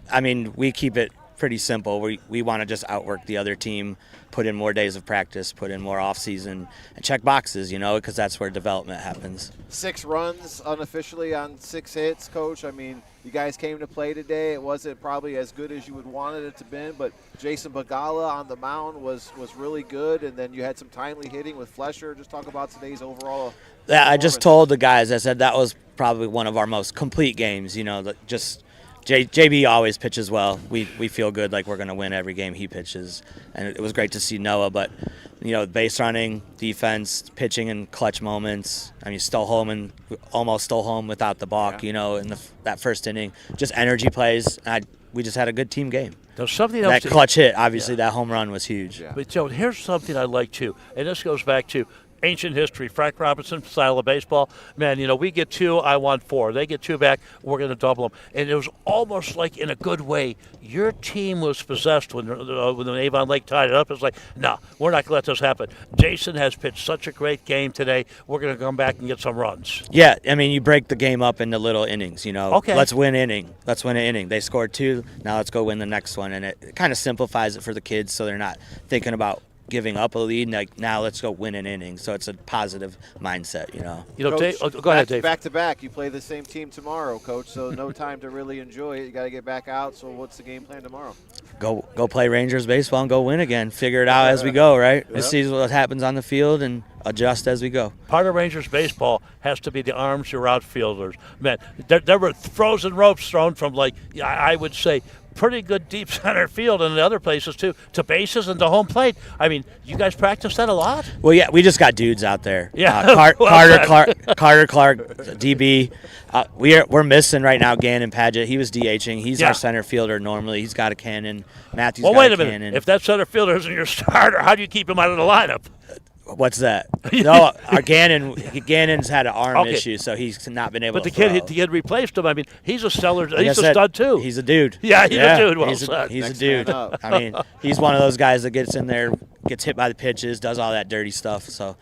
we keep it pretty simple. We want to just outwork the other team, put in more days of practice, put in more off-season, and check boxes, because that's where development happens. 6 runs unofficially on 6 hits, Coach. I mean, you guys came to play today. It wasn't probably as good as you would wanted it to be, but Jason Bagala on the mound was really good, and then you had some timely hitting with Flesher. Just talk about today's overall. Yeah, I just told the guys, I said that was probably one of our most complete games, just – JB always pitches well. We feel good like we're going to win every game he pitches. And it was great to see Noah. But, base running, defense, pitching in clutch moments. I mean, almost stole home without the balk, in that first inning. Just energy plays. We just had a good team game. There's something else. That clutch hit, obviously, that home run was huge. Yeah. But, here's something I like, too. And this goes back to ancient history, Frank Robinson style of baseball. Man, we get 2, I want 4. They get 2 back, we're going to double them. And it was almost like, in a good way, your team was possessed when Avon Lake tied it up. It was like, no, we're not going to let this happen. Jason has pitched such a great game today. We're going to come back and get some runs. Yeah, I mean, you break the game up into little innings, Okay. Let's win an inning. They scored 2, now let's go win the next one. And it kind of simplifies it for the kids so they're not thinking about giving up a lead, like now let's go win an inning. So it's a positive mindset, Coach, Dave, go ahead, Dave. Back to back, you play the same team tomorrow, Coach. So no time to really enjoy it. You got to get back out. So what's the game plan tomorrow? Go play Rangers baseball and go win again. Figure it out as we go, right? Let's see what happens on the field and adjust as we go. Part of Rangers baseball has to be the arms, your outfielders. Man, there were frozen ropes thrown from, I would say, pretty good deep center field and the other places too, to bases and to home plate. I mean, you guys practice that a lot? Well, yeah, we just got dudes out there. Yeah, Carter Clark, DB. We're missing right now Gannon Padgett. He was DHing. He's our center fielder normally. He's got a cannon. Matthew's got a cannon. Well, wait a minute. If that center fielder isn't your starter, how do you keep him out of the lineup? What's that? No, our Gannon's had an arm issue, so he's not been able to throw. But the kid replaced him. I mean, he's a stellar. He's a stud too. He's a dude. Yeah, he's a dude. Well he's a dude. I mean, he's one of those guys that gets in there, gets hit by the pitches, does all that dirty stuff. So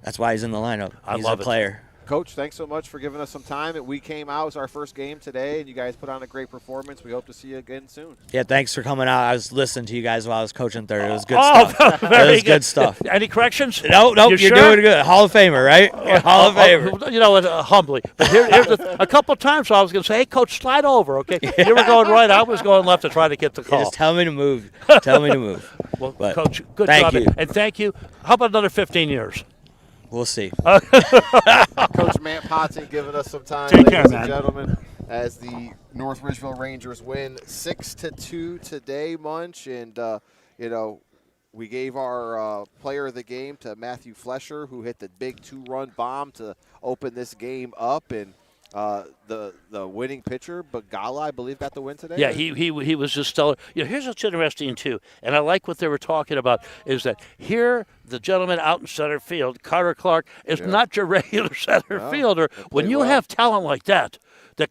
that's why he's in the lineup. He's a player. Coach, thanks so much for giving us some time. We came out. It was our first game today, and you guys put on a great performance. We hope to see you again soon. Yeah, thanks for coming out. I was listening to you guys while I was coaching third. It was good stuff. Very it was good stuff. Any corrections? Nope, you're sure? doing good. Hall of Famer, right? Hall of Famer. You know, humbly. But here's a couple of times I was going to say, hey, Coach, slide over, okay? You were going right. I was going left to try to get the call. Just tell me to move. Tell me to move. Well, But Coach, good thank job. you. And thank you. How about another 15 years? We'll see. Coach Matt Potting giving us some time, Take care, ladies man. and gentlemen, as the North Ridgeville Rangers win 6-2 today, Munch. And, we gave our player of the game to Matthew Flesher, who hit the big 2-run bomb to open this game up. And the winning pitcher, Bagala, I believe, got the win today. Yeah, he was just stellar. Here's what's interesting too, and I like what they were talking about, is that here the gentleman out in center field, Carter Clark, is not your regular center fielder. When you have talent like that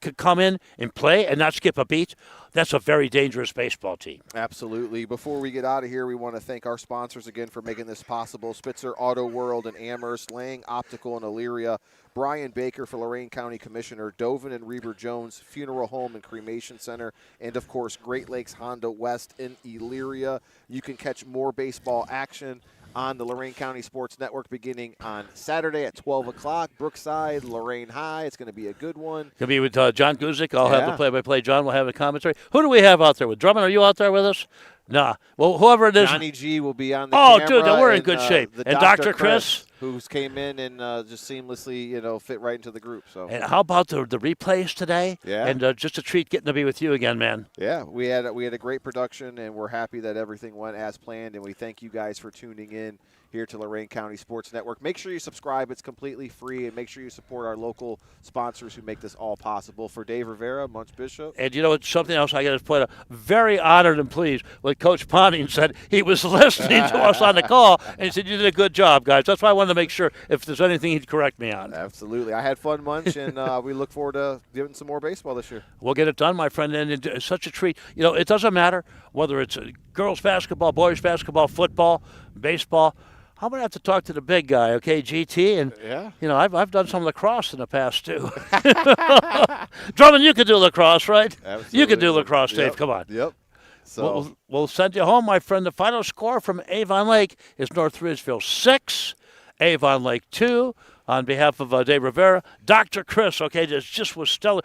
could come in and play and not skip a beat, that's a very dangerous baseball team. Absolutely. Before we get out of here, we want to thank our sponsors again for making this possible. Spitzer Auto World in Amherst, Lang Optical in Elyria, Brian Baker for Lorain County Commissioner, Dovin and Reber Jones Funeral Home and Cremation Center, and, of course, Great Lakes Honda West in Elyria. You can catch more baseball action on the Lorain County Sports Network beginning on Saturday at 12 o'clock. Brookside, Lorain High. It's going to be a good one. Going to be with John Guzik. I'll have the play-by-play. John will have the commentary. Who do we have out there with Drummond? Are you out there with us? Nah. Well, whoever it is. Johnny G will be on the camera. Dude, we're in good shape. And Dr. Chris, who came in and just seamlessly, fit right into the group. So. And how about the replays today? Yeah. And just a treat getting to be with you again, man. Yeah, we had a great production, and we're happy that everything went as planned. And we thank you guys for tuning in here to Lorain County Sports Network. Make sure you subscribe. It's completely free. And make sure you support our local sponsors who make this all possible. For Dave Rivera, Munch Bishop. And you know what? Something else I got to point out. Very honored and pleased when Coach Ponting said he was listening to us on the call, and he said, you did a good job, guys. That's why I wanted to make sure if there's anything he'd correct me on. Absolutely. I had fun, Munch, and we look forward to giving some more baseball this year. We'll get it done, my friend, and it's such a treat. It doesn't matter whether it's girls basketball, boys basketball, football, baseball. I'm going to have to talk to the big guy, okay, GT? And, I've done some lacrosse in the past, too. Drummond, you could do lacrosse, right? Absolutely. You could do lacrosse, Dave. Come on. Yep. So We'll send you home, my friend. The final score from Avon Lake is North Ridgeville 6, Avon Lake 2. On behalf of Dave Rivera, Dr. Chris, okay, just was stellar.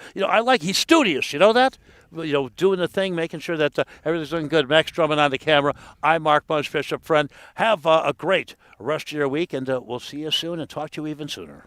He's studious, you know that? Doing the thing, making sure that everything's doing good. Max Drummond on the camera. I'm Mark Munch Bishop, friend. Have a great rest of your week, and we'll see you soon and talk to you even sooner.